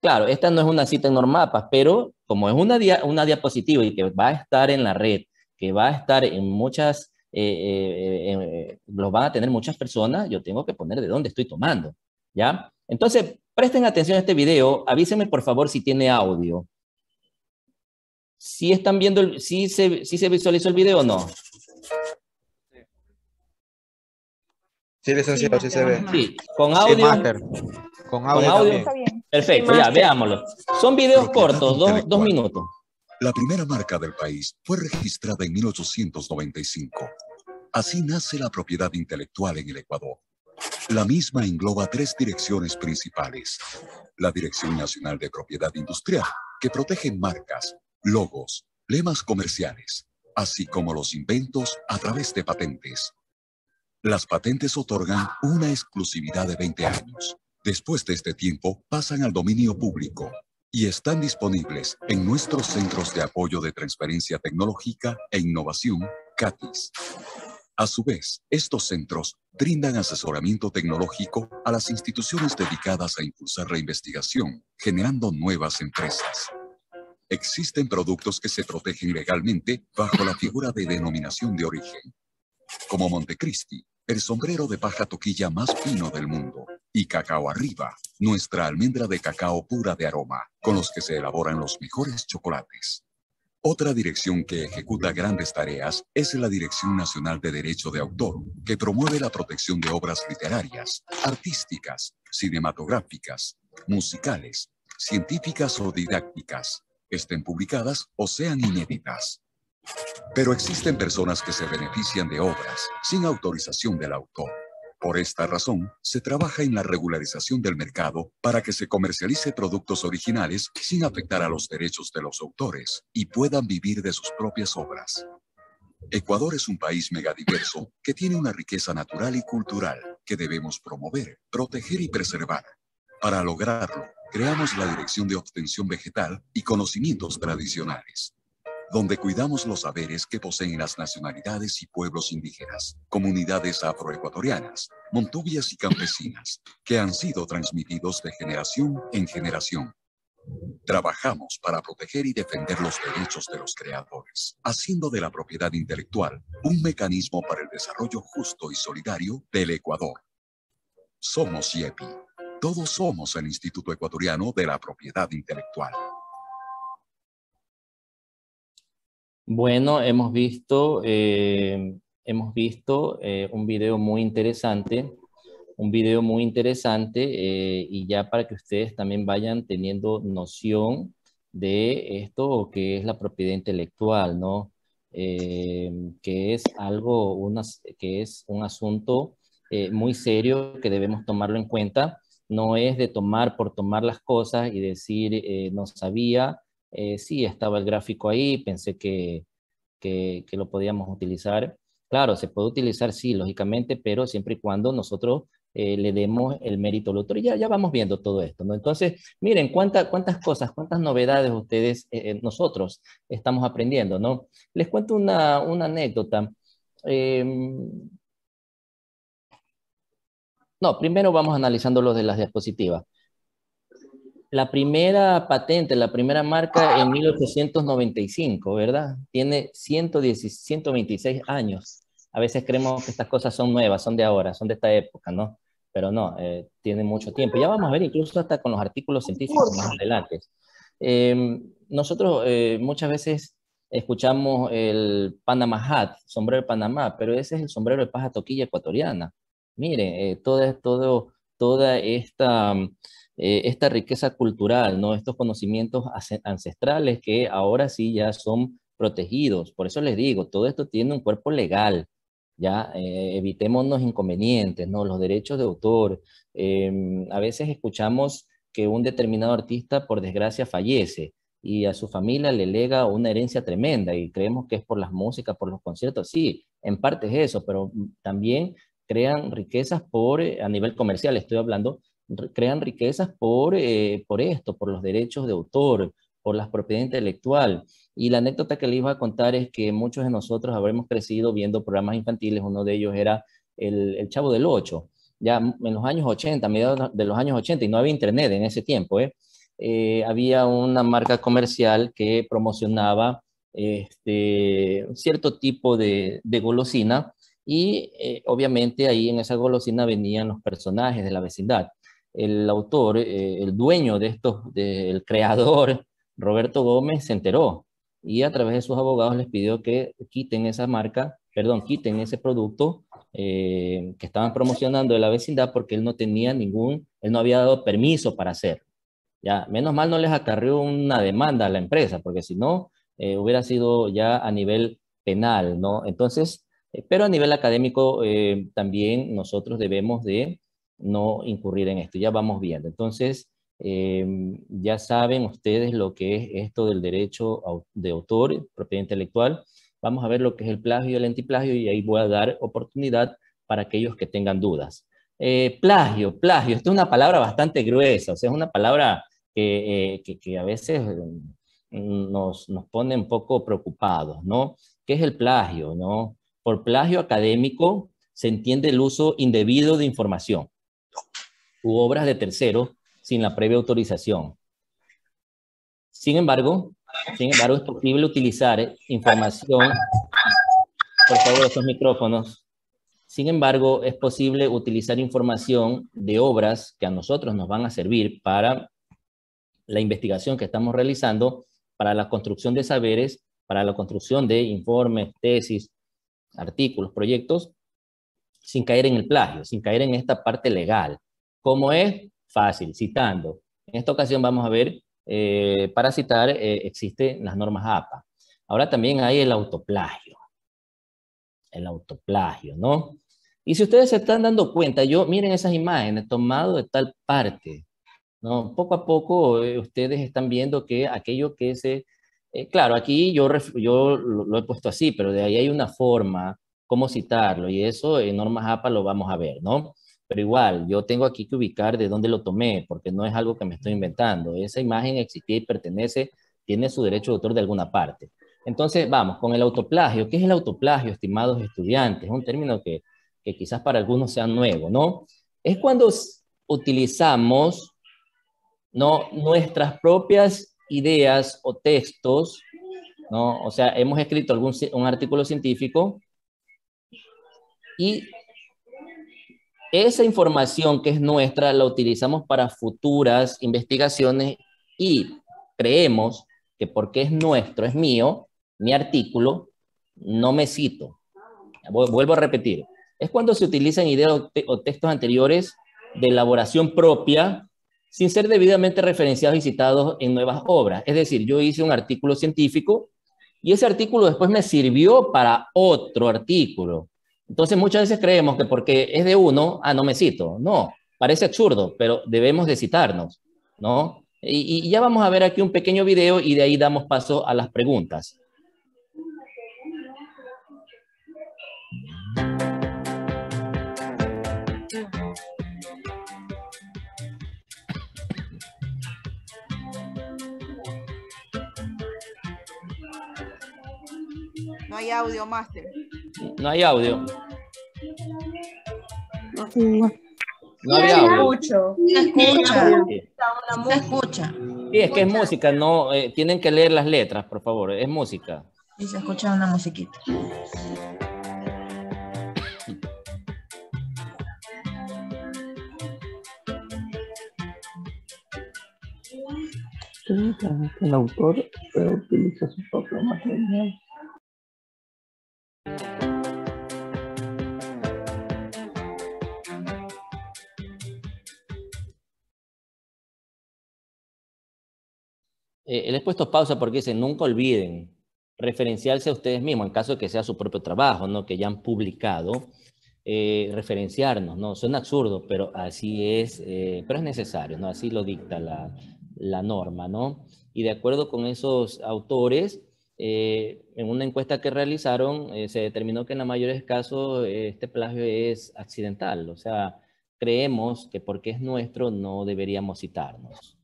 Claro, esta no es una cita en Normapas, pero como es una diapositiva y que va a estar en la red, que va a estar en muchas, los van a tener muchas personas, yo tengo que poner de dónde estoy tomando, ¿ya? Entonces, presten atención a este video, avísenme por favor si tiene audio. ¿Sí están viendo, sí se visualizó el video o no? Sí, licenciado, sí se ve. Sí, con Sí, audio. máster. Con audio También. Está bien. Perfecto, Sí, ya, máster. veámoslo. Son videos Propiedad cortos, intelectual. 2 minutos. La primera marca del país fue registrada en 1895. Así nace la propiedad intelectual en el Ecuador. La misma engloba 3 direcciones principales. La Dirección Nacional de Propiedad Industrial, que protege marcas, logos, lemas comerciales, así como los inventos a través de patentes. Las patentes otorgan una exclusividad de 20 años. Después de este tiempo, pasan al dominio público y están disponibles en nuestros Centros de Apoyo de Transferencia Tecnológica e Innovación, CATIS. A su vez, estos centros brindan asesoramiento tecnológico a las instituciones dedicadas a impulsar la investigación, generando nuevas empresas. Existen productos que se protegen legalmente bajo la figura de denominación de origen, como Montecristi, el sombrero de paja toquilla más fino del mundo, y Cacao Arriba, nuestra almendra de cacao pura de aroma, con los que se elaboran los mejores chocolates. Otra dirección que ejecuta grandes tareas es la Dirección Nacional de Derecho de Autor, que promueve la protección de obras literarias, artísticas, cinematográficas, musicales, científicas o didácticas, estén publicadas o sean inéditas. Pero existen personas que se benefician de obras sin autorización del autor. Por esta razón, se trabaja en la regularización del mercado para que se comercialice productos originales sin afectar a los derechos de los autores y puedan vivir de sus propias obras. Ecuador es un país megadiverso que tiene una riqueza natural y cultural que debemos promover, proteger y preservar. Para lograrlo, creamos la Dirección de Obtención Vegetal y Conocimientos Tradicionales, donde cuidamos los saberes que poseen las nacionalidades y pueblos indígenas, comunidades afroecuatorianas, montubias y campesinas, que han sido transmitidos de generación en generación. Trabajamos para proteger y defender los derechos de los creadores, haciendo de la propiedad intelectual un mecanismo para el desarrollo justo y solidario del Ecuador. Somos IEPI. Todos somos el Instituto Ecuatoriano de la Propiedad Intelectual. Bueno, hemos visto un video muy interesante, y ya para que ustedes también vayan teniendo noción de esto que es la propiedad intelectual, ¿no? Que es que es un asunto muy serio que debemos tomarlo en cuenta. No es de tomar por tomar las cosas y decir no sabía. Sí, estaba el gráfico ahí, pensé que lo podíamos utilizar. Claro, se puede utilizar, sí, lógicamente, pero siempre y cuando nosotros le demos el mérito al autor. Y ya vamos viendo todo esto, ¿no? Entonces, miren, cuántas cosas, cuántas novedades ustedes, nosotros estamos aprendiendo, ¿no? Les cuento una anécdota. Eh, no, primero vamos analizando lo de las diapositivas. La primera patente, la primera marca en 1895, ¿verdad? Tiene 126 años. A veces creemos que estas cosas son nuevas, son de ahora, son de esta época, ¿no? Pero no, tiene mucho tiempo. Ya vamos a ver incluso hasta con los artículos científicos más adelante. Nosotros muchas veces escuchamos el Panama Hat, sombrero de Panamá, pero ese es el sombrero de paja toquilla ecuatoriana. Miren, toda esta riqueza cultural, ¿no? Estos conocimientos ancestrales que ahora sí ya son protegidos. Por eso les digo, todo esto tiene un cuerpo legal, ya evitémonos inconvenientes, ¿no? Los derechos de autor. A veces escuchamos que un determinado artista, por desgracia, fallece y a su familia le lega una herencia tremenda y creemos que es por las músicas, por los conciertos. Sí, en parte es eso, pero también crean riquezas a nivel comercial, estoy hablando, crean riquezas por esto, por los derechos de autor, por la propiedad intelectual. Y la anécdota que les iba a contar es que muchos de nosotros habremos crecido viendo programas infantiles, uno de ellos era el Chavo del Ocho. ya en los años 80, mediados de los años 80, y no había internet en ese tiempo, había una marca comercial que promocionaba cierto tipo de golosina y obviamente ahí en esa golosina venían los personajes de la vecindad. El autor, el dueño de estos, el creador, Roberto Gómez, se enteró y a través de sus abogados les pidió que quiten esa marca, perdón, quiten ese producto que estaban promocionando de la vecindad porque él no tenía él no había dado permiso para hacerlo. Ya, menos mal no les acarrió una demanda a la empresa, porque si no, hubiera sido ya a nivel penal, ¿no? Entonces, pero a nivel académico también nosotros debemos de no incurrir en esto, ya vamos viendo. Entonces, ya saben ustedes lo que es esto del derecho de autor, propiedad intelectual. Vamos a ver lo que es el plagio y el antiplagio y ahí voy a dar oportunidad para aquellos que tengan dudas. Plagio, esto es una palabra bastante gruesa, o sea, es una palabra que a veces nos pone un poco preocupados, ¿no? ¿Qué es el plagio, no? Por plagio académico se entiende el uso indebido de información u obras de terceros sin la previa autorización. Sin embargo, es posible utilizar información, por favor, estos micrófonos. Sin embargo, es posible utilizar información de obras que a nosotros nos van a servir para la investigación que estamos realizando, para la construcción de saberes, para la construcción de informes, tesis, artículos, proyectos, sin caer en el plagio, sin caer en esta parte legal. ¿Cómo es? Fácil, citando. En esta ocasión vamos a ver, para citar, existen las normas APA. Ahora también hay el autoplagio, ¿no? Y si ustedes se están dando cuenta, miren esas imágenes tomado de tal parte, ¿no? Poco a poco ustedes están viendo que aquello que claro, aquí yo lo he puesto así, pero de ahí hay una forma, cómo citarlo, y eso en normas APA lo vamos a ver, ¿no? Pero igual, yo tengo aquí que ubicar de dónde lo tomé, porque no es algo que me estoy inventando. Esa imagen existía y pertenece, tiene su derecho de autor de alguna parte. Entonces, vamos, con el autoplagio. ¿Qué es el autoplagio, estimados estudiantes? Es un término que quizás para algunos sea nuevo, ¿no? Es cuando utilizamos, ¿no?, nuestras propias ideas o textos, ¿no? O sea, hemos escrito un artículo científico y esa información que es nuestra la utilizamos para futuras investigaciones y creemos que porque es nuestro, es mío, mi artículo, no me cito. Vuelvo a repetir. Es cuando se utilizan ideas o textos anteriores de elaboración propia sin ser debidamente referenciados y citados en nuevas obras. Es decir, yo hice un artículo científico y ese artículo después me sirvió para otro artículo. Entonces muchas veces creemos que porque es de uno, no me cito. No, parece absurdo, pero debemos de citarnos, ¿no? Y ya vamos a ver aquí un pequeño video y de ahí damos paso a las preguntas. No hay audio, Máster. No hay audio. No había audio. Se escucha. Sí. Se escucha. Sí, es que es música, no, tienen que leer las letras, por favor, es música. Y se escucha una musiquita. El autor utiliza su propio material. Les he puesto pausa porque dicen, nunca olviden referenciarse a ustedes mismos, en caso de que sea su propio trabajo, ¿no?, que ya han publicado, referenciarnos, ¿no? Suena absurdo, pero así es, pero es necesario, ¿no? Así lo dicta la norma, ¿no? Y de acuerdo con esos autores, en una encuesta que realizaron, se determinó que en la mayoría de casos este plagio es accidental, o sea, creemos que porque es nuestro no deberíamos citarnos.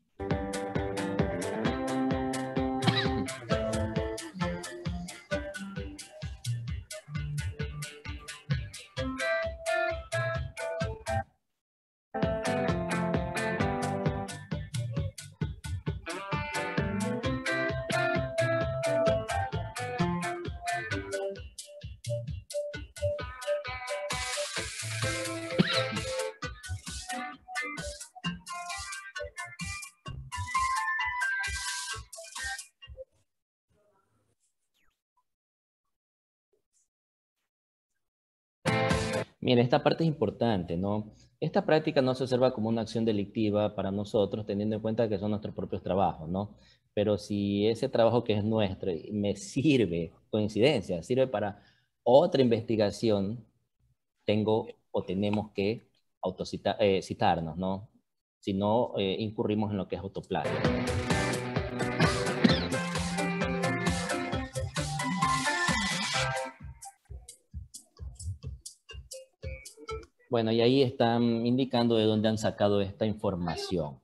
Mira, esta parte es importante, ¿no? Esta práctica no se observa como una acción delictiva para nosotros, teniendo en cuenta que son nuestros propios trabajos, ¿no? Pero si ese trabajo que es nuestro y me sirve, coincidencia, sirve para otra investigación, tengo o tenemos que citarnos, ¿no? Si no, incurrimos en lo que es autoplagio. Bueno, y ahí están indicando de dónde han sacado esta información.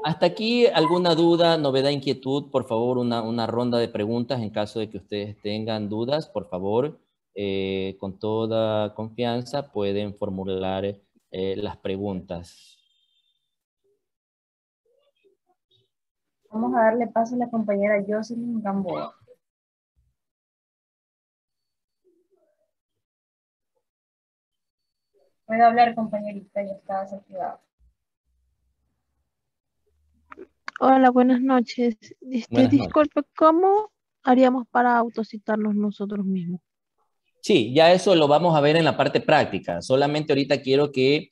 Hasta aquí, ¿alguna duda, novedad, inquietud? Por favor, una ronda de preguntas en caso de que ustedes tengan dudas. Por favor, con toda confianza pueden formular las preguntas. Vamos a darle paso a la compañera Jocelyn Gamboa. Puede hablar, compañerita, ya está desactivada. Hola, buenas noches. Buenas noches. Disculpe, ¿cómo haríamos para autocitarnos nosotros mismos? Sí, ya eso lo vamos a ver en la parte práctica. Solamente ahorita quiero que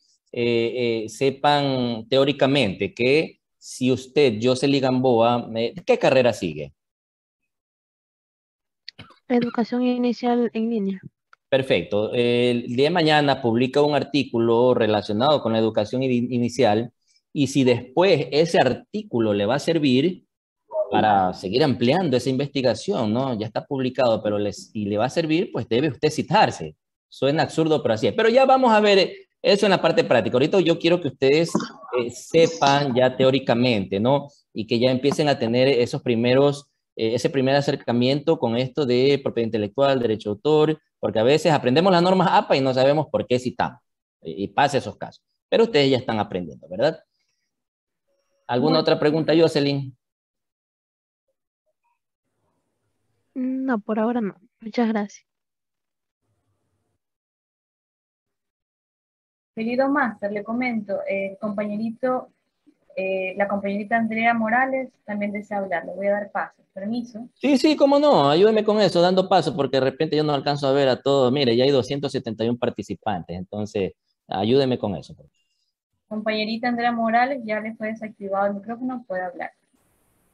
sepan teóricamente que si usted, Jocelyn Gamboa, ¿qué carrera sigue? Educación inicial en línea. Perfecto. El día de mañana publica un artículo relacionado con la educación inicial y si después ese artículo le va a servir para seguir ampliando esa investigación, ¿no? Ya está publicado, pero si le va a servir, pues debe usted citarse. Suena absurdo, pero así es. Pero ya vamos a ver eso en la parte práctica. Ahorita yo quiero que ustedes sepan ya teóricamente, ¿no? Y que ya empiecen a tener esos primeros, ese primer acercamiento con esto de propiedad intelectual, derecho de autor, porque a veces aprendemos las normas APA y no sabemos por qué citamos. Y pasa esos casos. Pero ustedes ya están aprendiendo, ¿verdad? ¿Alguna otra pregunta, Jocelyn? No, por ahora no. Muchas gracias. Querido máster, le comento, el compañerito, la compañerita Andrea Morales también desea hablar. Le voy a dar paso. Permiso. Sí, sí, cómo no, ayúdeme con eso, dando paso, porque de repente yo no alcanzo a ver a todos. Mire, ya hay 271 participantes, entonces ayúdeme con eso. Compañerita Andrea Morales, ya le fue desactivado el micrófono, puede hablar.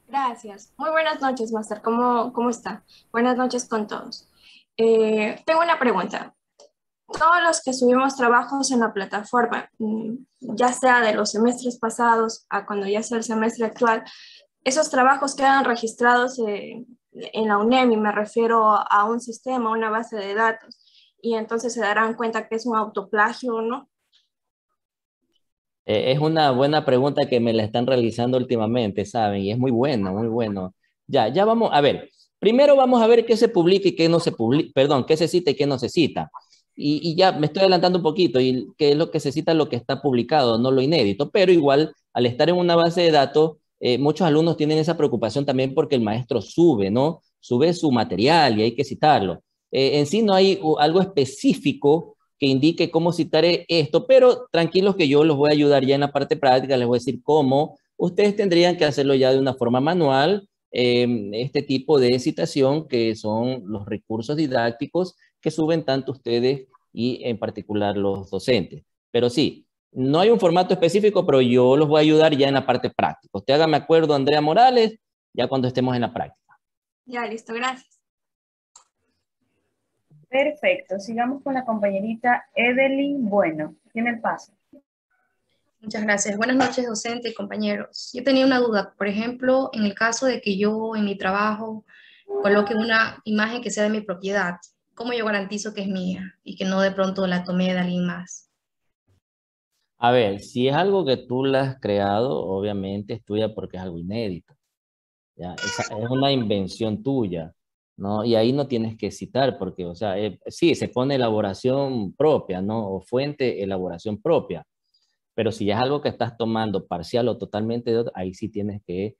Gracias. Muy buenas noches, máster. ¿Cómo está? Buenas noches con todos. Tengo una pregunta. Todos los que subimos trabajos en la plataforma, ya sea de los semestres pasados a cuando ya sea el semestre actual, esos trabajos quedan registrados en la UNEM, y me refiero a un sistema, a una base de datos, y entonces se darán cuenta que es un autoplagio o no. Es una buena pregunta que me la están realizando últimamente, ¿saben? Y es muy buena, muy bueno. Ya vamos a ver. Primero vamos a ver qué se publica y qué no se publica, perdón, qué se cita y qué no se cita. Y ya me estoy adelantando un poquito, y qué es lo que se cita, lo que está publicado, no lo inédito, pero igual, al estar en una base de datos, muchos alumnos tienen esa preocupación también porque el maestro sube, ¿no? Sube su material y hay que citarlo. En sí no hay algo específico que indique cómo citar esto, pero tranquilos que yo los voy a ayudar ya en la parte práctica, les voy a decir cómo. Ustedes tendrían que hacerlo ya de una forma manual, este tipo de citación que son los recursos didácticos que suben tanto ustedes y en particular los docentes. Pero sí, no hay un formato específico, pero yo los voy a ayudar ya en la parte práctica. Usted hágame acuerdo, Andrea Morales, ya cuando estemos en la práctica. Ya, listo, gracias. Perfecto, sigamos con la compañerita Evelyn Bueno. Tiene el paso. Muchas gracias. Buenas noches, docente y compañeros. Yo tenía una duda, por ejemplo, en el caso de que yo en mi trabajo coloque una imagen que sea de mi propiedad, ¿cómo yo garantizo que es mía y que no de pronto la tomé de alguien más? A ver, si es algo que tú la has creado, obviamente es tuya porque es algo inédito. ¿Ya? Es una invención tuya, ¿no? Y ahí no tienes que citar porque, o sea, sí, se pone elaboración propia, ¿no? O fuente, elaboración propia. Pero si ya es algo que estás tomando parcial o totalmente de otro, ahí sí tienes que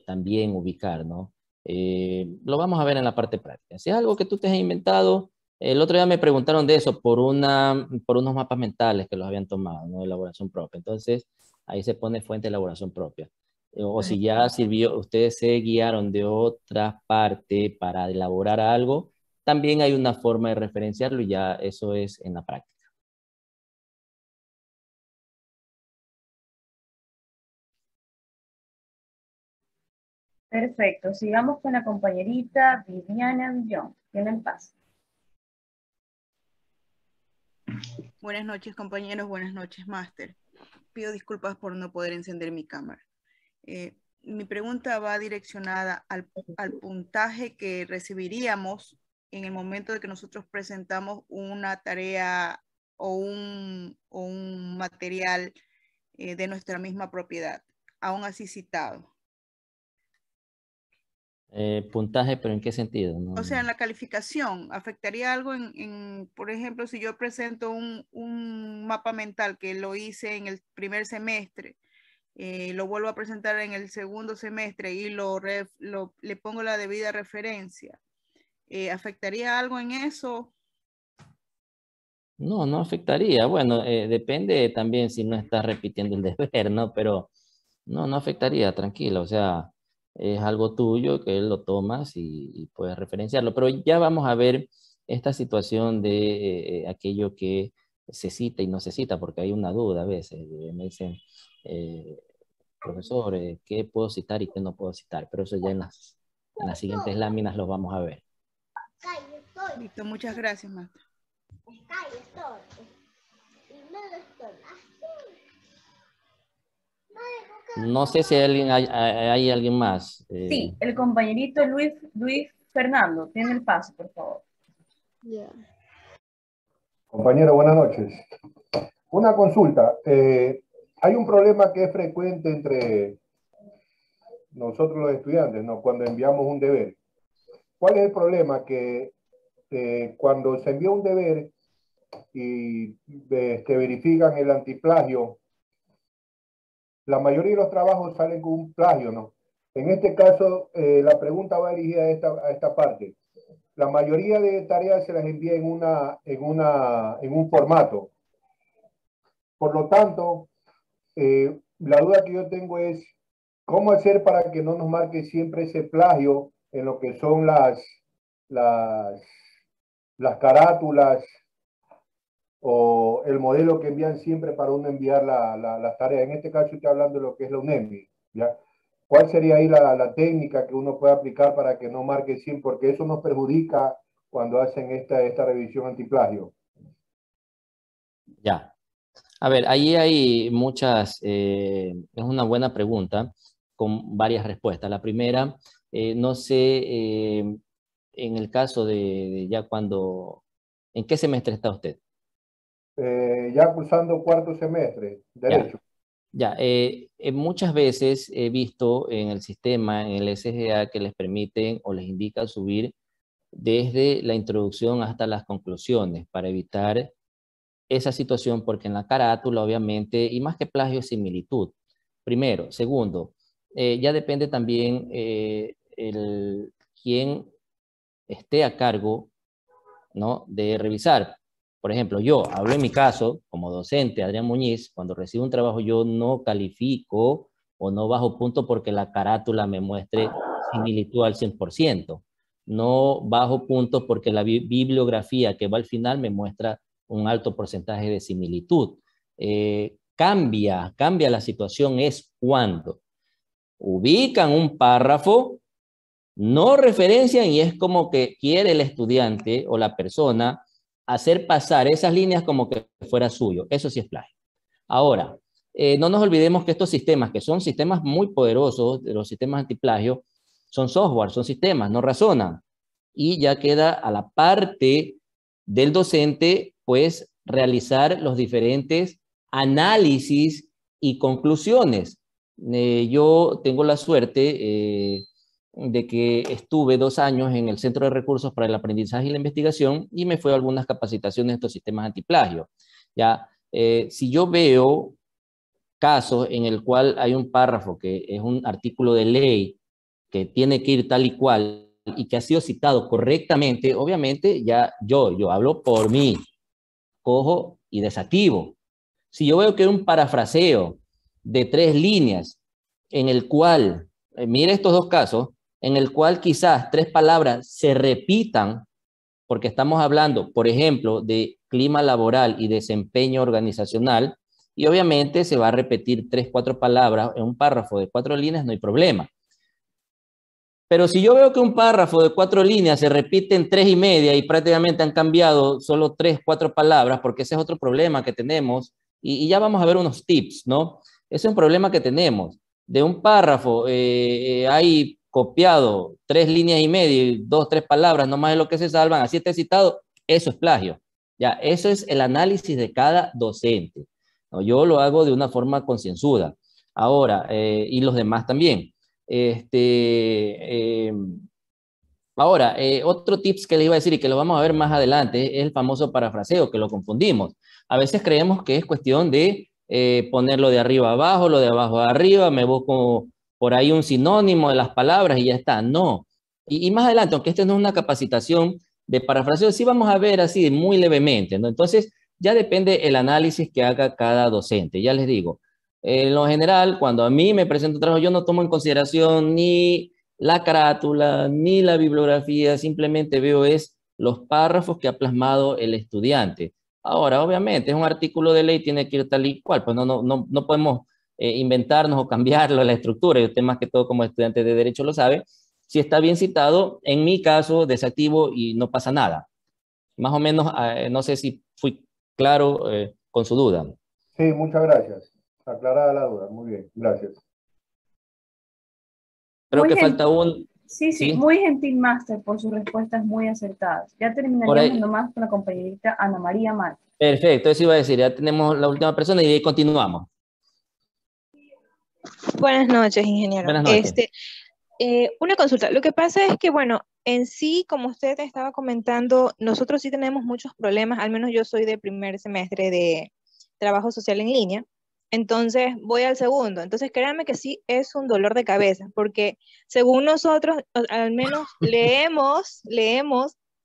también ubicar, ¿no? Lo vamos a ver en la parte práctica. Si es algo que tú te has inventado, el otro día me preguntaron de eso por unos mapas mentales que los habían tomado, ¿no? De elaboración propia. Entonces, ahí se pone fuente de elaboración propia. O si ya sirvió, ustedes se guiaron de otra parte para elaborar algo, también hay una forma de referenciarlo y ya eso es en la práctica. Perfecto. Sigamos con la compañerita Viviana Villón. Tiene el paso. Buenas noches, compañeros. Buenas noches, máster. Pido disculpas por no poder encender mi cámara. Mi pregunta va direccionada al puntaje que recibiríamos en el momento de que nosotros presentamos una tarea o un material de nuestra misma propiedad, aún así citado. Puntaje, pero ¿en qué sentido? O sea, en la calificación, ¿afectaría algo por ejemplo, si yo presento un mapa mental que lo hice en el primer semestre, lo vuelvo a presentar en el segundo semestre y le pongo la debida referencia, ¿afectaría algo en eso? No, no afectaría. Bueno, depende también si no estás repitiendo el deber, ¿no? Pero no afectaría, tranquilo. O sea, es algo tuyo que lo tomas y puedes referenciarlo. Pero ya vamos a ver esta situación de aquello que se cita y no se cita, porque hay una duda a veces. Me dicen, profesor, ¿qué puedo citar y qué no puedo citar? Pero eso ya en las siguientes láminas los vamos a ver. Listo, muchas gracias, maestro. No sé si hay alguien más. Sí, el compañerito Luis Fernando. Tiene el paso, por favor. Compañero, buenas noches. Una consulta. Hay un problema que es frecuente entre nosotros los estudiantes, ¿no? Cuando enviamos un deber. ¿Cuál es el problema? Que cuando se envía un deber y verifican el antiplagio, la mayoría de los trabajos salen con un plagio, ¿no? En este caso, la pregunta va dirigida a esta parte. La mayoría de tareas se las envía en un formato. Por lo tanto, la duda que yo tengo es cómo hacer para que no nos marque siempre ese plagio en lo que son las carátulas o el modelo que envían siempre para uno enviar las tareas. En este caso estoy hablando de lo que es la UNEMI, ¿ya? ¿Cuál sería ahí la técnica que uno puede aplicar para que no marque siempre? Porque eso nos perjudica cuando hacen esta revisión antiplagio. Ya. A ver, ahí hay muchas, es una buena pregunta con varias respuestas. La primera, no sé, en el caso de ya cuando, ¿en qué semestre está usted? Ya cursando cuarto semestre, Derecho. Ya, muchas veces he visto en el sistema, en el SGA, que les permiten o les indica subir desde la introducción hasta las conclusiones para evitar esa situación, porque en la carátula, obviamente, y más que plagio, es similitud. Primero. Segundo, ya depende también quién esté a cargo, ¿no?, de revisar. Por ejemplo, yo hablo en mi caso, como docente, Adrián Muñiz, cuando recibo un trabajo yo no califico o no bajo punto porque la carátula me muestre similitud al 100%. No bajo puntos porque la bibliografía que va al final me muestra un alto porcentaje de similitud. Cambia la situación es cuando ubican un párrafo, no referencian y es como que quiere el estudiante o la persona hacer pasar esas líneas como que fuera suyo. Eso sí es plagio. Ahora, no nos olvidemos que estos sistemas, que son sistemas muy poderosos, los sistemas antiplagio, son software, son sistemas, no razonan. Y ya queda a la parte del docente, pues, realizar los diferentes análisis y conclusiones. Yo tengo la suerte de que estuve 2 años en el Centro de Recursos para el Aprendizaje y la Investigación y me fue a algunas capacitaciones de estos sistemas antiplagio. Ya, si yo veo casos en el cual hay un párrafo que es un artículo de ley que tiene que ir tal y cual y que ha sido citado correctamente, obviamente ya yo hablo por mí, cojo y desactivo. Si yo veo que hay un parafraseo de 3 líneas en el cual, mire estos 2 casos, en el cual quizás 3 palabras se repitan, porque estamos hablando, por ejemplo, de clima laboral y desempeño organizacional, y obviamente se va a repetir 3, 4 palabras en un párrafo de 4 líneas, no hay problema. Pero si yo veo que un párrafo de 4 líneas se repite en 3 y media y prácticamente han cambiado solo 3, 4 palabras, porque ese es otro problema que tenemos, y ya vamos a ver unos tips, ¿no? Ese es un problema que tenemos. De un párrafo hay copiado 3 líneas y media y 2, 3 palabras, nomás es lo que se salvan, así está citado, eso es plagio. Ya, eso es el análisis de cada docente, ¿no? Yo lo hago de una forma concienzuda. Ahora, y los demás también. Ahora, otro tips que les iba a decir y que lo vamos a ver más adelante es el famoso parafraseo, que lo confundimos. A veces creemos que es cuestión de ponerlo de arriba a abajo, lo de abajo a arriba, me busco por ahí un sinónimo de las palabras y ya está. No. Y más adelante, aunque esta no es una capacitación de parafraseo, sí vamos a ver así muy levemente, ¿no? Entonces, ya depende el análisis que haga cada docente. Ya les digo, en lo general, cuando a mí me presento un trabajo, yo no tomo en consideración ni la carátula, ni la bibliografía, simplemente veo es los párrafos que ha plasmado el estudiante. Ahora, obviamente, es un artículo de ley, tiene que ir tal y cual, pues no podemos inventarnos o cambiarlo la estructura, y usted más que todo como estudiante de Derecho lo sabe. Si está bien citado, en mi caso, desactivo y no pasa nada. Más o menos, no sé si fui claro con su duda. Sí, muchas gracias. Aclarada la duda, muy bien, gracias. Creo Muy que gentil. falta un... Sí, muy gentil, Máster, por sus respuestas muy acertadas. Ya terminaríamos nomás con la compañerita Ana María Márquez. Perfecto, eso iba a decir, ya tenemos la última persona y de ahí continuamos. Buenas noches, ingeniero. Buenas noches. Una consulta. Lo que pasa es que, bueno, en sí, como usted estaba comentando, nosotros sí tenemos muchos problemas, al menos yo soy de primer semestre de trabajo social en línea, entonces voy al segundo. Entonces créanme que sí es un dolor de cabeza, porque según nosotros, al menos leemos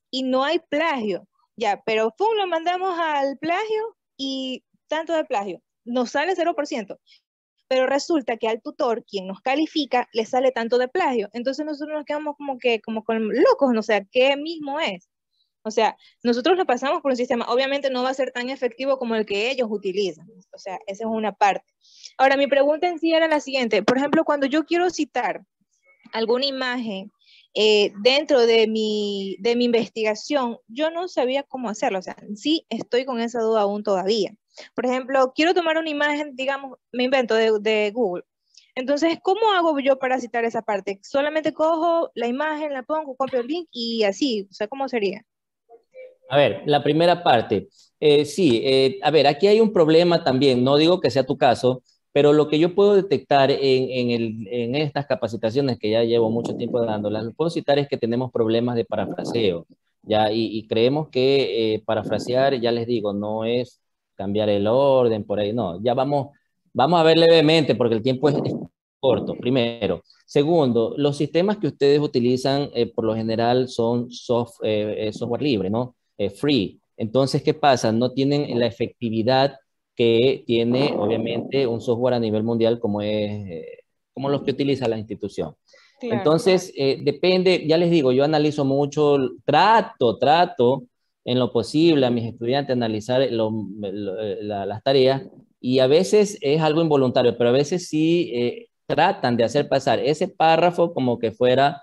y no hay plagio, ya, pero ¡pum! Lo mandamos al plagio y tanto de plagio, nos sale 0%. Pero resulta que al tutor, quien nos califica, le sale tanto de plagio. Entonces nosotros nos quedamos como con locos, no sé, ¿qué mismo es? O sea, nosotros lo pasamos por un sistema, obviamente no va a ser tan efectivo como el que ellos utilizan. O sea, esa es una parte. Ahora, mi pregunta en sí era la siguiente. Por ejemplo, cuando yo quiero citar alguna imagen dentro de mi investigación, yo no sabía cómo hacerlo. O sea, sí estoy con esa duda aún todavía. Por ejemplo, quiero tomar una imagen, digamos, me invento de Google. Entonces, ¿cómo hago yo para citar esa parte? Solamente cojo la imagen, la pongo, copio el link y así. O sea, ¿cómo sería? A ver, la primera parte. Sí, a ver, aquí hay un problema también. No digo que sea tu caso, pero lo que yo puedo detectar en estas capacitaciones que ya llevo mucho tiempo dándolas, lo puedo citar es que tenemos problemas de parafraseo. ¿Ya? Y creemos que parafrasear, ya les digo, no es cambiar el orden por ahí, no, ya vamos a ver levemente porque el tiempo es corto, primero. Segundo, los sistemas que ustedes utilizan por lo general son software libre, ¿no? Free. Entonces, ¿qué pasa? No tienen la efectividad que tiene, obviamente, un software a nivel mundial como como los que utiliza la institución. Claro, entonces, depende, ya les digo, yo analizo mucho, trato en lo posible a mis estudiantes analizar las tareas y a veces es algo involuntario, pero a veces sí tratan de hacer pasar ese párrafo como que fuera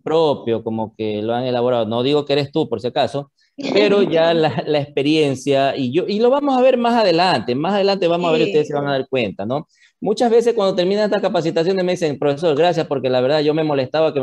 propio, como que lo han elaborado. No digo que eres tú, por si acaso, pero ya la experiencia, y lo vamos a ver más adelante vamos a ver y ustedes se van a dar cuenta, ¿no? Muchas veces cuando terminan estas capacitaciones me dicen, profesor, gracias, porque la verdad yo me molestaba que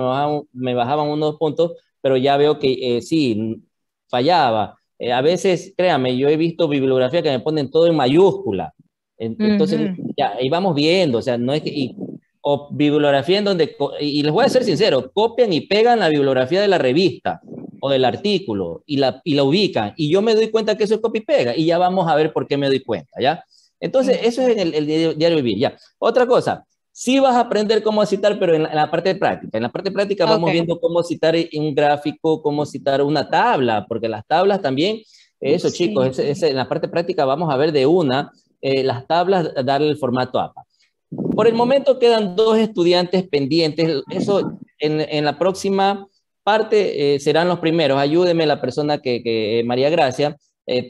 me bajaban unos puntos, pero ya veo que sí, fallaba. A veces, créame, yo he visto bibliografía que me ponen todo en mayúscula. Entonces, ya, ahí vamos viendo, o sea, no es que... o bibliografía en donde, y les voy a ser sincero, copian y pegan la bibliografía de la revista o del artículo y la ubican, y yo me doy cuenta que eso es copy y pega, y ya vamos a ver por qué me doy cuenta, ¿ya? Entonces, eso es en el diario vivir, ya. Otra cosa, sí vas a aprender cómo citar, pero en la parte práctica. En la parte práctica vamos viendo cómo citar un gráfico, cómo citar una tabla, porque las tablas también, eso chicos, en la parte práctica vamos a ver de las tablas, darle el formato APA. Por el momento quedan 2 estudiantes pendientes, eso en la próxima parte serán los primeros. Ayúdeme la persona que María Gracia,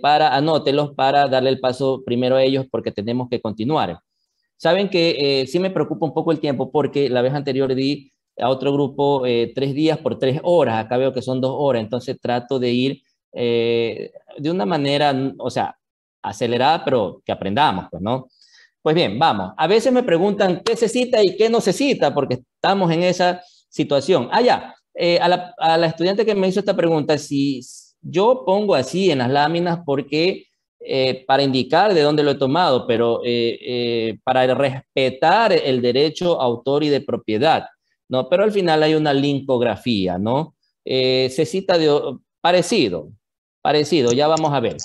anótelos para darle el paso primero a ellos porque tenemos que continuar. Saben que sí me preocupa un poco el tiempo porque la vez anterior di a otro grupo 3 días por 3 horas, acá veo que son 2 horas, entonces trato de ir de una manera, o sea, acelerada, pero que aprendamos, pues, ¿no? Pues bien, vamos. A veces me preguntan qué se cita y qué no se cita, porque estamos en esa situación. Ah, ya. A la estudiante que me hizo esta pregunta, si yo pongo así en las láminas porque para indicar de dónde lo he tomado, pero para respetar el derecho autor y de propiedad, ¿no? Pero al final hay una linkografía, ¿no? Se cita parecido, parecido, ya vamos a ver.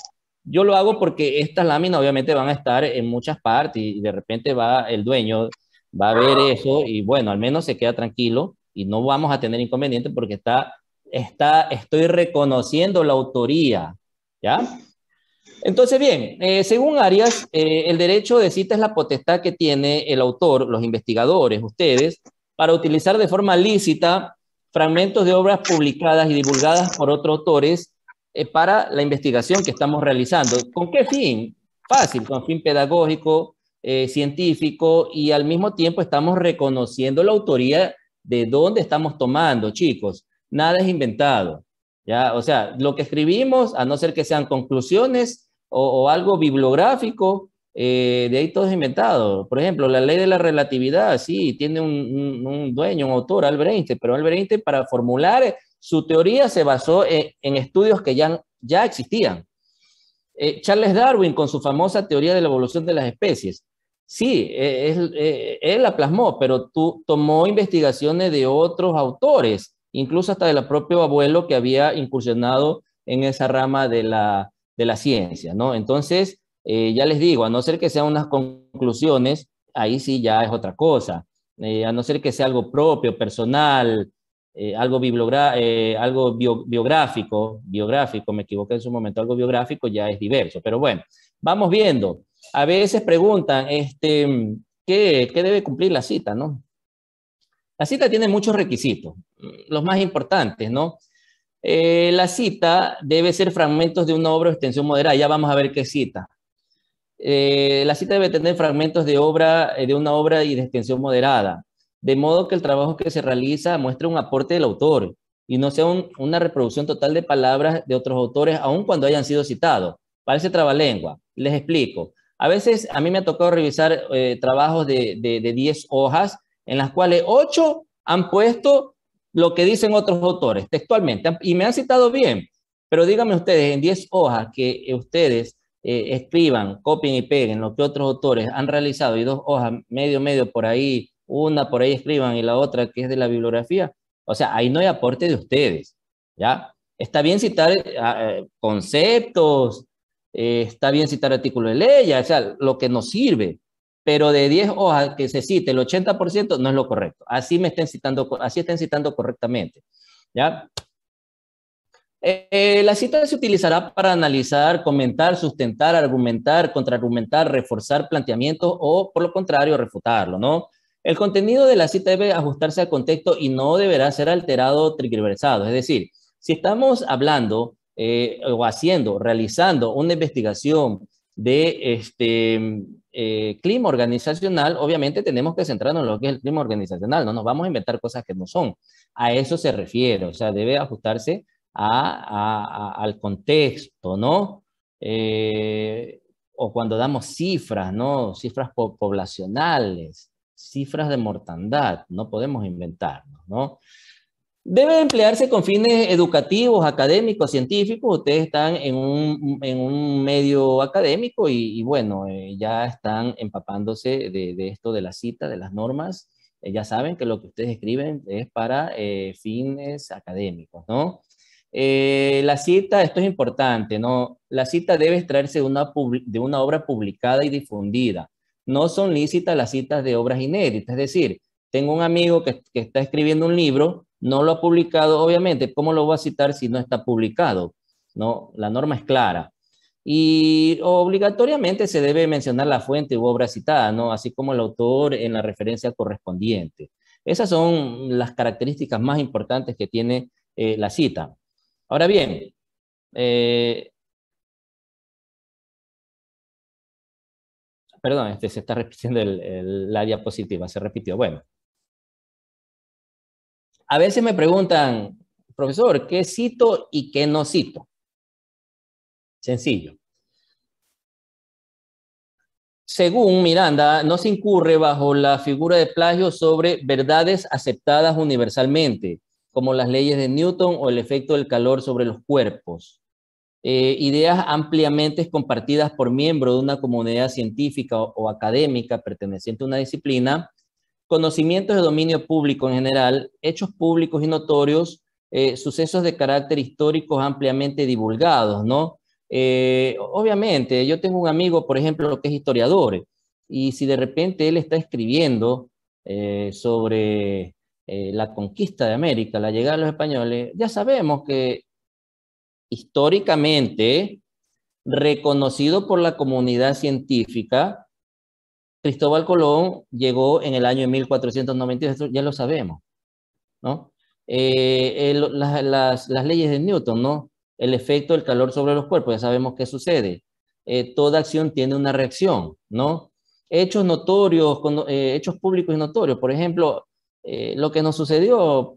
Yo lo hago porque estas láminas obviamente van a estar en muchas partes y de repente va el dueño, va a ver eso y bueno, al menos se queda tranquilo y no vamos a tener inconveniente porque estoy reconociendo la autoría, ¿ya? Entonces, bien, según Arias, el derecho de cita es la potestad que tiene el autor, los investigadores, ustedes, para utilizar de forma lícita fragmentos de obras publicadas y divulgadas por otros autores para la investigación que estamos realizando. ¿Con qué fin? Fácil, con fin pedagógico, científico, y al mismo tiempo estamos reconociendo la autoría de dónde estamos tomando, chicos. Nada es inventado, ¿ya? O sea, lo que escribimos, a no ser que sean conclusiones o algo bibliográfico, de ahí todo es inventado. Por ejemplo, la ley de la relatividad, sí, tiene un dueño, un autor, Albert Einstein, pero Albert Einstein para formular su teoría se basó en estudios que ya existían. Charles Darwin con su famosa teoría de la evolución de las especies. Sí, él la plasmó, pero tomó investigaciones de otros autores, incluso hasta del propio abuelo que había incursionado en esa rama de la ciencia, ¿no? Entonces, ya les digo, a no ser que sean unas conclusiones, ahí sí ya es otra cosa. A no ser que sea algo propio, personal, algo biográfico, me equivoqué en su momento, algo biográfico ya es diverso. Pero bueno, vamos viendo. A veces preguntan, ¿qué debe cumplir la cita, no? La cita tiene muchos requisitos, los más importantes, ¿no? La cita debe ser fragmentos de una obra o extensión moderada. Ya vamos a ver qué cita. La cita debe tener fragmentos de una obra y de extensión moderada, de modo que el trabajo que se realiza muestre un aporte del autor y no sea una reproducción total de palabras de otros autores, aun cuando hayan sido citados. Parece trabalengua. Les explico. A veces a mí me ha tocado revisar trabajos de 10 hojas, en las cuales 8 han puesto lo que dicen otros autores, textualmente, y me han citado bien. Pero díganme ustedes, en 10 hojas que ustedes escriban, copien y peguen lo que otros autores han realizado y 2 hojas medio por ahí, una por ahí escriban y la otra que es de la bibliografía, o sea, ahí no hay aporte de ustedes, ¿ya? Está bien citar conceptos, está bien citar artículos de ley, o sea, lo que nos sirve, pero de 10 hojas que se cite el 80% no es lo correcto. Así estén citando correctamente, ¿ya? La cita se utilizará para analizar, comentar, sustentar, argumentar, contraargumentar, reforzar planteamientos o, por lo contrario, refutarlo, ¿no? El contenido de la cita debe ajustarse al contexto y no deberá ser alterado o tergiversado. Es decir, si estamos hablando o realizando una investigación de clima organizacional, obviamente tenemos que centrarnos en lo que es el clima organizacional, no nos vamos a inventar cosas que no son. A eso se refiere, o sea, debe ajustarse al contexto, ¿no? O cuando damos cifras, ¿no? Cifras poblacionales, cifras de mortandad, no podemos inventarnos, ¿no? Debe emplearse con fines educativos, académicos, científicos. Ustedes están en un medio académico y bueno, ya están empapándose de esto de la cita, de las normas. Ya saben que lo que ustedes escriben es para fines académicos, ¿no? La cita, esto es importante, ¿no? La cita debe extraerse de una obra publicada y difundida. No son lícitas las citas de obras inéditas. Es decir, tengo un amigo que está escribiendo un libro, no lo ha publicado, obviamente, ¿cómo lo voy a citar si no está publicado? ¿No? La norma es clara. Y obligatoriamente se debe mencionar la fuente u obra citada, ¿no? Así como el autor en la referencia correspondiente. Esas son las características más importantes que tiene la cita. Ahora bien, perdón, se está repitiendo la diapositiva, se repitió. Bueno. A veces me preguntan, profesor, ¿qué cito y qué no cito? Sencillo. Según Miranda, no se incurre bajo la figura de plagio sobre verdades aceptadas universalmente, como las leyes de Newton o el efecto del calor sobre los cuerpos. Ideas ampliamente compartidas por miembros de una comunidad científica o académica perteneciente a una disciplina, conocimientos de dominio público en general, hechos públicos y notorios, sucesos de carácter histórico ampliamente divulgados, ¿no? Obviamente, yo tengo un amigo, por ejemplo, que es historiador, y si de repente él está escribiendo sobre la conquista de América, la llegada de los españoles, ya sabemos que históricamente, reconocido por la comunidad científica, Cristóbal Colón llegó en el año 1492, ya lo sabemos, ¿no? Las leyes de Newton, ¿no? El efecto del calor sobre los cuerpos, ya sabemos qué sucede. Toda acción tiene una reacción, ¿no? Hechos notorios, hechos públicos y notorios, por ejemplo, lo que nos sucedió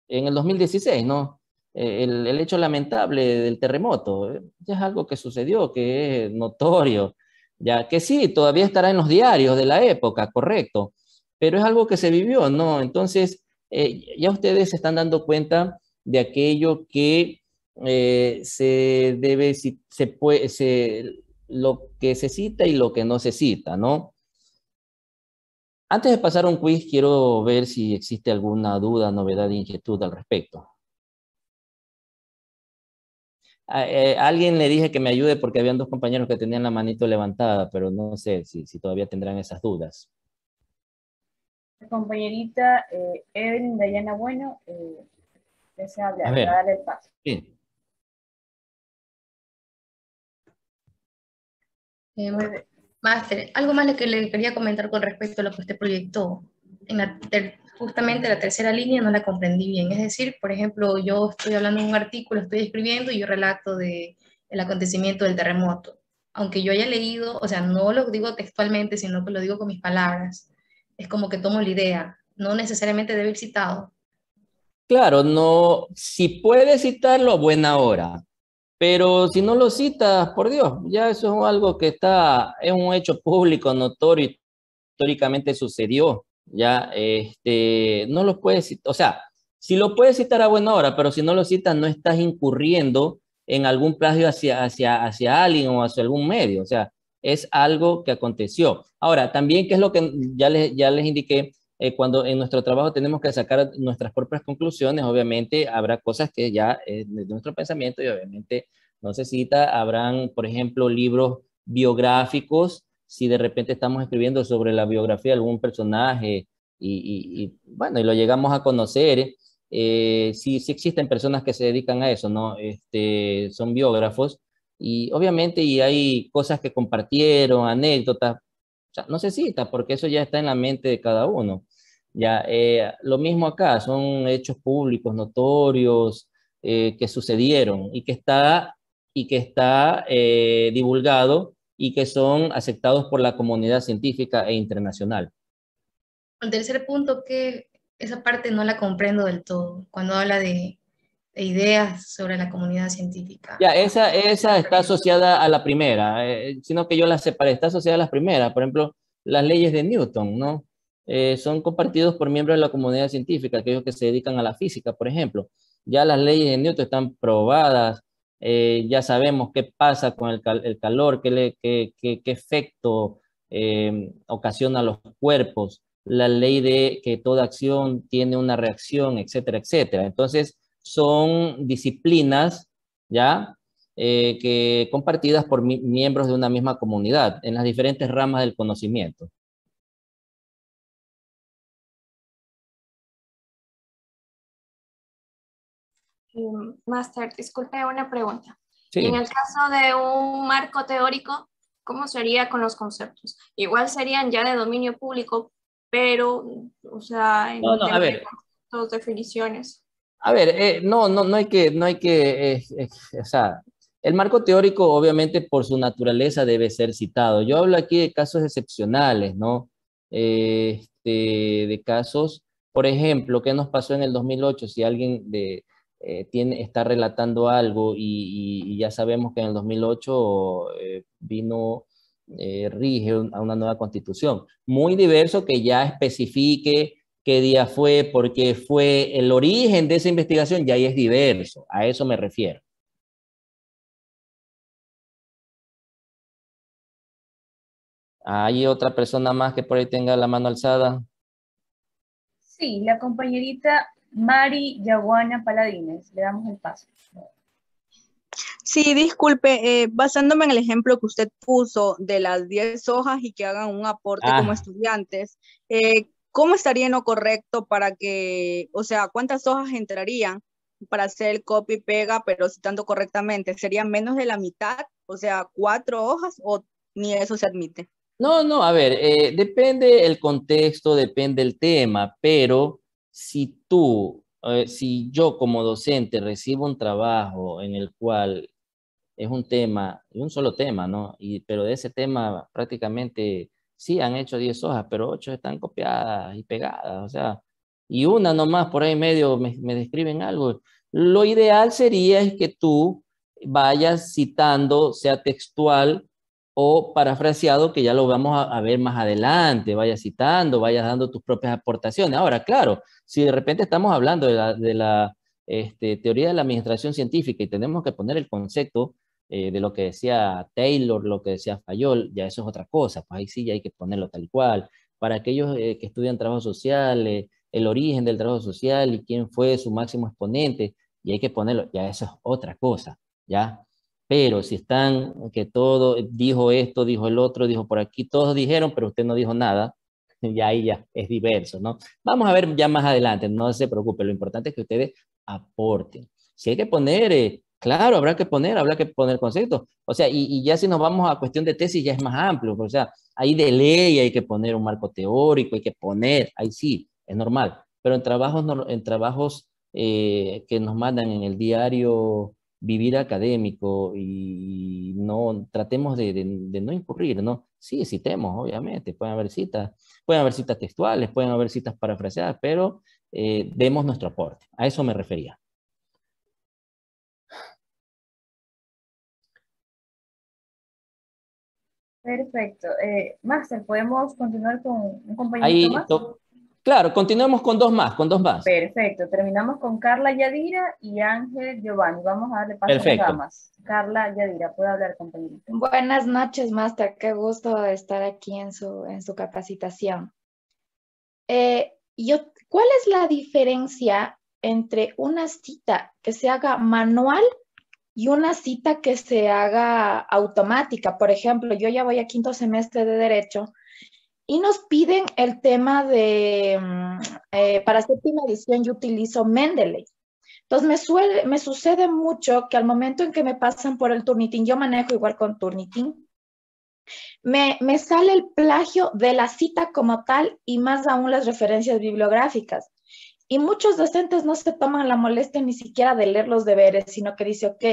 en el 2016, ¿no? El hecho lamentable del terremoto, ya es algo que sucedió, que es notorio, ya que sí, todavía estará en los diarios de la época, correcto, pero es algo que se vivió, ¿no? Entonces, ya ustedes se están dando cuenta de aquello que se debe, lo que se cita y lo que no se cita, ¿no? Antes de pasar a un quiz, quiero ver si existe alguna duda, novedad, inquietud al respecto. A alguien le dije que me ayude porque habían dos compañeros que tenían la manito levantada, pero no sé si todavía tendrán esas dudas. La compañerita Evelyn Dayana Bueno desea hablar, A ver. darle el paso. Sí. Máster, algo más que le quería comentar con respecto a lo que usted proyectó. Justamente la tercera línea no la comprendí bien. Es decir, por ejemplo, yo estoy hablando de un artículo, estoy escribiendo y yo relato el acontecimiento del terremoto. Aunque yo haya leído, o sea, no lo digo textualmente, sino que lo digo con mis palabras. Es como que tomo la idea. No necesariamente debe ir citado. Claro, no, si puedes citarlo, a buena hora. Pero si no lo citas, por Dios, ya eso es algo que es un hecho público, notorio, históricamente sucedió. Ya, no lo puedes citar, o sea, si lo puedes citar a buena hora, pero si no lo citas, no estás incurriendo en algún plagio hacia alguien o hacia algún medio. O sea, es algo que aconteció. Ahora, también, ¿qué es lo que ya les indiqué? Cuando en nuestro trabajo tenemos que sacar nuestras propias conclusiones, obviamente habrá cosas que ya de nuestro pensamiento y obviamente no se cita. Habrán, por ejemplo, libros biográficos, si de repente estamos escribiendo sobre la biografía de algún personaje bueno, y lo llegamos a conocer, sí existen personas que se dedican a eso, ¿no? Son biógrafos y obviamente y hay cosas que compartieron, anécdotas. O sea, no se cita porque eso ya está en la mente de cada uno. Ya, lo mismo acá, son hechos públicos, notorios, que sucedieron y que está divulgado y que son aceptados por la comunidad científica e internacional. El tercer punto, que esa parte no la comprendo del todo, cuando habla de ideas sobre la comunidad científica. Ya, esa está asociada a la primera, sino que yo la separé, está asociada a las primeras. Por ejemplo, las leyes de Newton, ¿no? Son compartidos por miembros de la comunidad científica, aquellos que se dedican a la física, por ejemplo. Ya las leyes de Newton están probadas, ya sabemos qué pasa con el calor, qué efecto ocasiona a los cuerpos, la ley de que toda acción tiene una reacción, etcétera, etcétera. Entonces, son disciplinas, ¿ya? Que compartidas por miembros de una misma comunidad en las diferentes ramas del conocimiento. Máster, disculpe una pregunta. Sí. Y en el caso de un marco teórico, ¿cómo sería con los conceptos? Igual serían ya de dominio público, pero, o sea, en a ver. Conceptos, definiciones. A ver, no hay que, o sea, el marco teórico obviamente por su naturaleza debe ser citado. Yo hablo aquí de casos excepcionales, ¿no? De casos Por ejemplo, ¿qué nos pasó en el 2008? Si alguien está relatando algo y ya sabemos que en el 2008 rige a una nueva constitución. Muy diverso, que ya especifique qué día fue, por qué fue, el origen de esa investigación, ya ahí es diverso. A eso me refiero. ¿Hay otra persona más que por ahí tenga la mano alzada? Sí, la compañerita Mari Yaguana Paladines. Le damos el paso. Sí, disculpe, basándome en el ejemplo que usted puso de las 10 hojas y que hagan un aporte como estudiantes, ¿cómo estaría en lo correcto para que, o sea, cuántas hojas entrarían para hacer el copy y pega, pero citando correctamente? ¿Serían menos de la mitad? O sea, 4 hojas o ni eso se admite. No, a ver, depende el contexto, depende el tema, pero si yo como docente recibo un trabajo en el cual es un tema, un solo tema, ¿no? Pero de ese tema prácticamente sí han hecho 10 hojas, pero 8 están copiadas y pegadas, o sea, y una nomás por ahí medio me describen algo. Lo ideal sería es que tú vayas citando, sea textual o parafraseado, que ya lo vamos a ver más adelante, vayas citando, vayas dando tus propias aportaciones. Ahora, claro, si de repente estamos hablando de la teoría de la administración científica y tenemos que poner el concepto de lo que decía Taylor, lo que decía Fayol, ya eso es otra cosa, pues ahí sí ya hay que ponerlo tal cual. Para aquellos que estudian trabajo social, el origen del trabajo social y quién fue su máximo exponente, y hay que ponerlo, ya eso es otra cosa, ¿ya? Pero si están, que todo dijo esto, dijo el otro, dijo por aquí, todos dijeron, pero usted no dijo nada, ya ahí ya es diverso, ¿no? Vamos a ver ya más adelante, no se preocupe, lo importante es que ustedes aporten. Si hay que poner, claro, habrá que poner conceptos. O sea, y ya si nos vamos a cuestión de tesis ya es más amplio, o sea, ahí de ley hay que poner un marco teórico, hay que poner, ahí sí, es normal. Pero en trabajos que nos mandan en el diario vivir académico y no tratemos de no incurrir, ¿no? Sí, citemos, obviamente, pueden haber citas textuales, pueden haber citas parafraseadas, pero demos nuestro aporte. A eso me refería. Perfecto. Máster, ¿podemos continuar con un compañerito más? Claro, continuemos con dos más, Perfecto, terminamos con Carla Yadira y Ángel Giovanni. Vamos a darle paso a las damas. Carla Yadira, puede hablar, compañerita. Buenas noches, Máster. Qué gusto estar aquí en su capacitación. ¿Cuál es la diferencia entre una cita que se haga manual y una cita que se haga automática? Por ejemplo, yo ya voy a 5º semestre de Derecho y nos piden el tema de, para 7ª edición yo utilizo Mendeley. Entonces me sucede mucho que al momento en que me pasan por el Turnitin, yo manejo igual con Turnitin, me sale el plagio de la cita como tal y más aún las referencias bibliográficas. Y muchos docentes no se toman la molestia ni siquiera de leer los deberes, sino que dice, ok,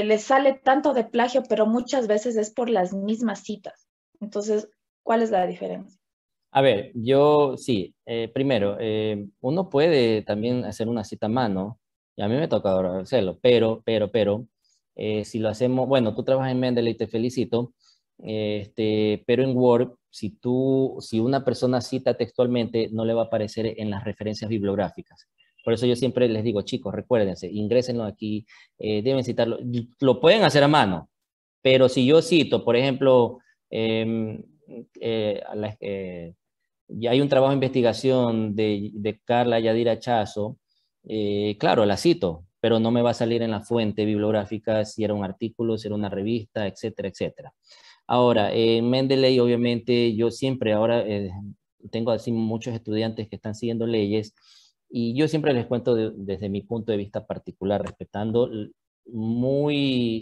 les sale tanto de plagio, pero muchas veces es por las mismas citas. Entonces, ¿cuál es la diferencia? A ver, yo sí, primero, uno puede también hacer una cita a mano, y a mí me toca ahora hacerlo, pero, si lo hacemos, bueno, tú trabajas en Mendeley y te felicito, pero en Word, si una persona cita textualmente, no le va a aparecer en las referencias bibliográficas. Por eso yo siempre les digo, chicos, recuérdense, ingrésenlo aquí, deben citarlo, lo pueden hacer a mano, pero si yo cito, por ejemplo, ya hay un trabajo de investigación de Carla Yadira Chazo, claro, la cito, pero no me va a salir en la fuente bibliográfica si era un artículo, si era una revista, etcétera, etcétera. Ahora, en Mendeley, obviamente, yo siempre ahora tengo así muchos estudiantes que están siguiendo leyes y yo siempre les cuento desde mi punto de vista particular,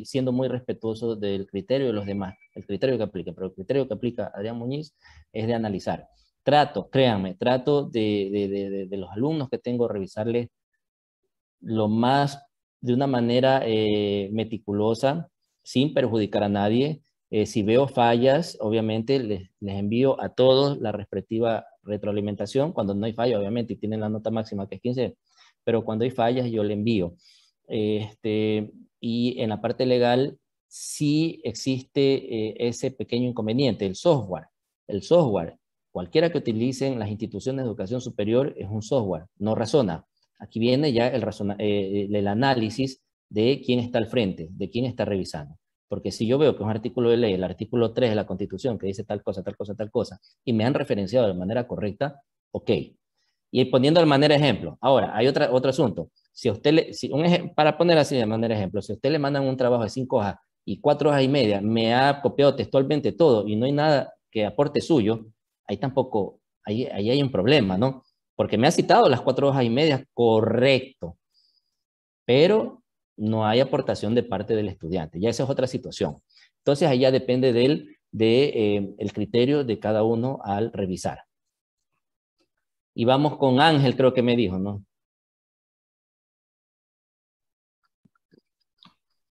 siendo muy respetuoso del criterio de los demás, el criterio que aplica, pero el criterio que aplica Adrián Muñiz es de analizar. Créanme, trato de los alumnos que tengo revisarles de una manera meticulosa, sin perjudicar a nadie. Si veo fallas, obviamente les envío a todos la respectiva retroalimentación, cuando no hay falla, obviamente, y tienen la nota máxima que es 15, pero cuando hay fallas yo le envío. Y en la parte legal sí existe ese pequeño inconveniente, el software. El software, cualquiera que utilicen las instituciones de educación superior es un software, no razona. Aquí viene ya el análisis de quién está al frente, de quién está revisando. Porque si yo veo que es un artículo de ley, el artículo 3 de la Constitución, que dice tal cosa, tal cosa, tal cosa, y me han referenciado de manera correcta, ok. Y poniendo de manera ejemplo. Ahora, hay otro asunto. Si a usted para poner así de manera ejemplo, si a usted le mandan un trabajo de 5 hojas y 4 hojas y media, me ha copiado textualmente todo y no hay nada que aporte suyo, ahí tampoco, ahí hay un problema, ¿no? Porque me ha citado las 4 hojas y media, correcto, pero no hay aportación de parte del estudiante. Ya esa es otra situación. Entonces, ahí ya depende del criterio de cada uno al revisar. Y vamos con Ángel, creo que me dijo, ¿no?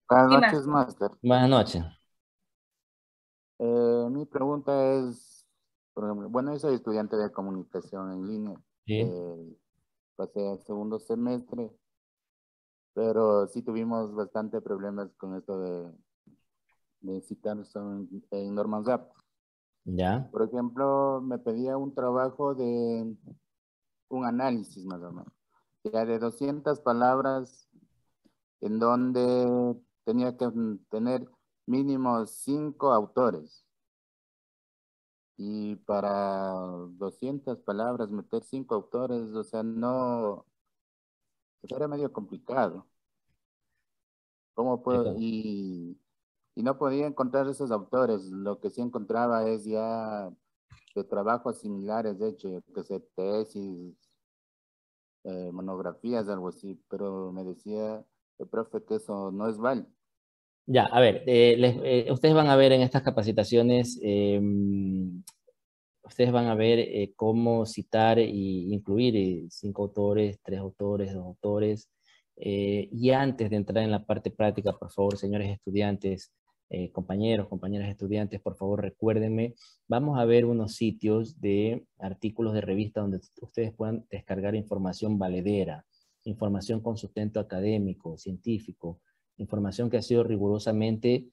Buenas noches, Máster. Buenas noches. Mi pregunta es, por ejemplo, bueno, yo soy estudiante de comunicación en línea. Sí. Pasé el segundo semestre, pero sí tuvimos bastante problemas con esto de citarnos en normas GAP. Ya. Por ejemplo, me pedía un trabajo de un análisis más o menos, ya de 200 palabras, en donde tenía que tener mínimo 5 autores. Y para 200 palabras meter 5 autores, o sea, no, era medio complicado. ¿Cómo puedo? Y no podía encontrar esos autores. Lo que sí encontraba es ya de trabajos similares, de hecho, que sé, tesis, monografías, algo así, pero me decía el profe que eso no es válido. Ya, a ver, ustedes van a ver en estas capacitaciones, ustedes van a ver cómo citar e incluir 5 autores, 3 autores, 2 autores. Y antes de entrar en la parte práctica, por favor, señores estudiantes, compañeros, compañeras estudiantes, por favor, recuérdenme, vamos a ver unos sitios de artículos de revista donde ustedes puedan descargar información valedera, información con sustento académico, científico, información que ha sido rigurosamente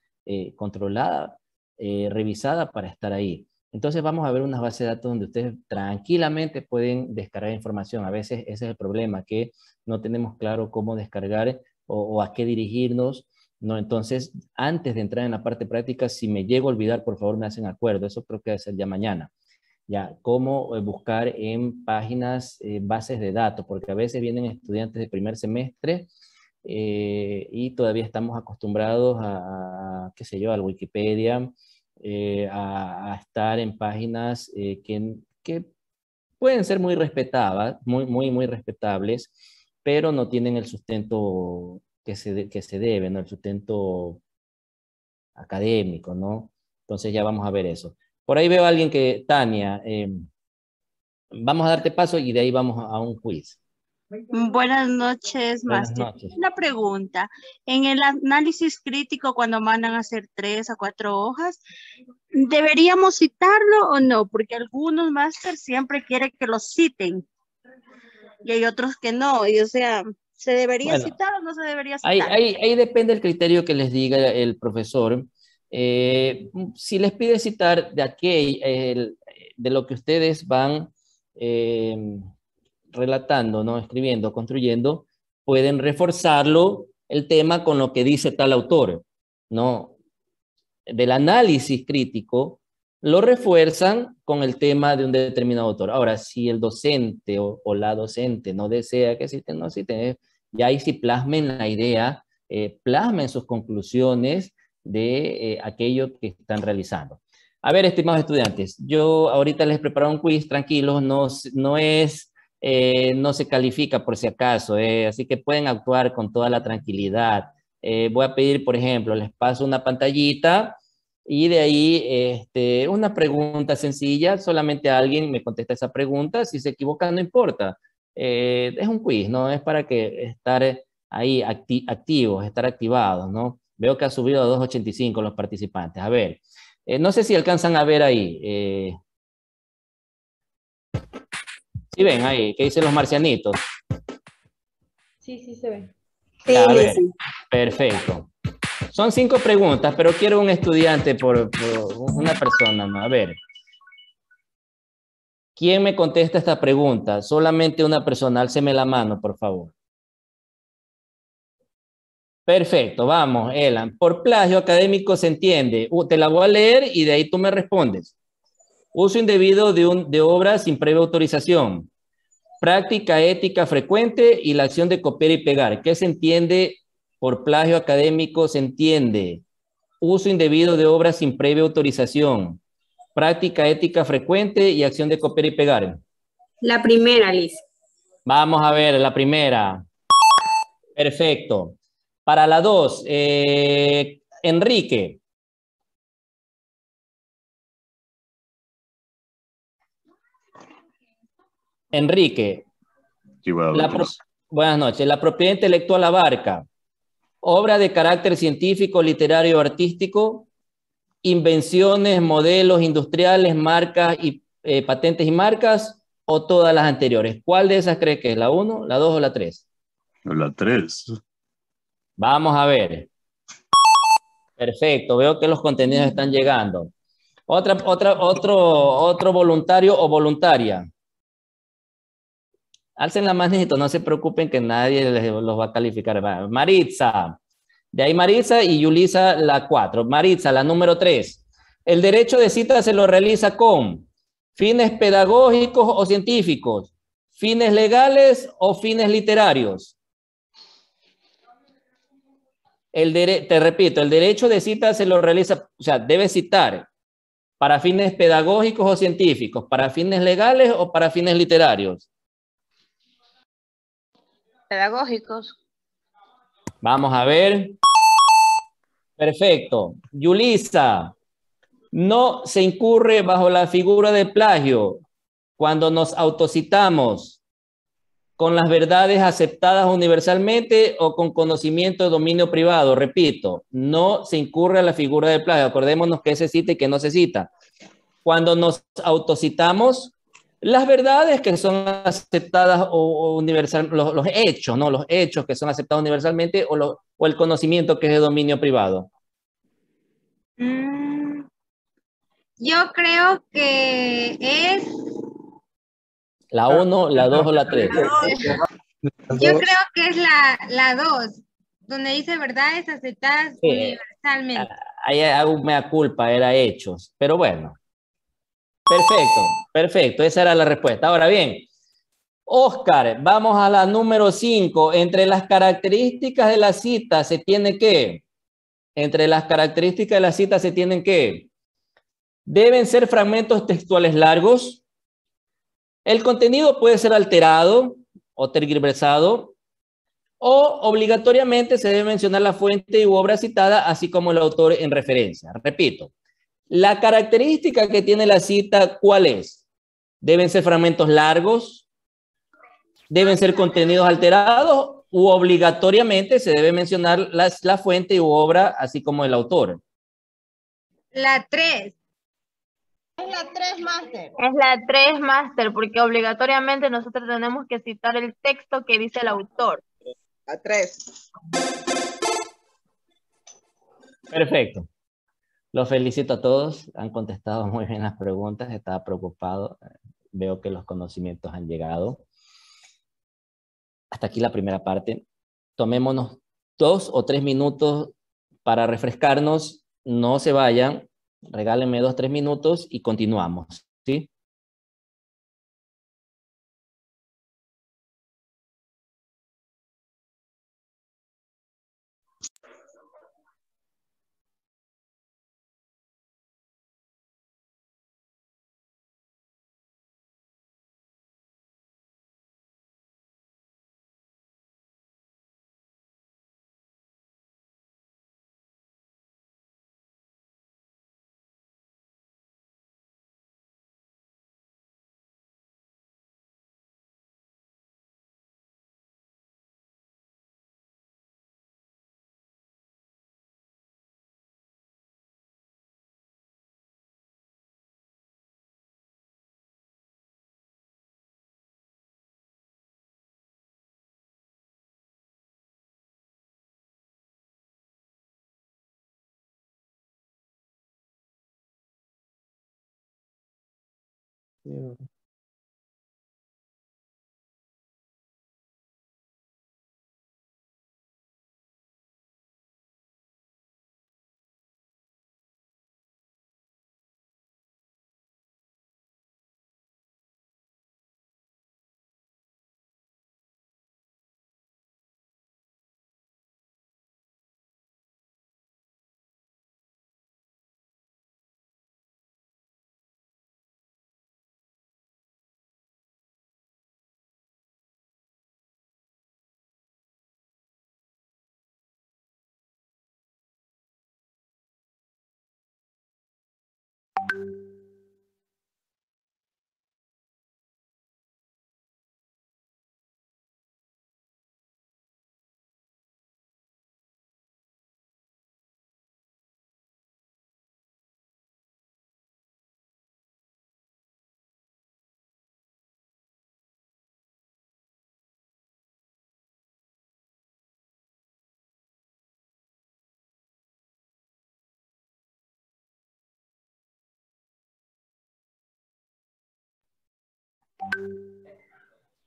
controlada, revisada para estar ahí. Entonces vamos a ver unas bases de datos donde ustedes tranquilamente pueden descargar información. A veces ese es el problema, que no tenemos claro cómo descargar o a qué dirigirnos, ¿no? Entonces, antes de entrar en la parte práctica, si me llego a olvidar, por favor me hacen acuerdo. Eso creo que debe ser ya mañana. Ya, cómo buscar en páginas, bases de datos, porque a veces vienen estudiantes de primer semestre y todavía estamos acostumbrados qué sé yo, al Wikipedia, a estar en páginas que pueden ser muy respetadas, muy respetables, pero no tienen el sustento que se debe, ¿no? El sustento académico, ¿no? Entonces ya vamos a ver eso. Por ahí veo a alguien que, Tania, vamos a darte paso y de ahí vamos a un quiz. Buenas noches, Buenas Máster. noches. Una pregunta. En el análisis crítico, cuando mandan a hacer 3 a 4 hojas, ¿deberíamos citarlo o no? Porque algunos máster siempre quieren que lo citen y hay otros que no. Y o sea, ¿se debería Bueno, citar o no se debería citar? Ahí depende del criterio que les diga el profesor. Si les pide citar de lo que ustedes van relatando, ¿no? Escribiendo, construyendo, pueden reforzarlo el tema con lo que dice tal autor, ¿no? Del análisis crítico, lo refuerzan con el tema de un determinado autor. Ahora, si el docente o la docente no desea que citen, no citen, ya ahí sí plasmen la idea, plasmen sus conclusiones de aquello que están realizando. A ver, estimados estudiantes, yo ahorita les he preparado un quiz, tranquilos, no se califica por si acaso, así que pueden actuar con toda la tranquilidad. Voy a pedir, por ejemplo, les paso una pantallita y de ahí una pregunta sencilla, solamente alguien me contesta esa pregunta, si se equivoca no importa. Es un quiz, ¿no? Es para que estar ahí activos, estar activados, ¿no? Veo que ha subido a 285 los participantes. A ver, no sé si alcanzan a ver ahí. ¿Sí ven ahí? ¿Qué dicen los marcianitos? Sí, sí se ve. Ya, a ver, perfecto. Son 5 preguntas, pero quiero un estudiante por una persona, ¿no? A ver. ¿Quién me contesta esta pregunta? Solamente una persona, álceme la mano, por favor. Perfecto, vamos, Elan. Por plagio académico se entiende. Te la voy a leer y de ahí tú me respondes. Uso indebido de obras sin previa autorización. Práctica ética frecuente y la acción de copiar y pegar. ¿Qué se entiende por plagio académico? Se entiende. Uso indebido de obras sin previa autorización. Práctica ética frecuente y acción de copiar y pegar. La primera, Liz. Vamos a ver, la primera. Perfecto. Para la 2, Enrique. Enrique. Sí, buenas noches. Buenas noches. La propiedad intelectual abarca obra de carácter científico, literario o artístico, invenciones, modelos industriales, marcas y patentes y marcas, o todas las anteriores. ¿Cuál de esas cree que es? ¿La 1, la 2 o la 3? La 3. Vamos a ver. Perfecto, veo que los contenidos están llegando. Otro voluntario o voluntaria. Alcen la manito, no se preocupen que nadie los va a calificar. Maritza. De ahí Maritza y Yulisa la 4. Maritza, la número 3. El derecho de cita se lo realiza con fines pedagógicos o científicos, fines legales o fines literarios. Te repito, el derecho de cita se lo realiza, o sea, debe citar para fines pedagógicos o científicos, para fines legales o para fines literarios. Pedagógicos. Vamos a ver. Perfecto. Yulisa, no se incurre bajo la figura de plagio cuando nos autocitamos con las verdades aceptadas universalmente o con conocimiento de dominio privado. Repito, no se incurre a la figura de plagio. Acordémonos que se cita y que no se cita. Cuando nos autocitamos, las verdades que son aceptadas o universal, los hechos, ¿no? Los hechos que son aceptados universalmente o el conocimiento que es de dominio privado. Yo creo que es... La 1, la 2 o la 3. Yo creo que es la 2, donde dice verdades aceptadas universalmente. Ahí hago mea culpa, era hechos. Pero bueno. Perfecto, perfecto. Esa era la respuesta. Ahora bien, Oscar, vamos a la número 5. Entre las características de la cita se tiene que... Entre las características de la cita se tienen que... Deben ser fragmentos textuales largos. El contenido puede ser alterado o tergiversado, o obligatoriamente se debe mencionar la fuente u obra citada, así como el autor en referencia. Repito, la característica que tiene la cita, ¿cuál es? Deben ser fragmentos largos, deben ser contenidos alterados, u obligatoriamente se debe mencionar la fuente u obra, así como el autor. La 3. Es la 3, Máster. Es la 3, Máster, porque obligatoriamente nosotros tenemos que citar el texto que dice el autor. La 3. Perfecto. Los felicito a todos. Han contestado muy bien las preguntas. Estaba preocupado. Veo que los conocimientos han llegado. Hasta aquí la primera parte. Tomémonos 2 o 3 minutos para refrescarnos. No se vayan. Regálenme 2 o 3 minutos y continuamos. ¿Sí?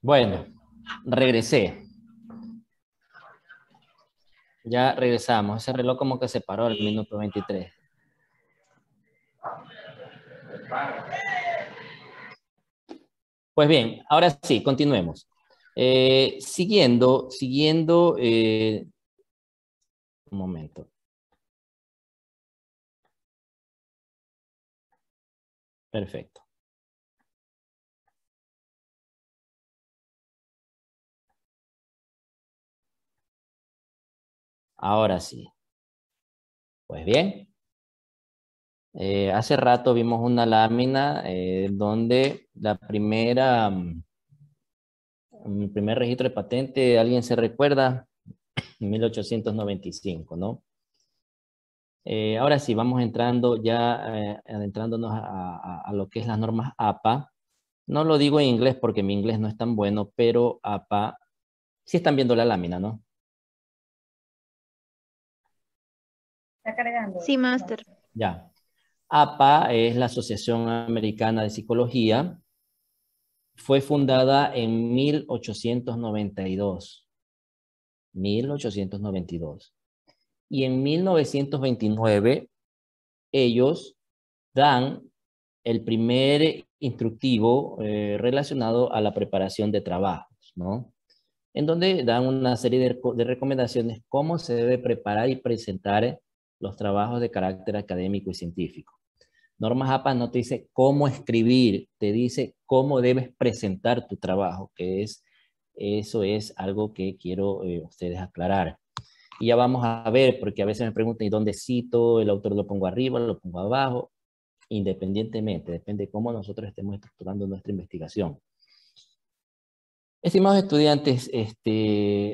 Bueno, regresé. Ya regresamos. Ese reloj como que se paró al minuto 23. Pues bien, ahora sí, continuemos. Siguiendo, un momento. Perfecto. Ahora sí. Pues bien. Hace rato vimos una lámina donde el primer registro de patente, ¿alguien se recuerda? 1895, ¿no? Ahora sí, vamos entrando ya, adentrándonos a lo que es las normas APA. No lo digo en inglés porque mi inglés no es tan bueno, pero APA, sí están viendo la lámina, ¿no? Está cargando. Sí, máster. Ya. APA es la Asociación Americana de Psicología. Fue fundada en 1892. 1892. Y en 1929 ellos dan el primer instructivo relacionado a la preparación de trabajos, ¿no? En donde dan una serie de recomendaciones cómo se debe preparar y presentar los trabajos de carácter académico y científico. Normas APA no te dice cómo escribir, te dice cómo debes presentar tu trabajo, eso es algo que quiero ustedes aclarar. Y ya vamos a ver, porque a veces me preguntan, ¿y dónde cito? ¿El autor lo pongo arriba, lo pongo abajo? Independientemente, depende de cómo nosotros estemos estructurando nuestra investigación. Estimados estudiantes,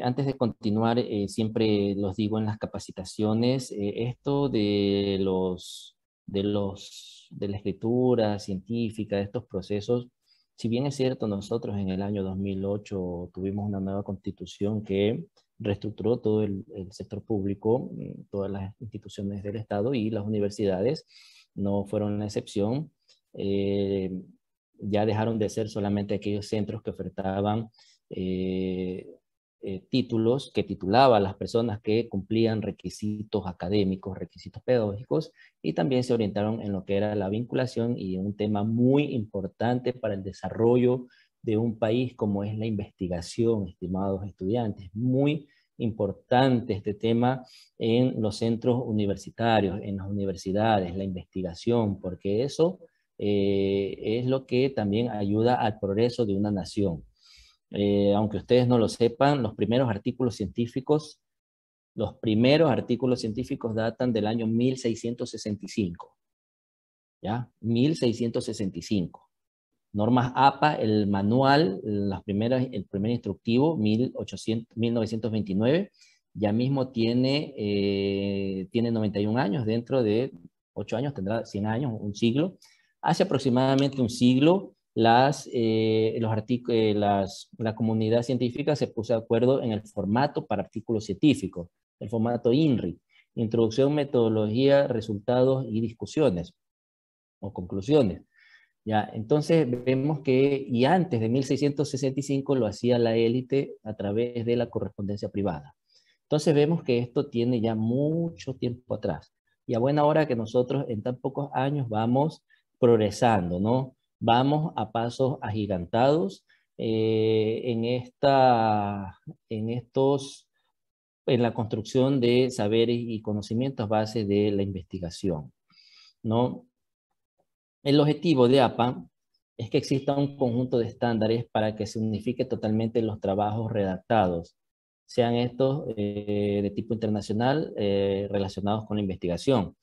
antes de continuar, siempre los digo en las capacitaciones, esto de la escritura científica, de estos procesos, si bien es cierto, nosotros en el año 2008 tuvimos una nueva constitución que reestructuró todo el sector público, todas las instituciones del Estado y las universidades no fueron la excepción. Ya dejaron de ser solamente aquellos centros que ofertaban títulos, que titulaban a las personas que cumplían requisitos académicos, requisitos pedagógicos, y también se orientaron en lo que era la vinculación y un tema muy importante para el desarrollo de un país como es la investigación, estimados estudiantes. Muy importante este tema en los centros universitarios, en las universidades, la investigación, porque eso es lo que también ayuda al progreso de una nación. Aunque ustedes no lo sepan, los primeros artículos científicos datan del año 1665. ¿Ya? 1665. Normas APA, el manual, el primer instructivo, 1929, ya mismo tiene 91 años, dentro de 8 años tendrá 100 años, un siglo. Hace aproximadamente un siglo, la comunidad científica se puso de acuerdo en el formato para artículos científicos, el formato INRI, Introducción, Metodología, Resultados y Discusiones o Conclusiones. Ya, entonces vemos que, y antes de 1665 lo hacía la élite a través de la correspondencia privada. Entonces vemos que esto tiene ya mucho tiempo atrás. Y a buena hora que nosotros en tan pocos años vamos progresando, ¿no? Vamos a pasos agigantados en la construcción de saberes y conocimientos a base de la investigación, ¿no? El objetivo de APA es que exista un conjunto de estándares para que se unifique totalmente los trabajos redactados, sean estos de tipo internacional relacionados con la investigación.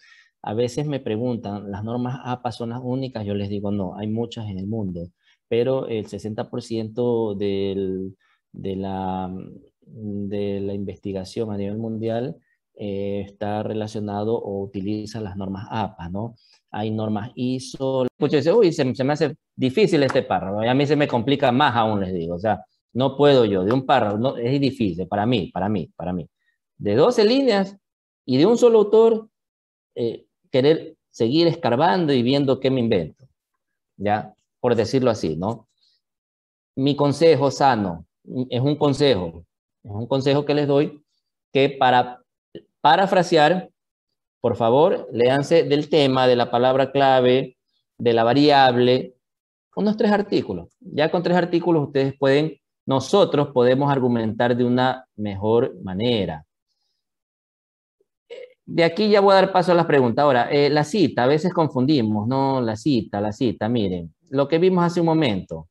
A veces me preguntan, ¿las normas APA son las únicas? Yo les digo, no, hay muchas en el mundo, pero el 60% de la investigación a nivel mundial está relacionado o utiliza las normas APA, ¿no? Hay normas ISO. Escucho, dice, uy, se me hace difícil este párrafo, y a mí se me complica más aún, les digo, o sea, no puedo yo, de un párrafo, no, es difícil, para mí. De 12 líneas y de un solo autor, querer seguir escarbando y viendo qué me invento, ¿ya? Por decirlo así, ¿no? Mi consejo sano, es un consejo que les doy, que para parafrasear, por favor, léanse del tema, de la palabra clave, de la variable, unos 3 artículos. Ya con 3 artículos nosotros podemos argumentar de una mejor manera. De aquí ya voy a dar paso a las preguntas. Ahora, la cita, a veces confundimos, ¿no? La cita, miren, lo que vimos hace un momento.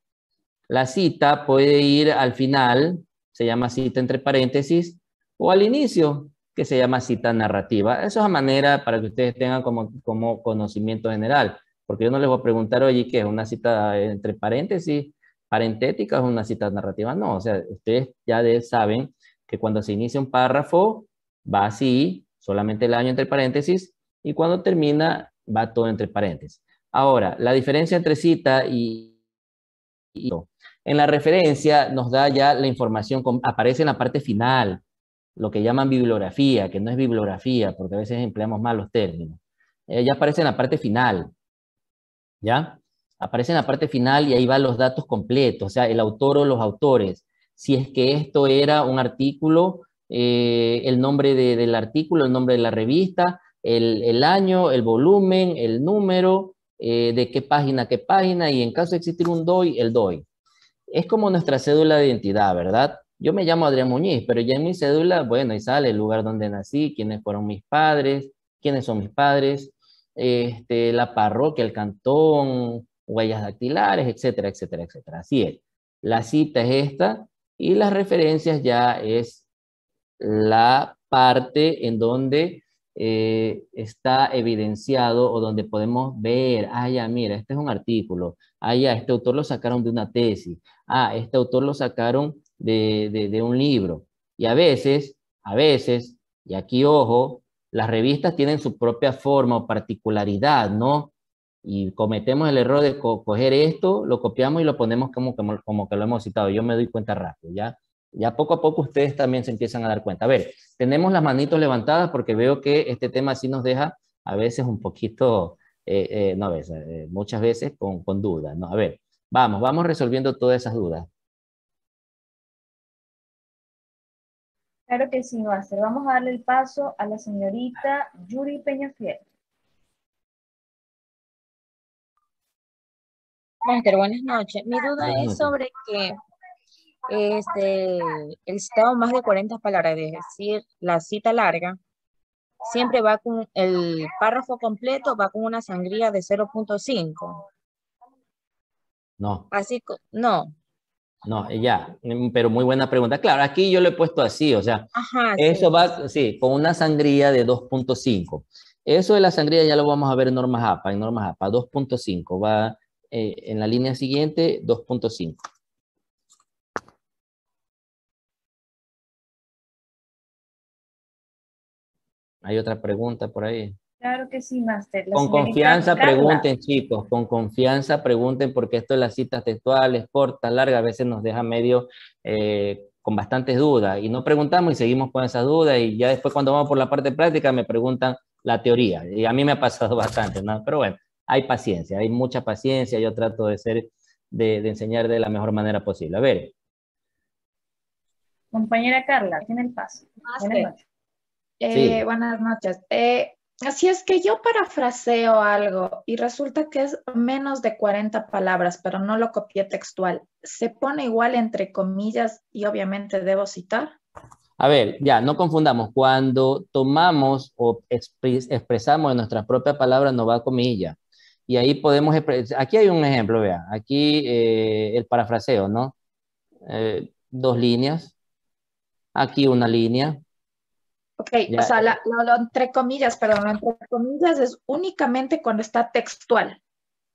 La cita puede ir al final, se llama cita entre paréntesis, o al inicio, que se llama cita narrativa. Eso es a manera para que ustedes tengan como conocimiento general, porque yo no les voy a preguntar, oye, ¿qué es una cita entre paréntesis, parentética o una cita narrativa? No, o sea, ustedes ya saben que cuando se inicia un párrafo, va así, solamente el año entre paréntesis, y cuando termina, va todo entre paréntesis. Ahora, la diferencia entre cita y en la referencia nos da ya la información, aparece en la parte final, lo que llaman bibliografía, que no es bibliografía, porque a veces empleamos mal los términos. Ya aparece en la parte final, ¿ya? Aparece en la parte final y ahí van los datos completos, o sea, el autor o los autores. Si es que esto era un artículo, el nombre del artículo, el nombre de la revista, el año, el volumen, el número, de qué página, y en caso de existir un DOI, el DOI. Es como nuestra cédula de identidad, ¿verdad? Yo me llamo Adrián Muñiz, pero ya en mi cédula, bueno, ahí sale el lugar donde nací, quiénes fueron mis padres, quiénes son mis padres, la parroquia, el cantón, huellas dactilares, etcétera, etcétera, etcétera. Así es. La cita es esta y las referencias ya es la parte en donde está evidenciado o donde podemos ver, ya, mira, este es un artículo, ya, este autor lo sacaron de una tesis, este autor lo sacaron de un libro. Y a veces, y aquí ojo, las revistas tienen su propia forma o particularidad, ¿no? Y cometemos el error de coger esto, lo copiamos y lo ponemos como que lo hemos citado. Yo me doy cuenta rápido, ¿ya? Ya poco a poco ustedes también se empiezan a dar cuenta. A ver, tenemos las manitos levantadas porque veo que este tema sí nos deja a veces un poquito, no a veces, muchas veces con dudas, ¿no? A ver, vamos resolviendo todas esas dudas. Claro que sí, Máster. Vamos a darle el paso a la señorita Yuri Peñafiel. Máster, buenas noches. Mi duda es sobre que el citado más de 40 palabras, es decir, la cita larga, siempre va con el párrafo completo, va con una sangría de 0.5. No. Así, no. No, ya, pero muy buena pregunta. Claro, aquí yo lo he puesto así, o sea, eso va, sí, con una sangría de 2.5. Eso de la sangría ya lo vamos a ver en normas APA, 2.5, va en la línea siguiente, 2.5. ¿Hay otra pregunta por ahí? Claro que sí, Máster. Con confianza pregunten, chicos, con confianza pregunten, porque esto de las citas textuales, cortas, largas, a veces nos deja medio con bastantes dudas, y no preguntamos y seguimos con esas dudas, y ya después cuando vamos por la parte práctica me preguntan la teoría, y a mí me ha pasado bastante, ¿no? Pero bueno, hay paciencia, hay mucha paciencia. Yo trato de enseñar de la mejor manera posible. A ver. Compañera Carla, tiene el paso. Buenas noches. Sí. Buenas noches. Así es que yo parafraseo algo y resulta que es menos de 40 palabras, pero no lo copié textual. ¿Se pone igual entre comillas y obviamente debo citar? A ver, ya, no confundamos. Cuando tomamos o expresamos en nuestras propias palabras, no va comilla. Y ahí podemos, aquí hay un ejemplo, vea. Aquí el parafraseo, ¿no? 2 líneas. Aquí una línea. Ok, ya, o sea, lo entre comillas, perdón, lo entre comillas es únicamente cuando está textual.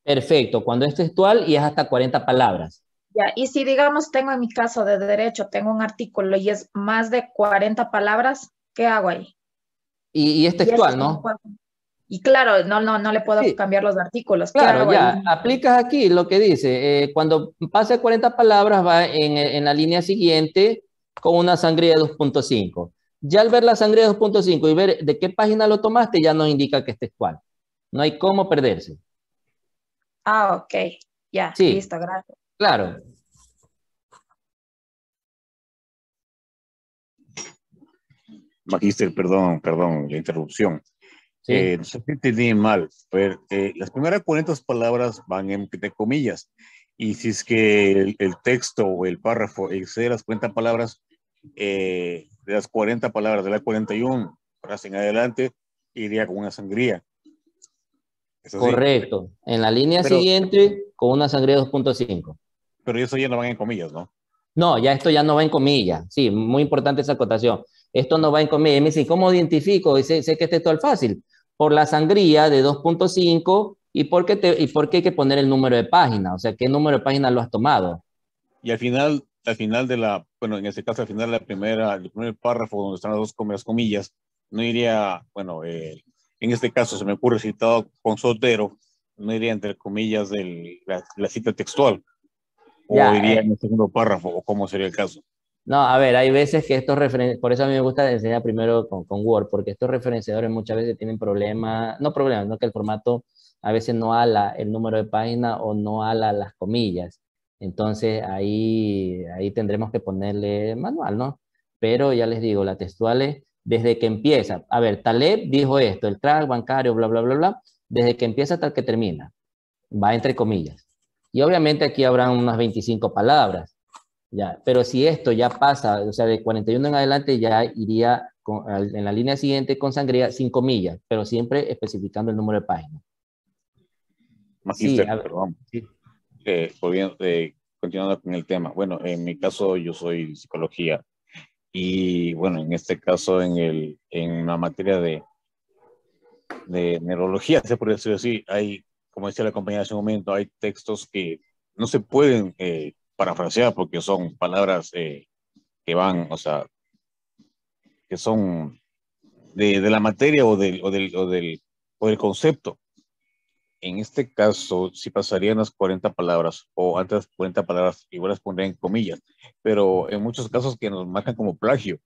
Perfecto, cuando es textual y es hasta 40 palabras. Ya, y si digamos tengo en mi caso de derecho, tengo un artículo y es más de 40 palabras, ¿qué hago ahí? Y es textual, ¿no? Y claro, no le puedo cambiar los artículos. Claro, ya, aplicas aquí lo que dice, cuando pase 40 palabras va en la línea siguiente con una sangría de 2.5. Ya al ver la sangría de 2.5 y ver de qué página lo tomaste, ya nos indica que es textual. No hay cómo perderse. Ah, ok. Ya, sí, listo, gracias. Claro. Magíster, perdón, la interrupción. ¿Sí? No sé si entendí mal, pero las primeras 40 palabras van entre comillas. Y si es que el texto o el párrafo excede las 40 palabras, de las 40 palabras, de la 41 horas en adelante, iría con una sangría. Correcto. En la línea siguiente, con una sangría 2.5. Pero eso ya no van en comillas, ¿no? No, ya esto ya no va en comillas. Sí, muy importante esa acotación. Esto no va en comillas. Y me dice, ¿cómo identifico? Y sé que es textual fácil. Por la sangría de 2.5 y por qué hay que poner el número de página. O sea, ¿qué número de página lo has tomado? Y al final de la, bueno, en este caso, al final de el primer párrafo donde están las dos comillas, no iría, bueno, en este caso se me ocurre citado con soltero, no iría entre comillas la cita textual, ya, o iría en el segundo párrafo, o cómo sería el caso. No, a ver, hay veces que estos referenciadores, por eso a mí me gusta enseñar primero con Word, porque estos referenciadores muchas veces tienen problemas, no que el formato a veces no ala el número de página o no ala las comillas. Entonces ahí tendremos que ponerle manual, ¿no? Pero ya les digo, la textual es desde que empieza. A ver, Taleb dijo esto, el track bancario, bla, bla, bla, bla, desde que empieza hasta que termina. Va entre comillas. Y obviamente aquí habrán unas 25 palabras. Ya, pero si esto ya pasa, o sea, de 41 en adelante ya iría en la línea siguiente con sangría sin comillas, pero siempre especificando el número de páginas. Magíster, sí, perdón. Sí. Continuando con el tema. Bueno, en mi caso yo soy psicología y bueno, en este caso en la materia de neurología, se puede decir así, hay, como decía la compañera hace un momento, hay textos que no se pueden parafrasear porque son palabras que van, o sea, que son de la materia o del concepto. En este caso, si pasarían las 40 palabras o antes de las 40 palabras, igual las pondría en comillas, pero en muchos casos que nos marcan como plagio.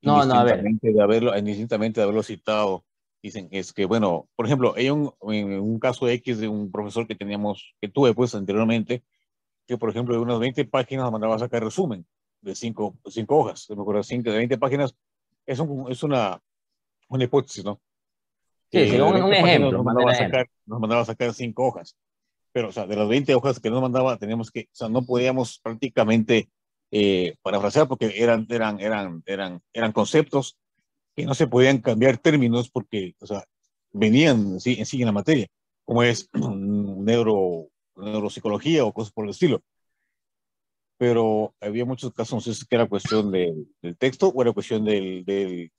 No, a ver. Indistintamente de haberlo citado, dicen es que, bueno, por ejemplo, hay un caso X de un profesor que tuve pues anteriormente, que por ejemplo de unas 20 páginas mandaba a sacar resumen de 5 hojas, me acuerdo, de 20 páginas, es una hipótesis, ¿no? Sí, según un ejemplo. Nos mandaba a sacar 5 hojas, pero o sea, de las 20 hojas que nos mandaba, teníamos que, o sea, no podíamos prácticamente parafrasear porque eran conceptos que no se podían cambiar términos porque, o sea, venían en sí en la materia, como es neuropsicología o cosas por el estilo. Pero había muchos casos, no sé si era cuestión del texto o era cuestión del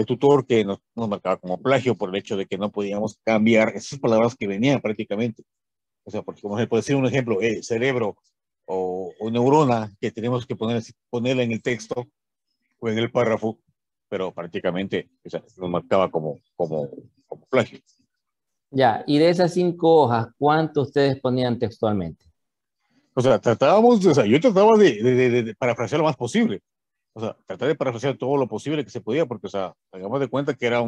tutor que nos marcaba como plagio por el hecho de que no podíamos cambiar esas palabras que venían prácticamente. O sea, porque como se puede decir un ejemplo, cerebro o neurona, que tenemos que ponerla en el texto o en el párrafo, pero prácticamente, o sea, nos marcaba como plagio. Ya, y de esas 5 hojas, ¿cuánto ustedes ponían textualmente? O sea, yo trataba de parafrasear lo más posible. O sea, tratar de parafrasear todo lo posible que se podía, porque, o sea, hagamos de cuenta que era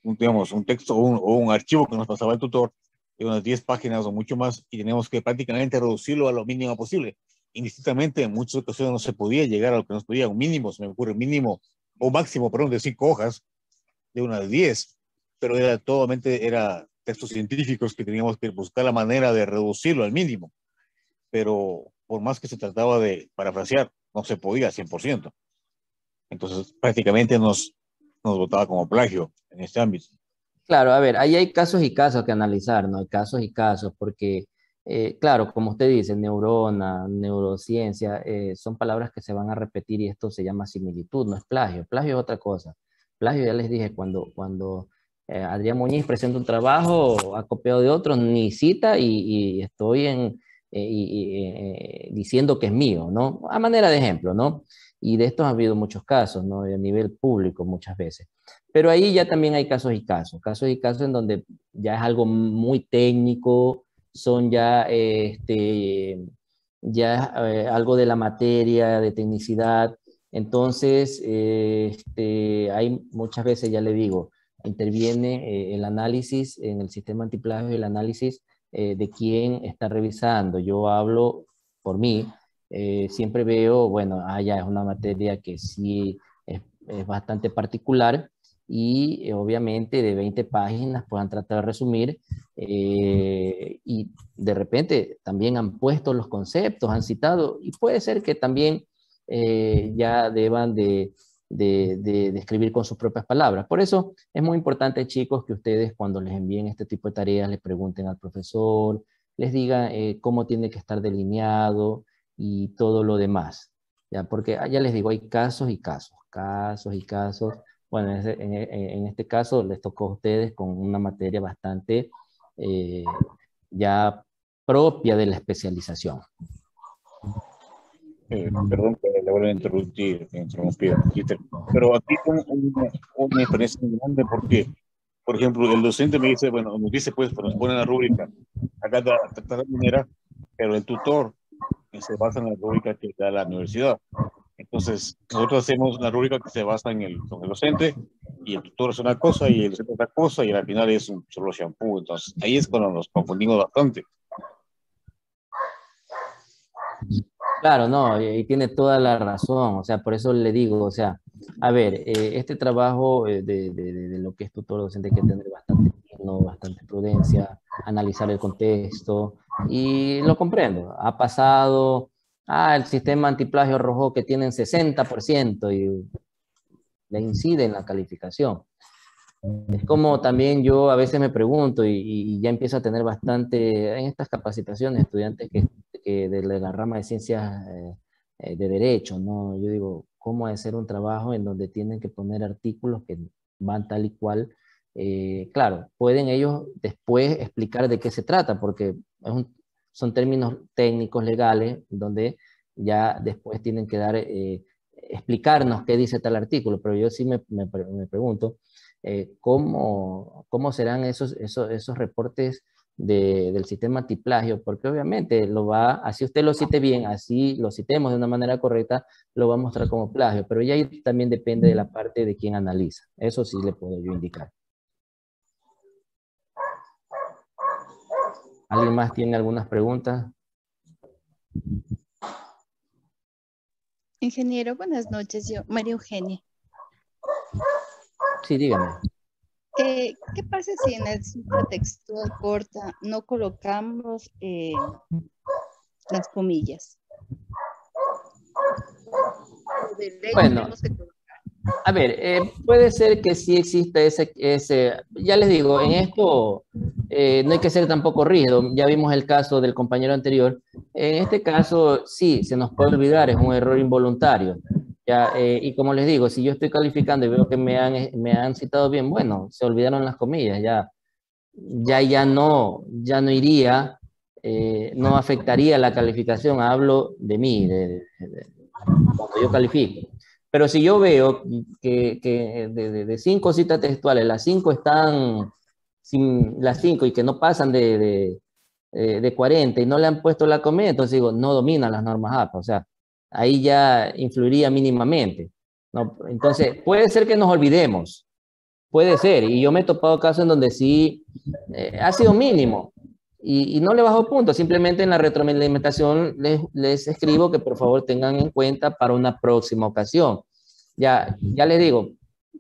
digamos, un texto o un archivo que nos pasaba el tutor de unas 10 páginas o mucho más, y teníamos que prácticamente reducirlo a lo mínimo posible. Indistintamente, en muchas ocasiones no se podía llegar a lo que nos pedía, un mínimo, se me ocurre, mínimo o máximo, perdón, de 5 hojas, de unas 10, pero era textos científicos que teníamos que buscar la manera de reducirlo al mínimo, pero por más que se trataba de parafrasear, no se podía 100%. Entonces, prácticamente nos votaba como plagio en este ámbito. Claro, a ver, ahí hay casos y casos que analizar, ¿no? Hay casos y casos, porque, claro, como usted dice, neurona, neurociencia, son palabras que se van a repetir y esto se llama similitud, no es plagio. Plagio es otra cosa. Plagio, ya les dije, cuando Adrián Muñiz presenta un trabajo acopiado de otros, ni cita y estoy diciendo que es mío, ¿no? A manera de ejemplo, ¿no? Y de estos ha habido muchos casos, ¿no? A nivel público muchas veces. Pero ahí ya también hay casos y casos en donde ya es algo muy técnico, son ya, algo de la materia, de tecnicidad. Entonces, hay muchas veces, ya le digo, interviene el análisis en el sistema antiplagio y el análisis de quién está revisando. Yo hablo por mí, siempre veo, bueno, ya es una materia que sí es bastante particular y obviamente de 20 páginas puedan tratar de resumir y de repente también han puesto los conceptos, han citado y puede ser que también ya deban de escribir con sus propias palabras. Por eso es muy importante, chicos, que ustedes cuando les envíen este tipo de tareas les pregunten al profesor, les digan cómo tiene que estar delineado y todo lo demás. ¿Ya? Porque ya les digo, hay casos y casos. Bueno, en este caso les tocó a ustedes con una materia bastante ya propia de la especialización. Perdón que le vuelvo a interrumpir, pero aquí tengo una diferencia muy grande porque, por ejemplo, el docente me dice, bueno, nos dice, pues nos pone la rúbrica, acá está la manera, pero el tutor se basa en la rúbrica que da la universidad. Entonces, nosotros hacemos una rúbrica que se basa en el docente, y el tutor es una cosa, y el docente otra cosa, y al final es un solo shampoo. Entonces, ahí es cuando nos confundimos bastante. Claro, no, y tiene toda la razón, o sea, por eso le digo, o sea, a ver, este trabajo de lo que es tutor docente hay que tener bastante tino, bastante prudencia, analizar el contexto, y lo comprendo, ha pasado, el sistema antiplagio arrojó que tienen 60% y le incide en la calificación. Es como también yo a veces me pregunto y ya empiezo a tener bastante en estas capacitaciones estudiantes que de la rama de ciencias de derecho, ¿no? Yo digo, ¿cómo hacer un trabajo en donde tienen que poner artículos que van tal y cual? Claro, pueden ellos después explicar de qué se trata, porque son términos técnicos, legales, donde ya después tienen que dar, explicarnos qué dice tal artículo, pero yo sí me pregunto, ¿cómo serán esos reportes del sistema antiplagio? Porque obviamente así usted lo cite bien, así lo citemos de una manera correcta, lo va a mostrar como plagio, pero ya ahí también depende de la parte de quien analiza. Eso sí le puedo yo indicar. ¿Alguien más tiene algunas preguntas? Ingeniero, buenas noches. Yo, María Eugenia. Sí, dígame. ¿Qué pasa si en el cita textual corta no colocamos las comillas? Bueno, a ver, puede ser que sí exista ese, ya les digo, en esto no hay que ser tampoco rígido, ya vimos el caso del compañero anterior, en este caso sí, se nos puede olvidar, es un error involuntario, ya, y como les digo, si yo estoy calificando y veo que me han citado bien, bueno, se olvidaron las comillas, ya no iría, no afectaría la calificación, hablo de mí, cuando yo califico. Pero si yo veo que de 5 citas textuales, las 5 están las 5 y que no pasan de 40 y no le han puesto la comida, entonces digo, no dominan las normas APA, o sea, ahí ya influiría mínimamente. ¿no? Entonces, puede ser que nos olvidemos, puede ser, y yo me he topado casos en donde sí ha sido mínimo, y no le bajo puntos, simplemente en la retroalimentación les escribo que por favor tengan en cuenta para una próxima ocasión. Ya les digo,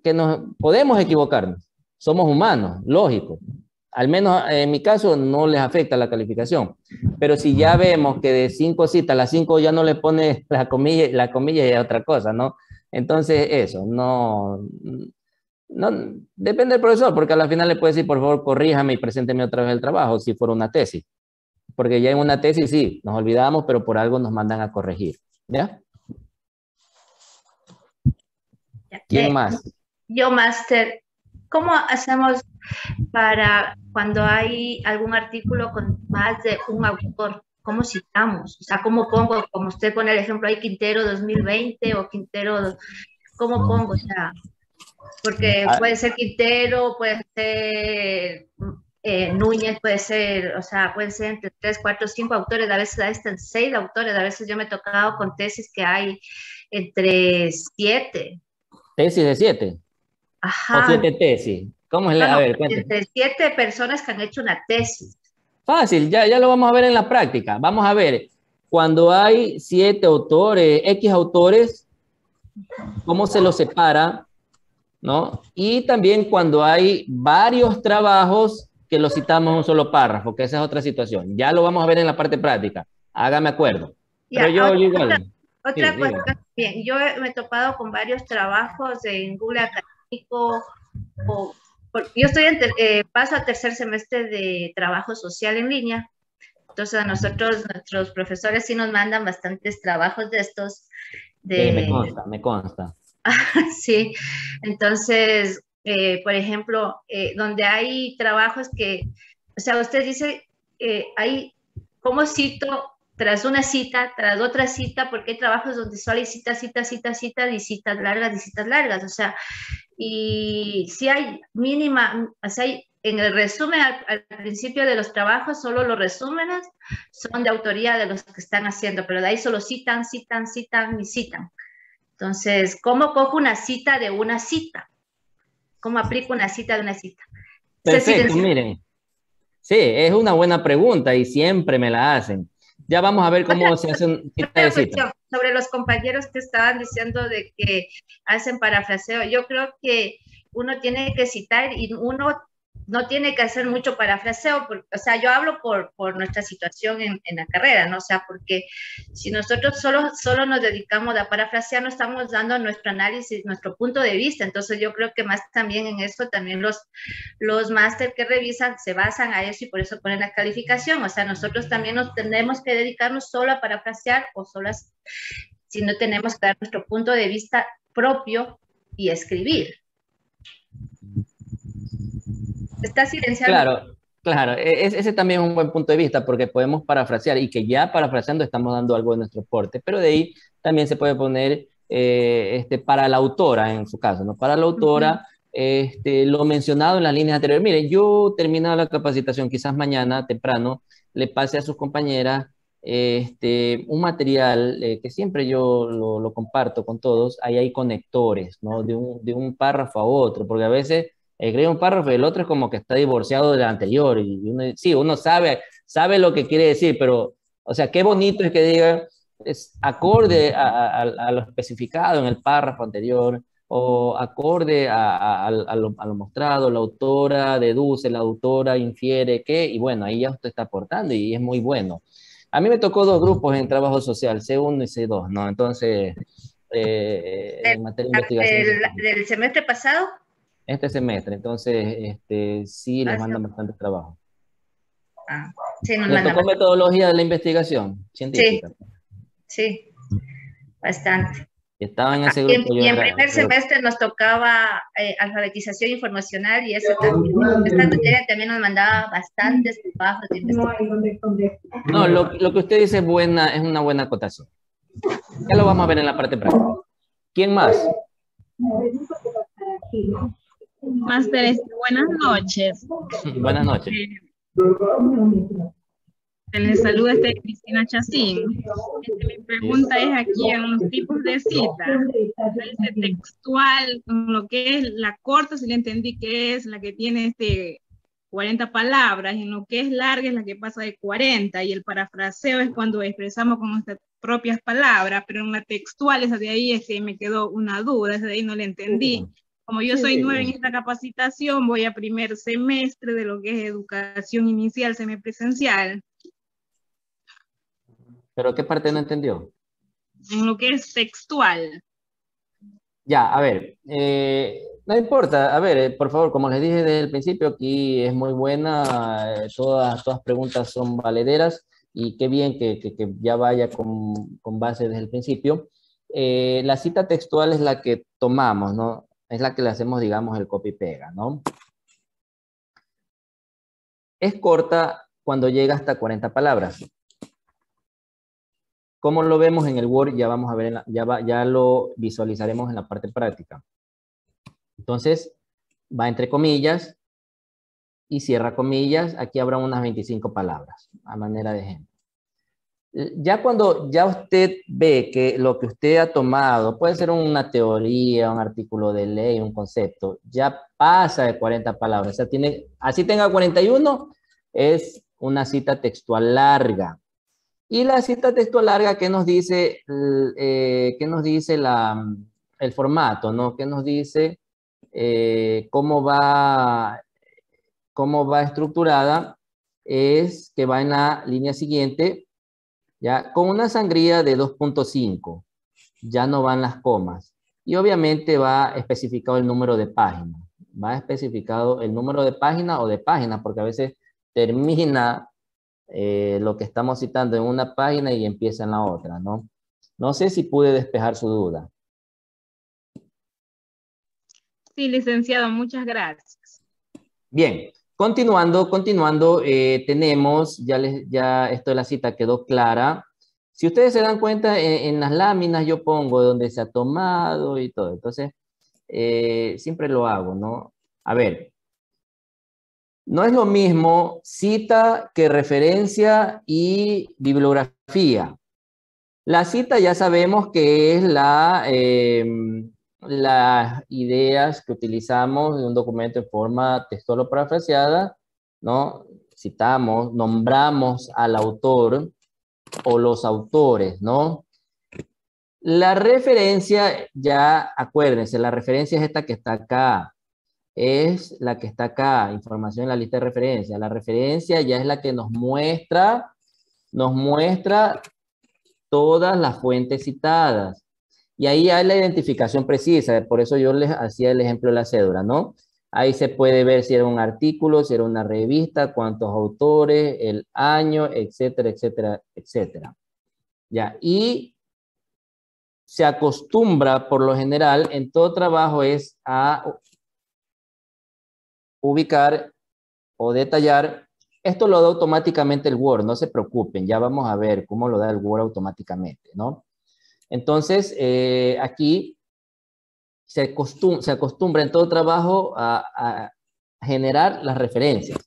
que podemos equivocarnos, somos humanos, lógico. Al menos en mi caso no les afecta la calificación, pero si ya vemos que de 5 citas, las 5 ya no le pone la comilla y otra cosa, ¿no? Entonces eso, no, depende del profesor, porque a la final le puede decir, por favor, corríjame y presénteme otra vez el trabajo, si fuera una tesis. Porque ya en una tesis sí, nos olvidamos, pero por algo nos mandan a corregir. ¿Ya? ¿Quién más? Yo, Máster, ¿cómo hacemos para cuando hay algún artículo con más de un autor? ¿Cómo citamos? O sea, ¿cómo pongo? Como usted pone el ejemplo, hay Quintero 2020 o Quintero, ¿cómo pongo? O sea, porque puede ser Quintero, puede ser Núñez, puede ser, o sea, pueden ser entre 3, 4, 5 autores, a veces hasta 6 autores, a veces yo me he tocado con tesis que hay entre 7. ¿Tesis de 7? Ajá. ¿O 7 tesis? ¿Cómo es la? A ver, cuéntame. Entre 7 personas que han hecho una tesis. Fácil, ya lo vamos a ver en la práctica. Vamos a ver, cuando hay 7 autores, X autores, ¿cómo se los separa? ¿No? Y también cuando hay varios trabajos que los citamos en un solo párrafo, que esa es otra situación. Ya lo vamos a ver en la parte práctica. Hágame acuerdo. Ya, pero yo igual. Otra cuestión, bien, yo me he topado con varios trabajos en Google Académico, yo paso al tercer semestre de trabajo social en línea, entonces a nosotros, nuestros profesores sí nos mandan bastantes trabajos de estos. Sí, me consta. Sí, entonces, por ejemplo, donde hay trabajos que, o sea, usted dice, ¿cómo cito tras una cita, tras otra cita? Porque hay trabajos donde solo hay citas y citas largas, o sea, y si hay mínima, o sea, en el resumen al principio de los trabajos, solo los resúmenes son de autoría de los que están haciendo, pero de ahí solo citan. Entonces, ¿cómo cojo una cita de una cita? ¿Cómo aplico una cita de una cita? Perfecto, miren. Sí, es una buena pregunta y siempre me la hacen. Ya vamos a ver cómo se hace un cita de cita. Sobre los compañeros que estaban diciendo de que hacen parafraseo, yo creo que uno tiene que citar y uno no tiene que hacer mucho parafraseo, o sea, yo hablo por nuestra situación en la carrera, ¿no? O sea, porque si nosotros solo nos dedicamos a parafrasear, no estamos dando nuestro análisis, nuestro punto de vista, entonces yo creo que más también en eso, también los máster que revisan se basan a eso y por eso ponen la calificación, o sea, nosotros también nos tenemos que dedicarnos solo a parafrasear o solo si no tenemos que dar nuestro punto de vista propio y escribir. Está silenciado. Claro, ese también es un buen punto de vista porque podemos parafrasear y que ya parafraseando estamos dando algo de nuestro aporte, pero de ahí también se puede poner para la autora en su caso, ¿no? Para la autora, lo mencionado en las líneas anteriores. Miren, yo terminado la capacitación, quizás mañana temprano le pase a sus compañeras un material que siempre yo lo comparto con todos. Ahí hay conectores, ¿no? De un párrafo a otro, porque a veces escribe un párrafo y el otro es como que está divorciado del anterior y uno sabe lo que quiere decir, pero, o sea, qué bonito es que diga, es acorde a lo especificado en el párrafo anterior o acorde a lo mostrado, la autora deduce, la autora infiere que, y bueno, ahí ya usted está aportando y es muy bueno. A mí me tocó 2 grupos en trabajo social, C1 y C2, ¿no? Entonces, en materia de investigación. ¿Del semestre pasado? Este semestre, entonces sí les mandan bastante trabajo. Sí, ¿Les tocó metodología de la investigación científica? Sí, bastante. Estaba en ese grupo. Y en primer semestre nos tocaba alfabetización informacional y eso también. Esta materia también nos mandaba bastantes trabajos de investigación. No, lo que usted dice es una buena acotación. Ya lo vamos a ver en la parte práctica. ¿Quién más? Máster, buenas noches. Buenas noches. Se les saluda Cristina Chacín. Mi pregunta es aquí en los tipos de cita. Dice textual, lo que es la corta, si le entendí que es la que tiene 40 palabras, y en lo que es larga es la que pasa de 40, y el parafraseo es cuando expresamos con nuestras propias palabras, pero en la textual, esa de ahí es que me quedó una duda, esa de ahí no la entendí. Como yo soy nueva en esta capacitación, voy a primer semestre de lo que es educación inicial semipresencial. ¿Pero qué parte no entendió? En lo que es textual. Ya, a ver, no importa, a ver, por favor, como les dije desde el principio, aquí es muy buena, todas preguntas son valederas, y qué bien que ya vaya con base desde el principio. La cita textual es la que tomamos, ¿no? Es la que le hacemos, digamos, el copy-pega, ¿no? Es corta cuando llega hasta 40 palabras. ¿Cómo lo vemos en el Word? Ya vamos a ver, ya lo visualizaremos en la parte práctica. Entonces, va entre comillas y cierra comillas. Aquí habrá unas 25 palabras, a manera de ejemplo. Ya cuando ya usted ve que lo que usted ha tomado, puede ser una teoría, un artículo de ley, un concepto, ya pasa de 40 palabras. O sea, así tenga 41, es una cita textual larga. Y la cita textual larga, ¿qué nos dice, el formato, ¿no? ¿Qué nos dice cómo va estructurada? Es que va en la línea siguiente, ya, con una sangría de 2.5. Ya no van las comas. Y obviamente va especificado el número de página. Va especificado el número de página o de páginas, porque a veces termina lo que estamos citando en una página y empieza en la otra, ¿no? No sé si pude despejar su duda. Sí, licenciado, muchas gracias. Bien, continuando, tenemos, ya esto de la cita quedó clara. Si ustedes se dan cuenta, en las láminas yo pongo donde se ha tomado y todo. Entonces, siempre lo hago, ¿no? A ver. No es lo mismo cita que referencia y bibliografía. La cita ya sabemos que es las ideas que utilizamos de un documento en forma textual o parafraseada, ¿no? Citamos, nombramos al autor o los autores, ¿no? La referencia, ya acuérdense, la referencia es esta que está acá. Es la que está acá, información en la lista de referencia. La referencia ya es la que nos muestra todas las fuentes citadas. Y ahí hay la identificación precisa, por eso yo les hacía el ejemplo de la cédula, ¿no? Ahí se puede ver si era un artículo, si era una revista, cuántos autores, el año, etcétera, etcétera, etcétera. Ya, y se acostumbra, por lo general, en todo trabajo es a ubicar o detallar. Esto lo da automáticamente el Word, no se preocupen, ya vamos a ver cómo lo da el Word automáticamente, ¿no? Entonces, aquí se acostumbra en todo trabajo a generar las referencias.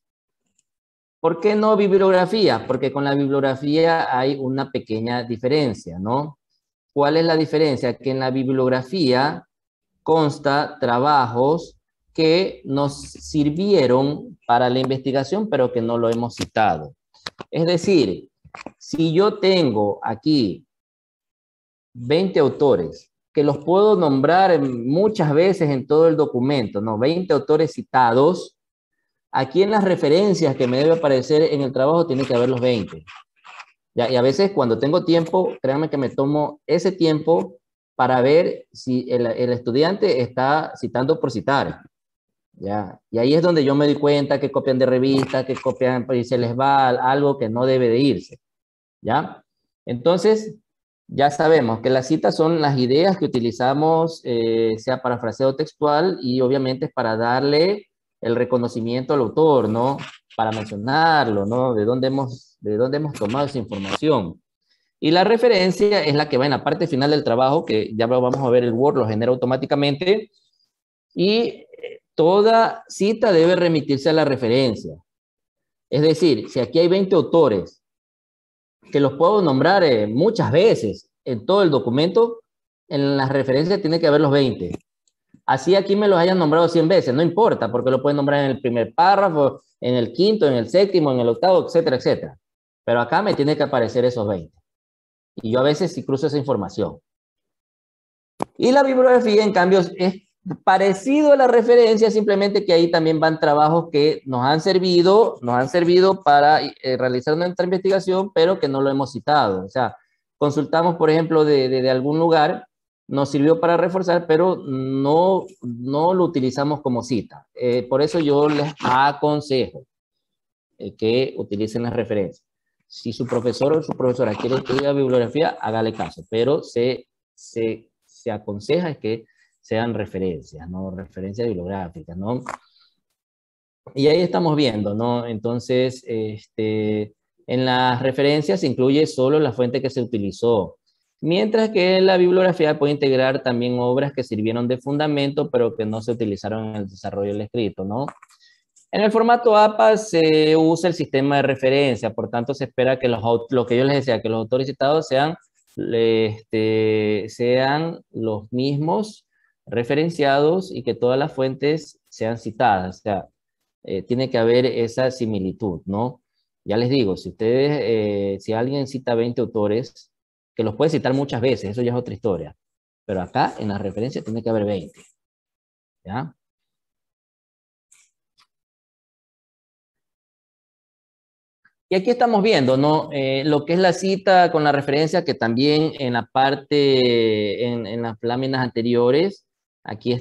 ¿Por qué no bibliografía? Porque con la bibliografía hay una pequeña diferencia, ¿no? ¿Cuál es la diferencia? Que en la bibliografía consta trabajos que nos sirvieron para la investigación, pero que no lo hemos citado. Es decir, si yo tengo aquí 20 autores, que los puedo nombrar muchas veces en todo el documento, ¿no? 20 autores citados, aquí en las referencias que me debe aparecer en el trabajo tiene que haber los 20. ¿Ya? Y a veces cuando tengo tiempo, créanme que me tomo ese tiempo para ver si el estudiante está citando por citar. ¿Ya? Y ahí es donde yo me doy cuenta que copian de revista, que copian y se les va algo que no debe de irse. ¿Ya? Entonces, ya sabemos que las citas son las ideas que utilizamos, sea parafraseo textual, y obviamente es para darle el reconocimiento al autor, ¿no? Para mencionarlo, ¿no? De dónde hemos tomado esa información. Y la referencia es la que va en la parte final del trabajo, que ya lo vamos a ver, el Word lo genera automáticamente, y toda cita debe remitirse a la referencia. Es decir, si aquí hay 20 autores que los puedo nombrar muchas veces. En todo el documento, en las referencias tiene que haber los 20. Así aquí me los hayan nombrado 100 veces, no importa, porque lo pueden nombrar en el primer párrafo, en el quinto, en el séptimo, en el octavo, etcétera, etcétera. Pero acá me tiene que aparecer esos 20. Y yo a veces sí cruzo esa información. Y la bibliografía, en cambio, es parecido a la referencia, simplemente que ahí también van trabajos que nos han servido para realizar nuestra investigación, pero que no lo hemos citado. O sea, consultamos, por ejemplo, de algún lugar, nos sirvió para reforzar, pero no lo utilizamos como cita. Por eso yo les aconsejo que utilicen las referencias. Si su profesor o su profesora quiere estudiar bibliografía, hágale caso, pero se aconseja que sean referencias, ¿no? Referencias bibliográficas, ¿no? Y ahí estamos viendo, ¿no? Entonces, en las referencias se incluye solo la fuente que se utilizó, mientras que la bibliografía puede integrar también obras que sirvieron de fundamento, pero que no se utilizaron en el desarrollo del escrito, ¿no? En el formato APA se usa el sistema de referencia, por tanto se espera que lo que yo les decía, que los autores citados sean los mismos referenciados y que todas las fuentes sean citadas. O sea, tiene que haber esa similitud, ¿no? Ya les digo, si ustedes, si alguien cita 20 autores, que los puede citar muchas veces, eso ya es otra historia. Pero acá, en la referencia, tiene que haber 20. ¿Ya? Y aquí estamos viendo, ¿no? Lo que es la cita con la referencia, que también en la parte, en las láminas anteriores, aquí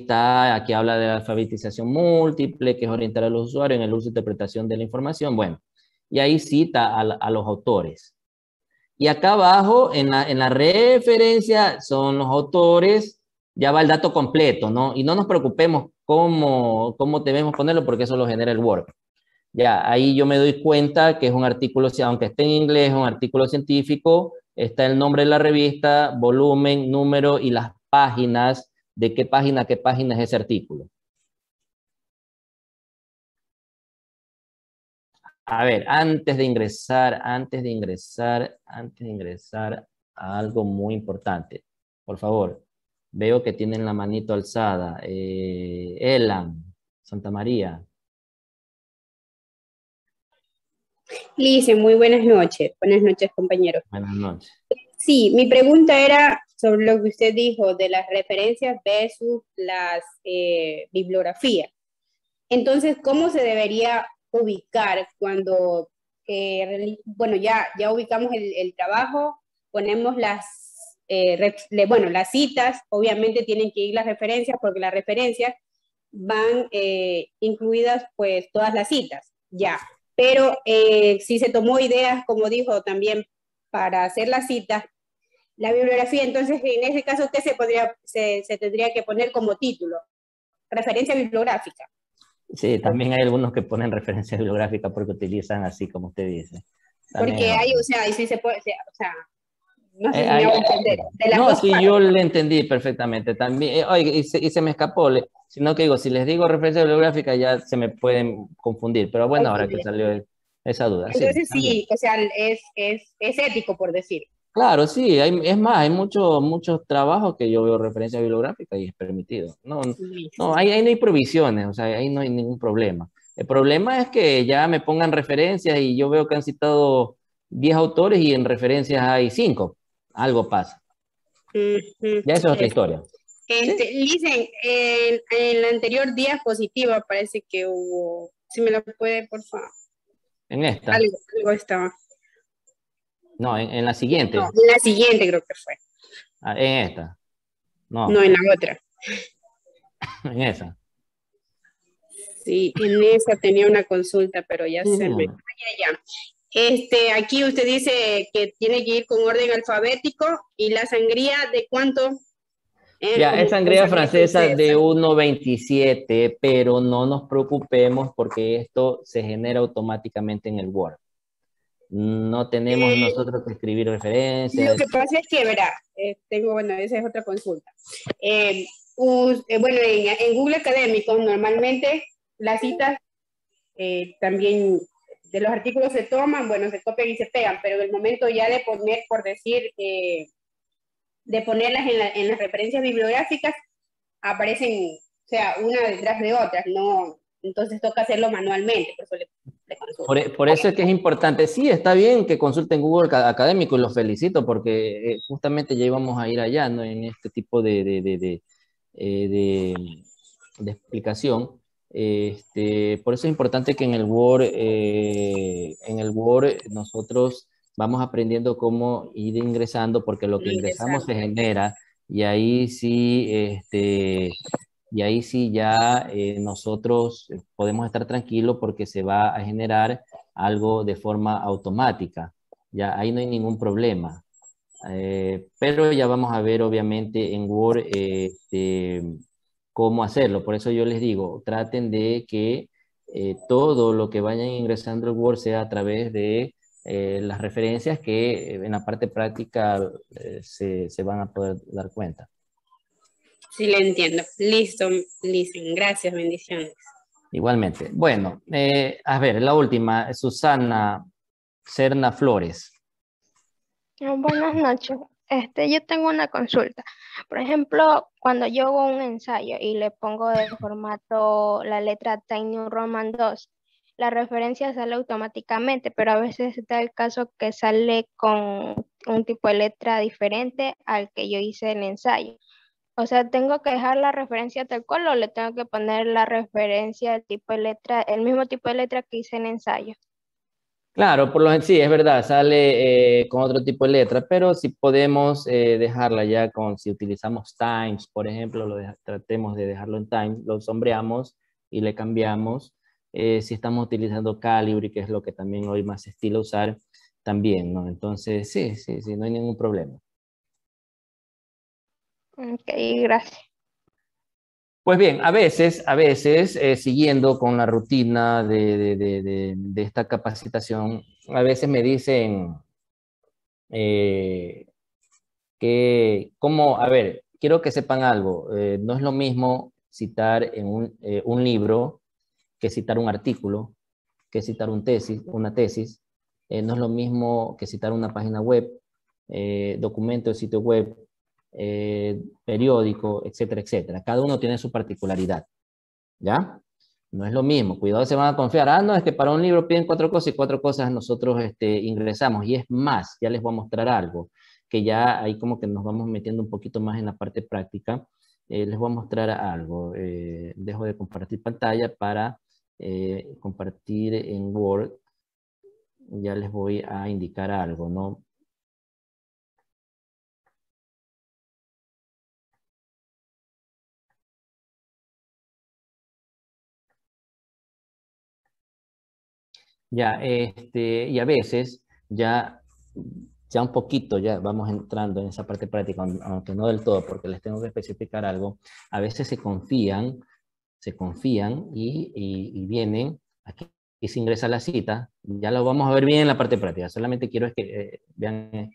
habla de la alfabetización múltiple, que es orientar a los usuarios en el uso e interpretación de la información. Bueno, y ahí cita a los autores. Y acá abajo, en la referencia, son los autores, ya va el dato completo, ¿no? Y no nos preocupemos cómo debemos ponerlo, porque eso lo genera el Word. Ya, ahí yo me doy cuenta que es un artículo, aunque esté en inglés, es un artículo científico, está el nombre de la revista, volumen, número y las páginas, de qué página es ese artículo. A ver, antes de ingresar a algo muy importante, por favor, veo que tienen la manito alzada. Elan, Santa María. Lice, muy buenas noches. Buenas noches, compañeros. Buenas noches. Sí, mi pregunta era sobre lo que usted dijo de las referencias versus las bibliografías. Entonces, ¿cómo se debería ubicar cuando, bueno, ya ubicamos el trabajo, ponemos las citas, obviamente tienen que ir las referencias, porque las referencias van incluidas, pues, todas las citas, ya. Pero si se tomó ideas, como dijo también, para hacer las citas, la bibliografía, entonces en ese caso, ¿qué se tendría que poner como título? Referencia bibliográfica. Sí, también hay algunos que ponen referencia bibliográfica porque utilizan así como usted dice. También porque hay, o sea, y sí se puede, o sea, no sé si me hago entender. No, sí, yo le entendí perfectamente también. Oye, y se me escapó, sino que digo, si les digo referencia bibliográfica ya se me pueden confundir, pero bueno, ahora que salió esa duda. Entonces sí, o sea, es ético, por decir. Claro, sí, es más, hay muchos trabajos que yo veo referencia bibliográfica y es permitido. No, ahí no hay provisiones, o sea, ahí no hay ningún problema. El problema es que ya me pongan referencias y yo veo que han citado 10 autores y en referencias hay 5. Algo pasa. Ya eso es otra historia. Dicen, en la anterior diapositiva parece que hubo, si me la puede, por favor. En esta. Algo estaba. No, en la siguiente. No, en la siguiente creo que fue. En esta. No, en la otra. En esa. Sí, en esa tenía una consulta, pero ya se me... Ya. Aquí usted dice que tiene que ir con orden alfabético y la sangría de cuánto. Ya, es sangría francesa de 1.27, pero no nos preocupemos porque esto se genera automáticamente en el Word. No tenemos nosotros que escribir referencias. Lo que pasa es que, verá, esa es otra consulta. En Google Académico normalmente las citas también de los artículos se toman, bueno, se copian y se pegan, pero en el momento ya de poner, por decir, de ponerlas en las referencias bibliográficas, aparecen, o sea, una detrás de otras, no, entonces toca hacerlo manualmente, por eso le consulto. Por eso es que es importante. Sí, está bien que consulten Google Académico y los felicito porque justamente ya íbamos a ir allá, ¿no? En este tipo de explicación. Por eso es importante que en el Word nosotros vamos aprendiendo cómo ir ingresando, porque lo que ingresamos se genera, y ahí sí, ya nosotros podemos estar tranquilos porque se va a generar algo de forma automática. Ya ahí no hay ningún problema. Pero ya vamos a ver obviamente en Word cómo hacerlo. Por eso yo les digo, traten de que todo lo que vayan ingresando al Word sea a través de las referencias que en la parte práctica se van a poder dar cuenta. Sí, le entiendo. Listo, gracias, bendiciones. Igualmente. Bueno, a ver, la última, Susana Serna Flores. Buenas noches. Yo tengo una consulta. Por ejemplo, cuando yo hago un ensayo y le pongo de formato la letra Times New Roman 2, la referencia sale automáticamente, pero a veces está el caso que sale con un tipo de letra diferente al que yo hice el ensayo. O sea, ¿tengo que dejar la referencia tal cual o le tengo que poner la referencia, el tipo de letra, el mismo tipo de letra que hice en ensayo? Claro, sí, es verdad, sale con otro tipo de letra, pero si podemos dejarla ya si utilizamos Times, por ejemplo, tratemos de dejarlo en Times, lo sombreamos y le cambiamos. Si estamos utilizando Calibri, que es lo que también hoy más se estila usar, también, ¿no? Entonces, sí, no hay ningún problema. Ok, gracias. Pues bien, a veces, siguiendo con la rutina de esta capacitación, a veces me dicen a ver, quiero que sepan algo, no es lo mismo citar en un libro que citar un artículo, que citar una tesis, no es lo mismo que citar una página web, documento de sitio web, periódico, etcétera, etcétera. Cada uno tiene su particularidad, ¿ya? No es lo mismo. Cuidado, se van a confiar. No, es que para un libro piden 4 cosas y 4 cosas nosotros ingresamos. Y es más, ya les voy a mostrar algo, que ya ahí como que nos vamos metiendo un poquito más en la parte práctica. Les voy a mostrar algo. Dejo de compartir pantalla para compartir en Word. Ya les voy a indicar algo, ¿no? Ya, y a veces ya un poquito, ya vamos entrando en esa parte práctica, aunque no del todo, porque les tengo que especificar algo. A veces se confían y vienen, aquí se ingresa la cita, ya lo vamos a ver bien en la parte práctica, solamente quiero es que vean,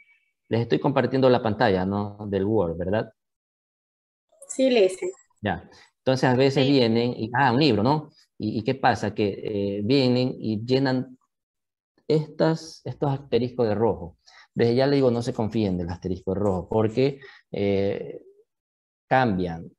les estoy compartiendo la pantalla, ¿no? Del Word, ¿verdad? Sí, le hice. Ya, entonces a veces vienen, un libro, ¿no? ¿Y qué pasa? Que vienen y llenan estos asteriscos de rojo. Desde ya le digo, no se confíen del asterisco de rojo, porque cambian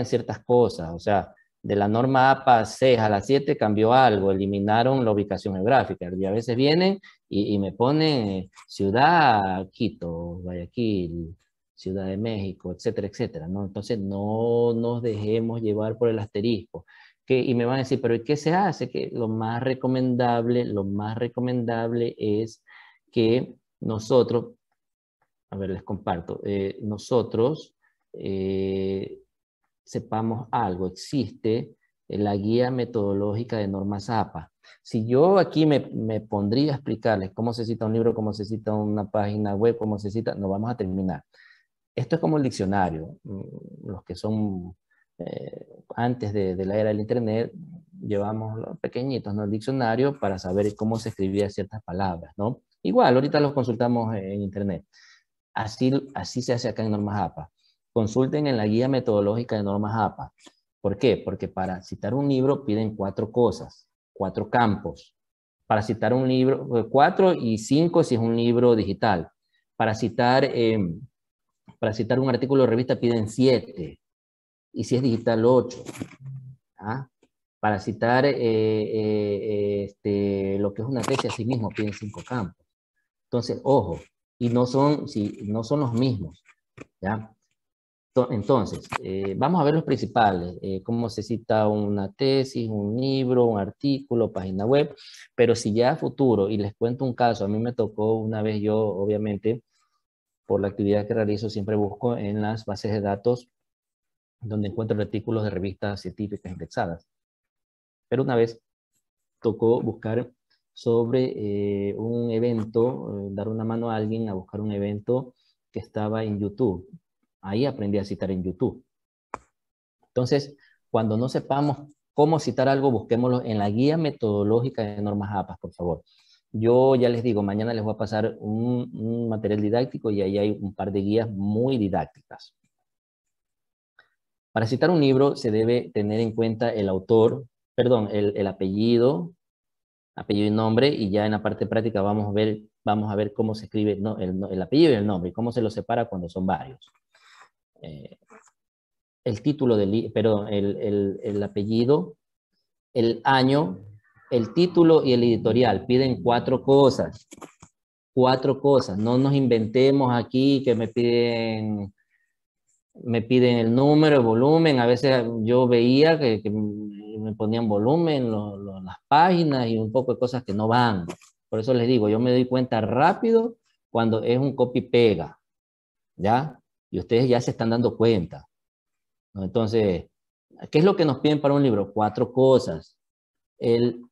ciertas cosas. O sea, de la norma APA 6 a la 7 cambió algo, eliminaron la ubicación geográfica. Y a veces vienen y me ponen Ciudad Quito, Guayaquil, Ciudad de México, etcétera, etcétera, ¿no? Entonces no nos dejemos llevar por el asterisco. Y me van a decir, ¿pero qué se hace? Que lo más recomendable es que nosotros, a ver, les comparto, nosotros sepamos algo. Existe la guía metodológica de normas APA. Si yo aquí me pondría a explicarles cómo se cita un libro, cómo se cita una página web, cómo se cita, no vamos a terminar. Esto es como el diccionario. Los que son antes de la era del internet, llevamos los pequeñitos, ¿no? El diccionario para saber cómo se escribía ciertas palabras, ¿no? Igual, ahorita los consultamos en internet. Así se hace acá en normas APA. Consulten en la guía metodológica de normas APA. ¿Por qué? Porque para citar un libro piden 4 cosas, 4 campos. Para citar un libro, 4 y 5 si es un libro digital. Para citar un artículo de revista piden 7. Y si es digital, 8. ¿Ah? Para citar lo que es una tesis a sí mismo piden 5 campos. Entonces, ojo, y no son los mismos. ¿Ya? Entonces, vamos a ver los principales, cómo se cita una tesis, un libro, un artículo, página web, pero si ya a futuro, y les cuento un caso, a mí me tocó una vez yo, obviamente, por la actividad que realizo, siempre busco en las bases de datos donde encuentro artículos de revistas científicas indexadas. Pero una vez tocó buscar sobre un evento, dar una mano a alguien a buscar un evento que estaba en YouTube. Ahí aprendí a citar en YouTube. Entonces, cuando no sepamos cómo citar algo, busquémoslo en la guía metodológica de normas APA, por favor. Yo ya les digo, mañana les voy a pasar un material didáctico y ahí hay un par de guías muy didácticas. Para citar un libro se debe tener en cuenta el autor, perdón, el apellido y nombre, y ya en la parte práctica vamos a ver cómo se escribe el apellido y el nombre, y cómo se los separa cuando son varios. El título perdón, el apellido, el año, el título y el editorial. Piden 4 cosas. 4 cosas. No nos inventemos aquí que me piden el número, el volumen. A veces yo veía que me ponían volumen, las páginas y un poco de cosas que no van. Por eso les digo, yo me doy cuenta rápido cuando es un copy-pega. ¿Ya? Y ustedes ya se están dando cuenta, ¿no? Entonces, ¿qué es lo que nos piden para un libro? 4 cosas. El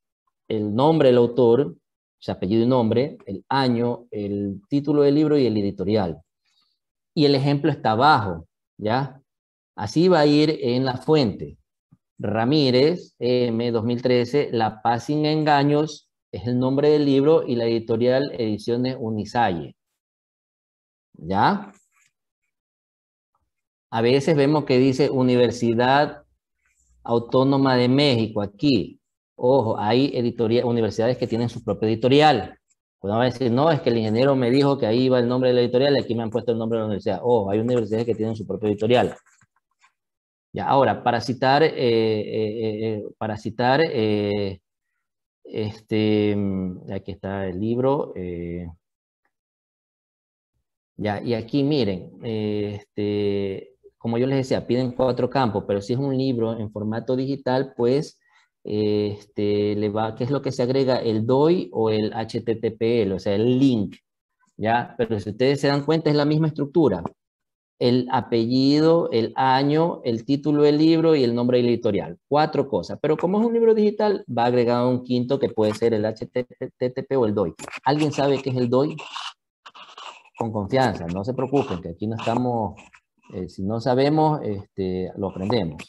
nombre del autor, o sea, apellido y nombre, el año, el título del libro y el editorial. Y el ejemplo está abajo, ¿ya? Así va a ir en la fuente. Ramírez, M, 2013, La Paz sin Engaños, es el nombre del libro y la editorial Ediciones Unisalle. ¿Ya? A veces vemos que dice Universidad Autónoma de México aquí. Ojo, hay universidades que tienen su propio editorial. Pues van a decir, no, es que el ingeniero me dijo que ahí iba el nombre de la editorial y aquí me han puesto el nombre de la universidad. Ojo, hay universidades que tienen su propio editorial. Ya, ahora, para citar, aquí está el libro. Ya, y aquí miren, como yo les decía, piden 4 campos, pero si es un libro en formato digital, pues, ¿qué es lo que se agrega? El DOI o el HTTPL, o sea, el link, ¿ya? Pero si ustedes se dan cuenta, es la misma estructura. El apellido, el año, el título del libro y el nombre del editorial. 4 cosas. Pero como es un libro digital, va agregado un quinto que puede ser el HTTP o el DOI. ¿Alguien sabe qué es el DOI? Con confianza, no se preocupen, que aquí no estamos, si no sabemos, lo aprendemos.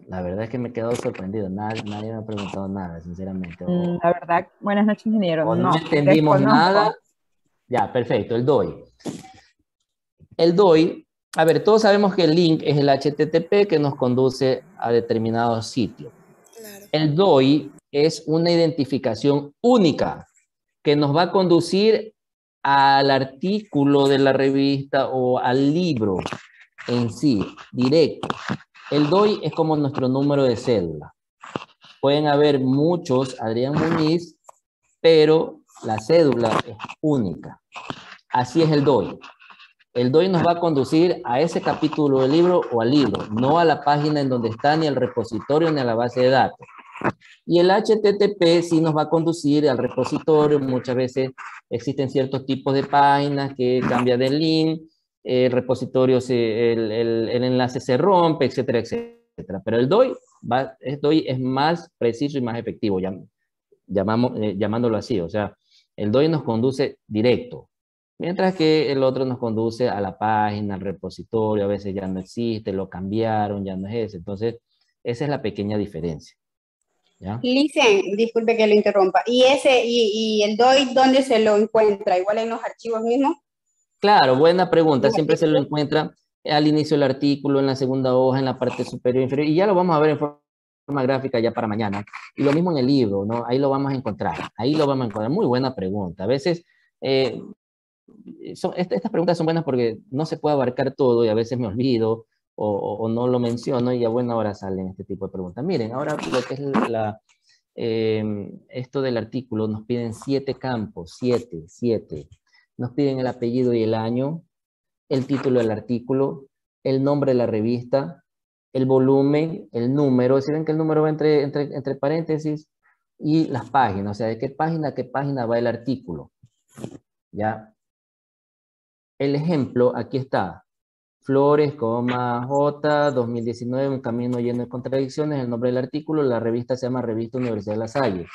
La verdad es que me he quedado sorprendido, nadie me ha preguntado nada, sinceramente. La verdad, buenas noches, ingeniero. No entendimos nada. Ya, perfecto, el DOI. El DOI, a ver, todos sabemos que el link es el HTTP que nos conduce a determinado sitio. Claro. El DOI es una identificación única que nos va a conducir al artículo de la revista o al libro en sí, directo. El DOI es como nuestro número de cédula. Pueden haber muchos Adrián Muñiz, pero la cédula es única. Así es el DOI. El DOI nos va a conducir a ese capítulo del libro o al libro, no a la página en donde está, ni al repositorio, ni a la base de datos. Y el HTTP sí nos va a conducir al repositorio. Muchas veces existen ciertos tipos de páginas que cambian de link, el repositorio, el enlace se rompe, etcétera, etcétera. Pero el DOI es más preciso y más efectivo, llamándolo así. O sea, el DOI nos conduce directo. Mientras que el otro nos conduce a la página, al repositorio, a veces ya no existe, lo cambiaron, ya no es ese. Entonces, esa es la pequeña diferencia. ¿Ya? Licen, disculpe que lo interrumpa. ¿Y el DOI dónde se lo encuentra? ¿Igual en los archivos mismos? Claro, buena pregunta. Siempre se lo encuentra al inicio del artículo, en la segunda hoja, en la parte superior e inferior. Y ya lo vamos a ver en forma gráfica ya para mañana. Y lo mismo en el libro, ¿no? Ahí lo vamos a encontrar. Ahí lo vamos a encontrar. Muy buena pregunta. A veces, estas preguntas son buenas porque no se puede abarcar todo y a veces me olvido o no lo menciono y a buena hora salen este tipo de preguntas. Miren, ahora lo que es esto del artículo, nos piden 7 campos, 7. Nos piden el apellido y el año, el título del artículo, el nombre de la revista, el volumen, el número, si ven que el número va entre paréntesis, y las páginas, o sea, de qué página a qué página va el artículo. ¿Ya? El ejemplo, aquí está. Flores, J, 2019, un camino lleno de contradicciones, el nombre del artículo, la revista se llama Revista Universidad de La Salle.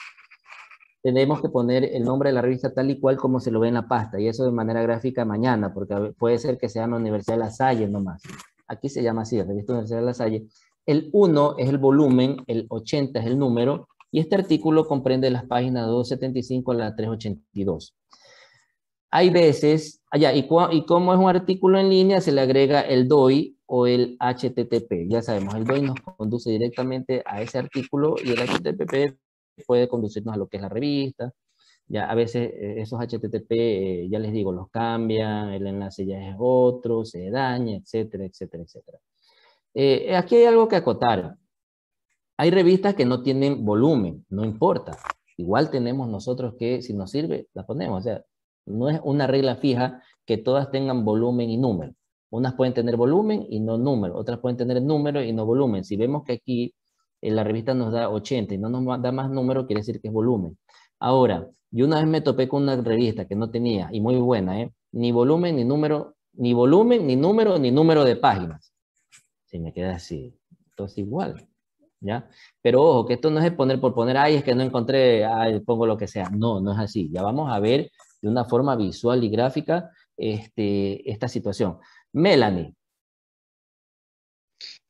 Tenemos que poner el nombre de la revista tal y cual como se lo ve en la pasta, y eso de manera gráfica mañana, porque puede ser que se llame Universidad de La Salle nomás. Aquí se llama así, Revista Universidad de La Salle. El 1 es el volumen, el 80 es el número, y este artículo comprende las páginas 275 a la 382. Hay veces, y como es un artículo en línea, se le agrega el DOI o el HTTP. Ya sabemos, el DOI nos conduce directamente a ese artículo y el HTTP puede conducirnos a lo que es la revista. Ya a veces esos HTTP, ya les digo, los cambian, el enlace ya es otro, se daña, etcétera, etcétera, etcétera. Aquí hay algo que acotar. Hay revistas que no tienen volumen, no importa. Igual tenemos nosotros que, si nos sirve, la ponemos. O sea, no es una regla fija que todas tengan volumen y número. Unas pueden tener volumen y no número. Otras pueden tener número y no volumen. Si vemos que aquí la revista nos da 80 y no nos da más número, quiere decir que es volumen. Ahora, yo una vez me topé con una revista que no tenía, y muy buena, ni volumen, ni número, ni volumen, ni número de páginas. Si me queda así, entonces igual, ¿ya? Pero ojo, que esto no es poner por poner, ay, es que no encontré, ay, pongo lo que sea. No, no es así. Ya vamos a ver de una forma visual y gráfica esta situación. Melanie.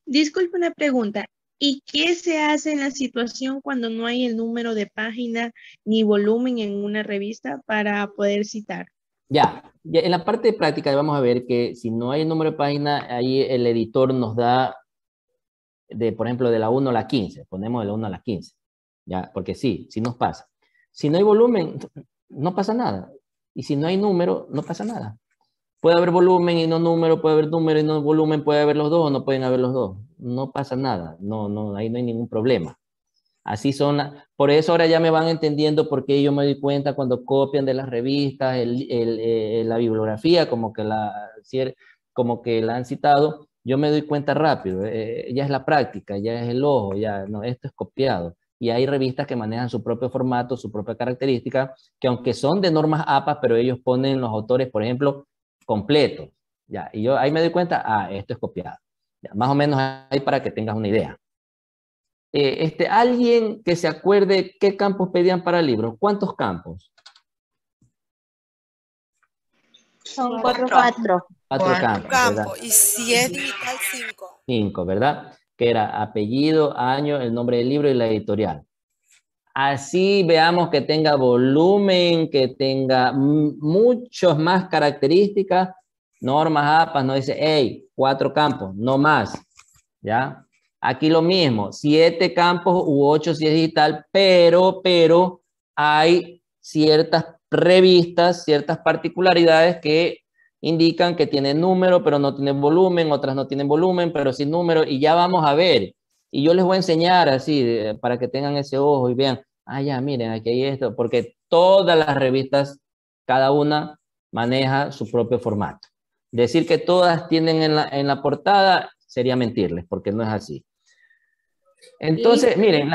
Disculpe una pregunta. ¿Y qué se hace en la situación cuando no hay el número de página ni volumen en una revista para poder citar? Ya, en la parte de práctica vamos a ver que si no hay el número de página, ahí el editor nos da, por ejemplo, de la 1 a la 15. Ponemos de la 1 a la 15. Ya, porque sí nos pasa. Si no hay volumen, no pasa nada. Y si no hay número, no pasa nada. Puede haber volumen y no número, puede haber número y no volumen, puede haber los dos o no pueden haber los dos. No pasa nada, ahí no hay ningún problema. Así son, por eso ahora ya me van entendiendo por qué yo me doy cuenta cuando copian de las revistas la bibliografía, como que la han citado, yo me doy cuenta rápido, ya es la práctica, ya es el ojo, ya no, esto es copiado. Y hay revistas que manejan su propio formato, su propia característica, que aunque son de normas APA, pero ellos ponen los autores, por ejemplo, completos. Ya, y yo ahí me doy cuenta, esto es copiado. Ya, más o menos ahí para que tengas una idea. Alguien que se acuerde qué campos pedían para el libro. ¿Cuántos campos? Son 4. 4 campos, ¿verdad? Y si es digital, 5. 5, ¿verdad? Que era apellido, año, el nombre del libro y la editorial. Así veamos que tenga volumen, que tenga muchas más características, normas APA, no dice, hey, 4 campos, no más, ¿ya? Aquí lo mismo, 7 campos u 8 si es digital, pero hay ciertas revistas, ciertas particularidades que indican que tienen número, pero no tienen volumen, otras no tienen volumen, pero sin número, y ya vamos a ver. Y yo les voy a enseñar así, para que tengan ese ojo y vean, ya, miren, aquí hay esto, porque todas las revistas, cada una maneja su propio formato. Decir que todas tienen en la portada sería mentirles, porque no es así. Entonces, miren,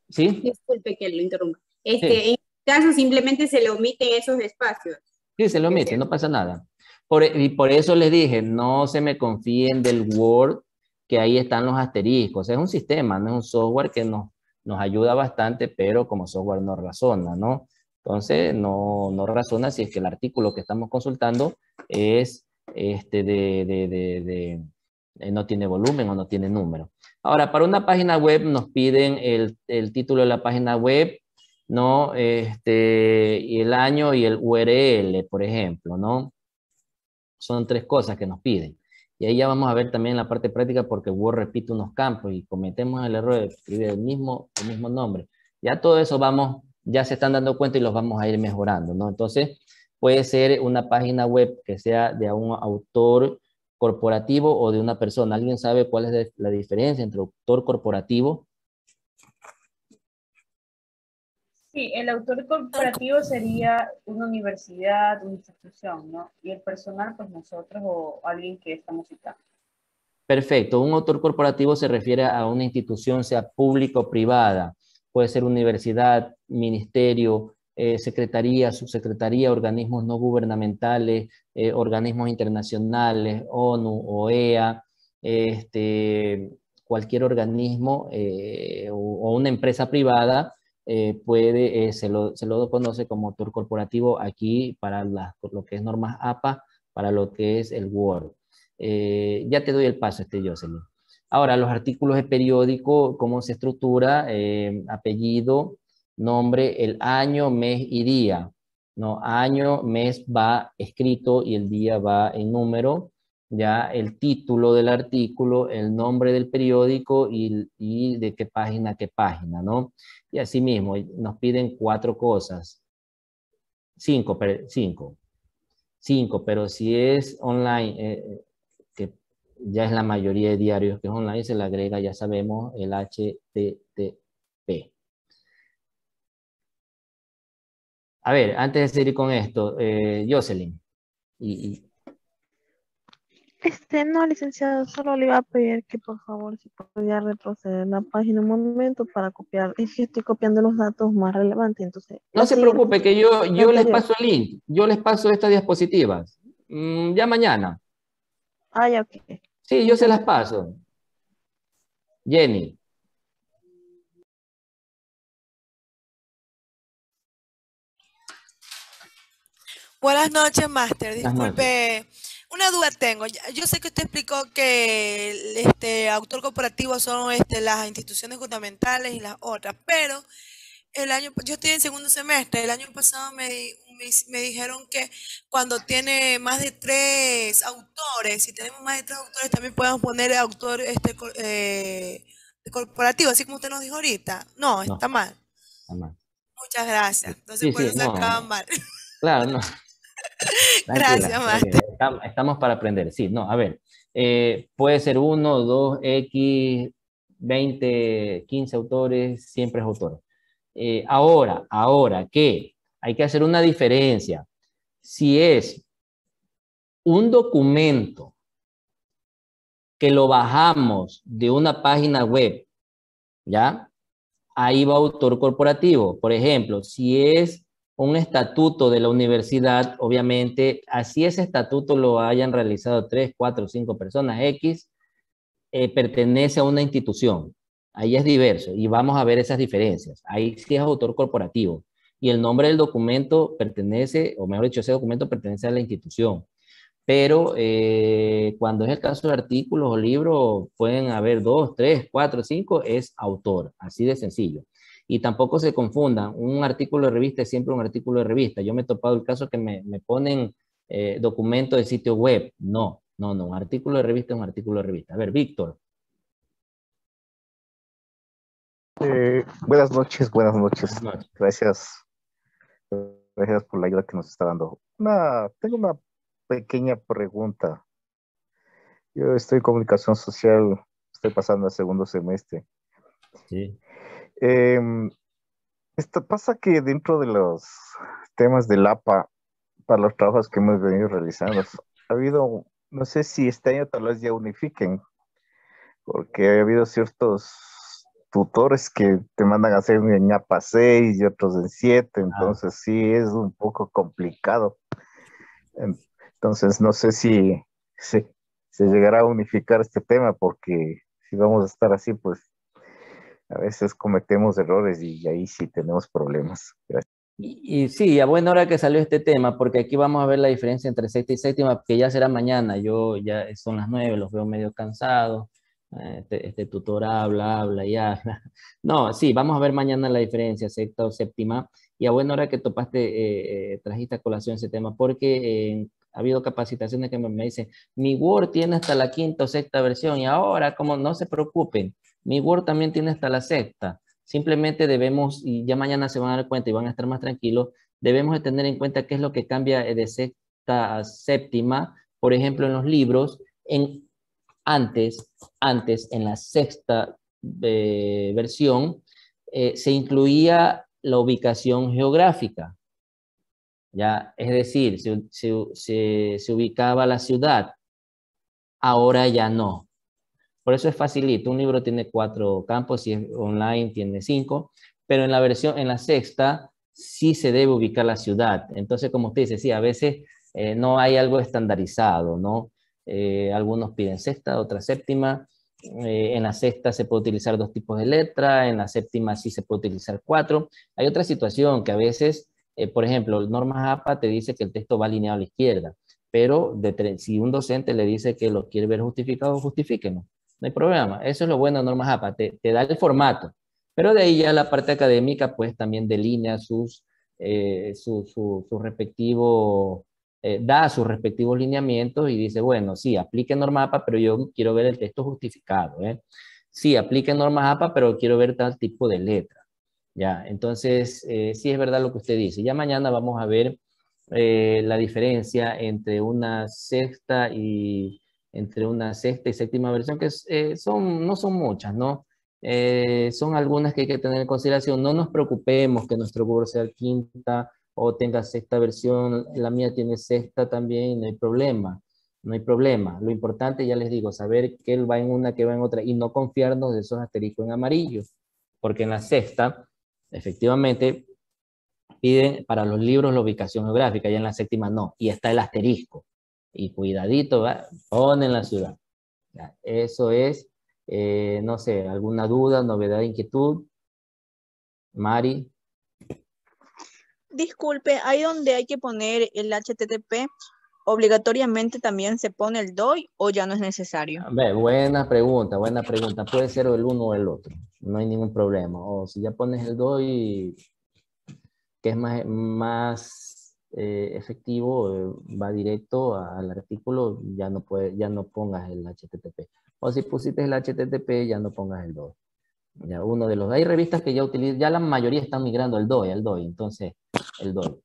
¿sí? Disculpe que lo interrumpa. Sí. En este caso simplemente se le omiten esos espacios. Sí, se le omite, no pasa nada. Y por eso les dije, no se me confíen del Word, que ahí están los asteriscos. Es un sistema, no es un software que nos ayuda bastante, pero como software no razona, ¿no? Entonces, no razona si es que el artículo que estamos consultando es no tiene volumen o no tiene número. Ahora, para una página web nos piden el título de la página web, ¿no? Y el año y el URL, por ejemplo, ¿no? son 3 cosas que nos piden. Y ahí ya vamos a ver también la parte práctica porque Word repite unos campos y cometemos el error de escribir el mismo nombre. Ya todo eso ya se están dando cuenta y los vamos a ir mejorando, ¿no? Entonces, puede ser una página web que sea de un autor corporativo o de una persona. ¿Alguien sabe cuál es la diferencia entre autor corporativo? Sí, el autor corporativo sería una universidad, una institución, ¿no? Y el personal, pues nosotros o alguien que estamos citando. Perfecto. Un autor corporativo se refiere a una institución, sea pública o privada. Puede ser universidad, ministerio, secretaría, subsecretaría, organismos no gubernamentales, organismos internacionales, ONU, OEA, cualquier organismo o una empresa privada se lo conoce como autor corporativo aquí para lo que es normas APA, para lo que es el Word. Ya te doy el paso, Jocelyn. Ahora, los artículos de periódico, ¿cómo se estructura? Apellido, nombre, el año, mes y día. No, año, mes va escrito y el día va en número. Ya el título del artículo, el nombre del periódico y de qué página, ¿no? Y así mismo, nos piden 4 cosas. 5, pero si es online, que ya es la mayoría de diarios que es online, se le agrega, ya sabemos, el HTTP. A ver, antes de seguir con esto, Jocelyn. No, licenciado, solo le iba a pedir que por favor si podía retroceder la página un momento para copiar. Es que estoy copiando los datos más relevantes, entonces. No se preocupe, que yo les paso el link. Yo les paso estas diapositivas. Ya mañana. Ah, ya, ok. Sí, yo se las paso. Jenny. Buenas noches, Máster. Disculpe, una duda tengo. Yo sé que usted explicó que el autor corporativo son las instituciones gubernamentales y las otras, pero yo estoy en segundo semestre. El año pasado me dijeron que cuando tiene más de 3 autores, si tenemos más de 3 autores, también podemos poner autor corporativo, así como usted nos dijo ahorita. No, está mal. Está mal. Muchas gracias. Entonces, por eso se acaban mal. Claro, no. Gracias, Máster. Estamos para aprender. Sí, no, a ver. Puede ser 1, 2, X, 20, 15 autores, siempre es autor. Ahora, ¿qué? Hay que hacer una diferencia. Si es un documento que lo bajamos de una página web, ¿ya? Ahí va autor corporativo. Por ejemplo, si es un estatuto de la universidad, obviamente, así ese estatuto lo hayan realizado 3, 4, 5 personas X, pertenece a una institución. Ahí es diverso y vamos a ver esas diferencias. Ahí sí es autor corporativo y el nombre del documento pertenece, o mejor dicho, ese documento pertenece a la institución. Pero cuando es el caso de artículos o libros, pueden haber 2, 3, 4, 5, es autor, así de sencillo. Y tampoco se confundan, un artículo de revista es siempre un artículo de revista. Yo me he topado el caso que me ponen documento de sitio web. No, un artículo de revista es un artículo de revista. A ver, Víctor. Buenas noches. Gracias por la ayuda que nos está dando. Tengo una pequeña pregunta. Yo estoy en comunicación social, estoy pasando al segundo semestre. Sí. Pasa que dentro de los temas del APA, para los trabajos que hemos venido realizando, ha habido, no sé si este año tal vez ya unifiquen, porque ha habido ciertos tutores que te mandan a hacer en APA 6 y otros en 7, entonces sí es un poco complicado. Entonces no sé si se llegará a unificar este tema, porque si vamos a estar así, pues a veces cometemos errores y ahí sí tenemos problemas. Gracias. Y sí, a buena hora que salió este tema, porque aquí vamos a ver la diferencia entre sexta y séptima, que ya será mañana. Yo ya son las 9, los veo medio cansados. Este tutor habla y habla. No, sí, vamos a ver mañana la diferencia, sexta o séptima. Y a buena hora que trajiste a colación ese tema, porque ha habido capacitaciones que me dicen, mi Word tiene hasta la 5ª o 6ª versión, y ahora, como no se preocupen, mi Word también tiene hasta la 6ª. Simplemente debemos, y ya mañana se van a dar cuenta y van a estar más tranquilos, debemos de tener en cuenta qué es lo que cambia de 6ª a 7ª, por ejemplo, en los libros, antes, en la 6ª versión, se incluía la ubicación geográfica, ¿ya? Es decir, se ubicaba la ciudad, ahora ya no. Por eso es facilito, un libro tiene 4 campos, si es online tiene 5, pero en la 6ª sí se debe ubicar la ciudad. Entonces, como usted dice, sí, a veces no hay algo estandarizado, ¿no? Algunos piden 6ª, otras 7ª. En la 6ª se puede utilizar 2 tipos de letra, en la 7ª sí se puede utilizar 4. Hay otra situación que a veces, por ejemplo, normas APA te dice que el texto va alineado a la izquierda, pero si un docente le dice que lo quiere ver justificado, justifíquenlo. No hay problema. Eso es lo bueno de normas APA, te da el formato. Pero de ahí ya la parte académica, pues también delinea su respectivo, da sus respectivos lineamientos y dice, bueno, sí, aplique norma APA, pero yo quiero ver el texto justificado. Sí, aplique normas APA, pero quiero ver tal tipo de letra. Ya, entonces, sí es verdad lo que usted dice. Ya mañana vamos a ver la diferencia entre una 6ª y 7ª versión, que no son muchas, ¿no? Son algunas que hay que tener en consideración. No nos preocupemos que nuestro Word sea 5ª o tenga 6ª versión, la mía tiene 6ª también, no hay problema, no hay problema. Lo importante, ya les digo, saber que él va en una, que va en otra, y no confiarnos de esos asteriscos en amarillo, porque en la 6ª, efectivamente, piden para los libros la ubicación geográfica, ya en la 7ª no, y está el asterisco. Y cuidadito, ponen la ciudad. Ya, eso es, no sé, alguna duda, novedad, inquietud. Mari. Disculpe, ahí donde hay que poner el HTTP, ¿obligatoriamente también se pone el DOI o ya no es necesario? Buena pregunta, buena pregunta. Puede ser el uno o el otro, no hay ningún problema. O si ya pones el DOI, que es más efectivo, va directo al artículo, ya no pongas el HTTP. O si pusiste el HTTP, ya no pongas el DOI. Ya uno de los, hay revistas que ya utilizan, ya la mayoría están migrando al DOI, entonces el DOI.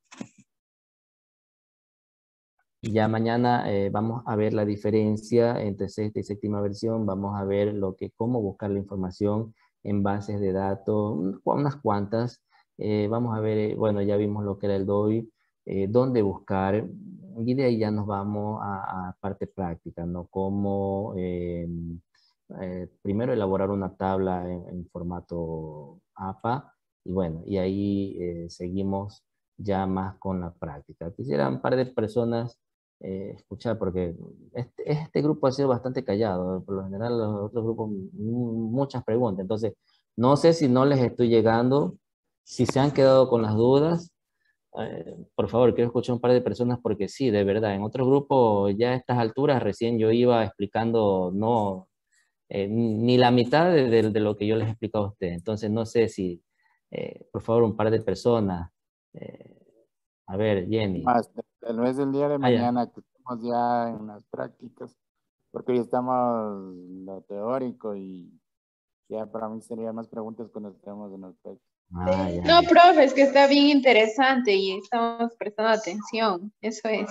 Ya mañana vamos a ver la diferencia entre 6ª y 7ª versión, vamos a ver cómo buscar la información en bases de datos, unas cuantas. Vamos a ver, bueno, ya vimos lo que era el DOI, dónde buscar, y de ahí ya nos vamos a parte práctica, ¿no? Cómo primero elaborar una tabla en formato APA, y bueno, y ahí seguimos ya más con la práctica. Quisiera un par de personas escuchar, porque este grupo ha sido bastante callado, por lo general los otros grupos muchas preguntas, entonces no sé si no les estoy llegando, si se han quedado con las dudas, por favor, quiero escuchar un par de personas, porque sí, de verdad, en otros grupos ya a estas alturas recién yo iba explicando, no, ni la mitad de lo que yo les he explicado a ustedes, entonces no sé si, por favor, un par de personas, a ver, Jenny. Tal vez el día de mañana que estemos ya en las prácticas, porque hoy estamos en lo teórico y ya para mí serían más preguntas cuando estemos en los textos. No, profe, es que está bien interesante y estamos prestando atención, eso es.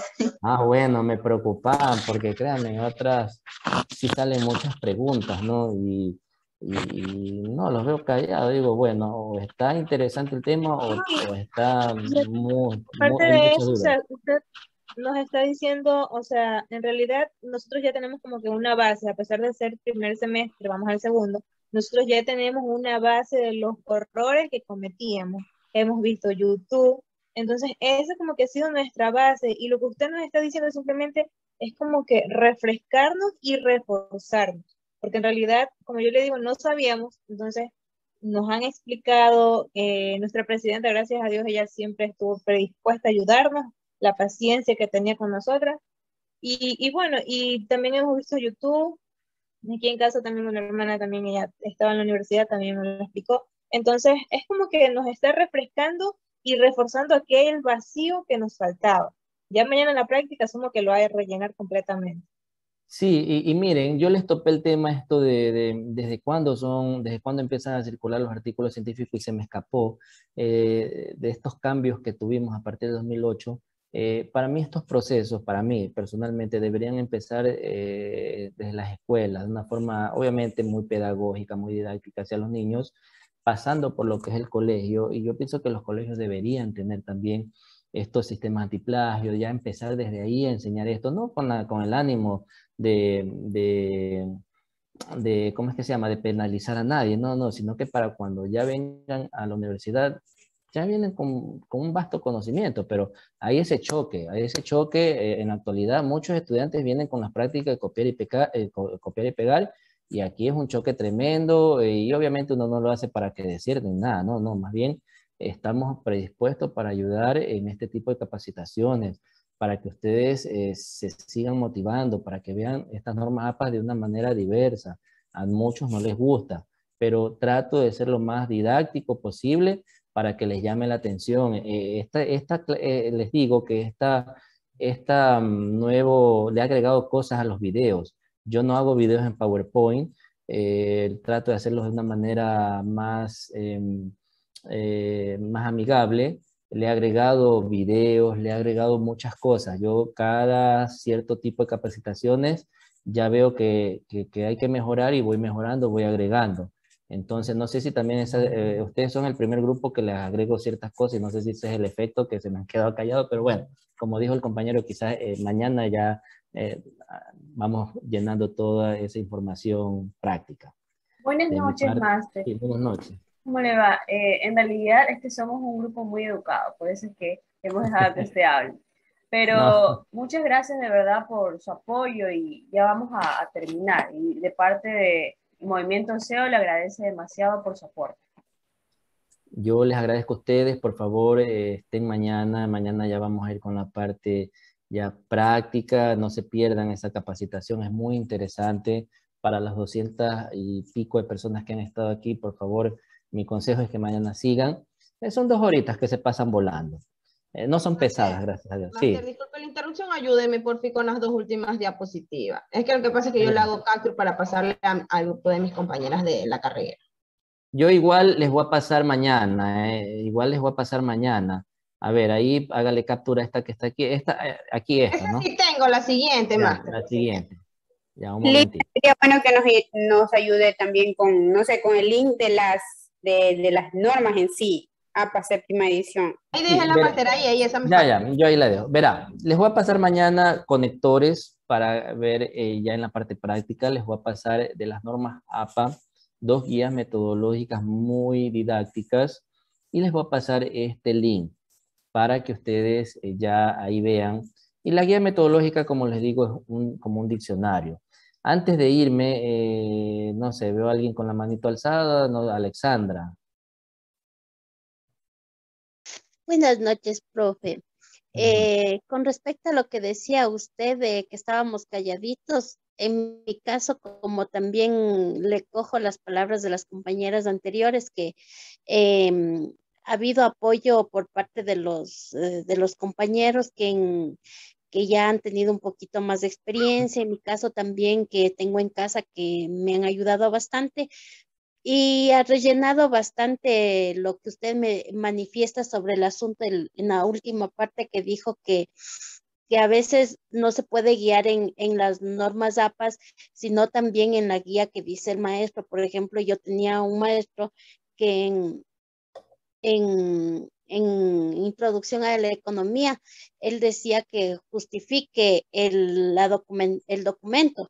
Bueno, me preocupaban porque créanme, en otras sí salen muchas preguntas, ¿no? Y no, los veo callados, digo, bueno, o está interesante el tema o está muy Aparte hay de mucha eso, o duda. sea, usted nos está diciendo, o sea, en realidad nosotros ya tenemos como que una base, a pesar de ser primer semestre, vamos al segundo, nosotros ya tenemos una base de los errores que cometíamos. Hemos visto YouTube, entonces esa como que ha sido nuestra base, y lo que usted nos está diciendo simplemente es como que refrescarnos y reforzarnos, porque en realidad, como yo le digo, no sabíamos, entonces nos han explicado, nuestra presidenta, gracias a Dios, ella siempre estuvo predispuesta a ayudarnos, la paciencia que tenía con nosotras, y bueno, y también hemos visto YouTube. Aquí en casa también una hermana, también ella estaba en la universidad, también me lo explicó. Entonces, es como que nos está refrescando y reforzando aquel vacío que nos faltaba. Ya mañana en la práctica asumo que lo hay que rellenar completamente. Sí, y miren, yo les topé el tema esto de desde cuándo empiezan a circular los artículos científicos y se me escapó de estos cambios que tuvimos a partir de 2008. Para mí estos procesos, para mí personalmente, deberían empezar desde las escuelas, de una forma obviamente muy pedagógica, muy didáctica hacia los niños, pasando por lo que es el colegio, y yo pienso que los colegios deberían tener también estos sistemas antiplagio, ya empezar desde ahí a enseñar esto, no con el ánimo ¿cómo es que se llama? De penalizar a nadie, no, sino que para cuando ya vengan a la universidad, ya vienen con un vasto conocimiento, pero hay ese choque, en la actualidad muchos estudiantes vienen con las prácticas de copiar y pegar, y aquí es un choque tremendo, y obviamente uno no lo hace para que desierten nada, no, más bien estamos predispuestos para ayudar en este tipo de capacitaciones, para que ustedes se sigan motivando, para que vean estas normas APA de una manera diversa. A muchos no les gusta, pero trato de ser lo más didáctico posible para que les llame la atención. Les digo que nuevo le ha agregado cosas a los videos. Yo no hago videos en PowerPoint, trato de hacerlos de una manera más amigable. Le he agregado videos, le he agregado muchas cosas. Yo cada cierto tipo de capacitaciones ya veo que hay que mejorar y voy mejorando, voy agregando. Entonces, no sé si también ustedes son el primer grupo que les agrego ciertas cosas y no sé si ese es el efecto que se me han quedado callado, pero bueno, como dijo el compañero, quizás mañana ya vamos llenando toda esa información práctica. Buenas noches, Máster. Sí, buenas noches. ¿Cómo le va? En realidad somos un grupo muy educado, por eso es que hemos dejado que usted hable. Pero No. muchas gracias de verdad por su apoyo y ya vamos a terminar. Y de parte de Movimiento SEO le agradece demasiado por su aporte. Yo les agradezco a ustedes, por favor, estén mañana ya vamos a ir con la parte ya práctica, no se pierdan esa capacitación, es muy interesante para las 200 y pico de personas que han estado aquí, por favor, mi consejo es que mañana sigan. Son 2 horitas que se pasan volando. No son pesadas, gracias a Dios. Máster, Sí. disculpe la interrupción, ayúdeme por fin con las 2 últimas diapositivas. Es que lo que pasa es que yo le hago capture para pasarle al grupo de mis compañeras de la carrera. Yo igual les voy a pasar mañana, A ver, ahí hágale captura esta que está aquí, aquí esta, ¿no? Sí tengo, la siguiente, Ya, Máster. la siguiente. Ya, un Lina, momentito. sería bueno que nos ayude también con, no sé, con el link de las normas en sí, APA séptima edición. Ahí deje la Máster ahí esa me falta. Ya, yo ahí la dejo. Verá, les voy a pasar mañana conectores para ver ya en la parte práctica, les voy a pasar de las normas APA, 2 guías metodológicas muy didácticas y les voy a pasar este link para que ustedes ya ahí vean. Y la guía metodológica, como les digo, es como un diccionario. Antes de irme, no sé, veo a alguien con la manito alzada, no, Alexandra. Buenas noches, profe. Con respecto a lo que decía usted de que estábamos calladitos, en mi caso, como también le cojo las palabras de las compañeras anteriores, que ha habido apoyo por parte de los compañeros que ya han tenido un poquito más de experiencia, en mi caso también que tengo en casa que me han ayudado bastante. Y ha rellenado bastante lo que usted me manifiesta sobre el asunto en la última parte que dijo que a veces no se puede guiar en las normas APAS, sino también en la guía que dice el maestro. Por ejemplo, yo tenía un maestro que en Introducción a la Economía, él decía que justifique el documento.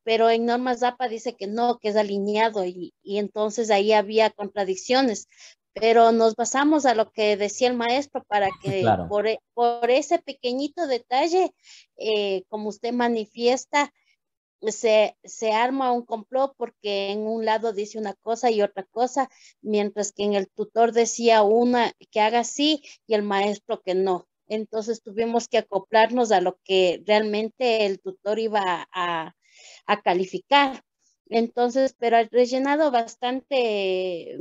Pero en normas APA dice que no, que es alineado y entonces ahí había contradicciones, pero nos basamos a lo que decía el maestro para que Claro. por ese pequeñito detalle, como usted manifiesta, se arma un complot porque en un lado dice una cosa y otra cosa, mientras que en el tutor decía una que haga así y el maestro que no. Entonces tuvimos que acoplarnos a lo que realmente el tutor iba a calificar. Entonces, pero ha rellenado bastante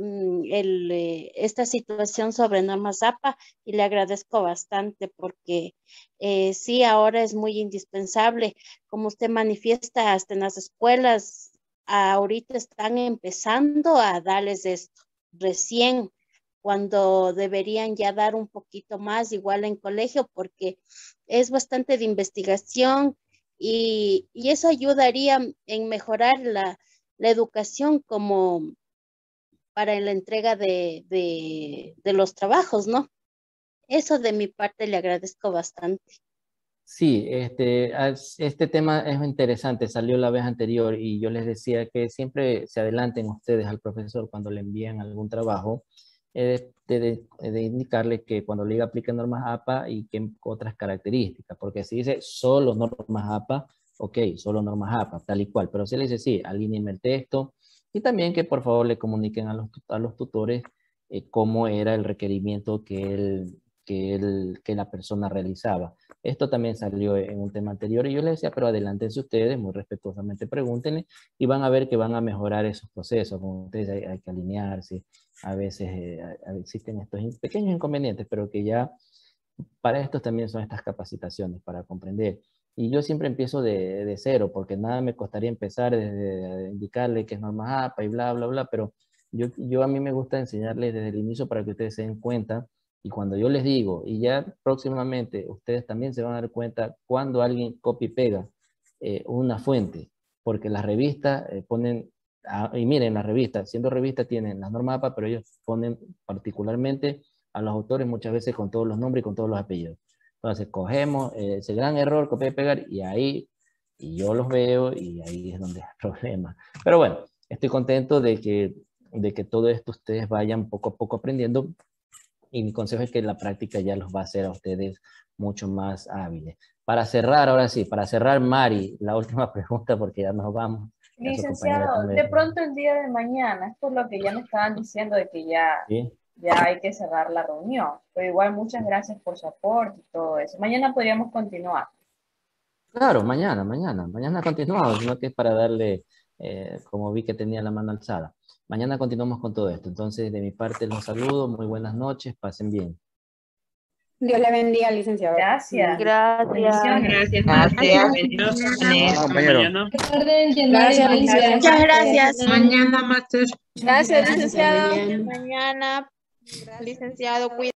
esta situación sobre normas APA y le agradezco bastante porque sí, ahora es muy indispensable. Como usted manifiesta, hasta en las escuelas, ahorita están empezando a darles esto, recién, cuando deberían ya dar un poquito más, igual en colegio, porque es bastante de investigación. Y eso ayudaría en mejorar la educación como para la entrega de los trabajos, ¿no? Eso de mi parte le agradezco bastante. Sí, este tema es interesante, salió la vez anterior y yo les decía que siempre se adelanten ustedes al profesor cuando le envían algún trabajo, de indicarle que cuando le diga aplique normas APA y que otras características, porque si dice solo normas APA, ok, solo normas APA, tal y cual, pero si le dice sí, alíñenme el texto y también que por favor le comuniquen a los tutores cómo era el requerimiento que la persona realizaba. Esto también salió en un tema anterior y yo les decía, pero adelántense ustedes, muy respetuosamente pregúntenle y van a ver que van a mejorar esos procesos. Con ustedes hay que alinearse, a veces existen estos pequeños inconvenientes, pero que ya para estos también son estas capacitaciones, para comprender. Y yo siempre empiezo de cero, porque nada me costaría empezar desde indicarle que es normas APA y bla, bla, bla, pero yo a mí me gusta enseñarles desde el inicio para que ustedes se den cuenta. Y cuando yo les digo, y ya próximamente ustedes también se van a dar cuenta cuando alguien copia y pega una fuente, porque las revistas ponen, y miren, las revistas, siendo revistas tienen las normas APA, pero ellos ponen particularmente a los autores muchas veces con todos los nombres y con todos los apellidos. Entonces cogemos ese gran error, copiar y pegar, y ahí, y yo los veo, y ahí es donde hay problema. Pero bueno, estoy contento de que todo esto ustedes vayan poco a poco aprendiendo. Y mi consejo es que la práctica ya los va a hacer a ustedes mucho más hábiles. Para cerrar, ahora sí, para cerrar, Mari, la última pregunta porque ya nos vamos. Licenciado, de pronto el día de mañana, es por lo que ya me estaban diciendo de que ya, ¿sí? Ya hay que cerrar la reunión. Pero igual muchas gracias por su aporte y todo eso. Mañana podríamos continuar. Claro, mañana continuamos, sino que es para darle, como vi que tenía la mano alzada. Mañana continuamos con todo esto. Entonces, de mi parte los saludo, muy buenas noches, pasen bien. Dios le bendiga, licenciado. Gracias. Gracias. Muchas gracias. Mañana, Master. Gracias, licenciado. Mañana, licenciado, cuídate.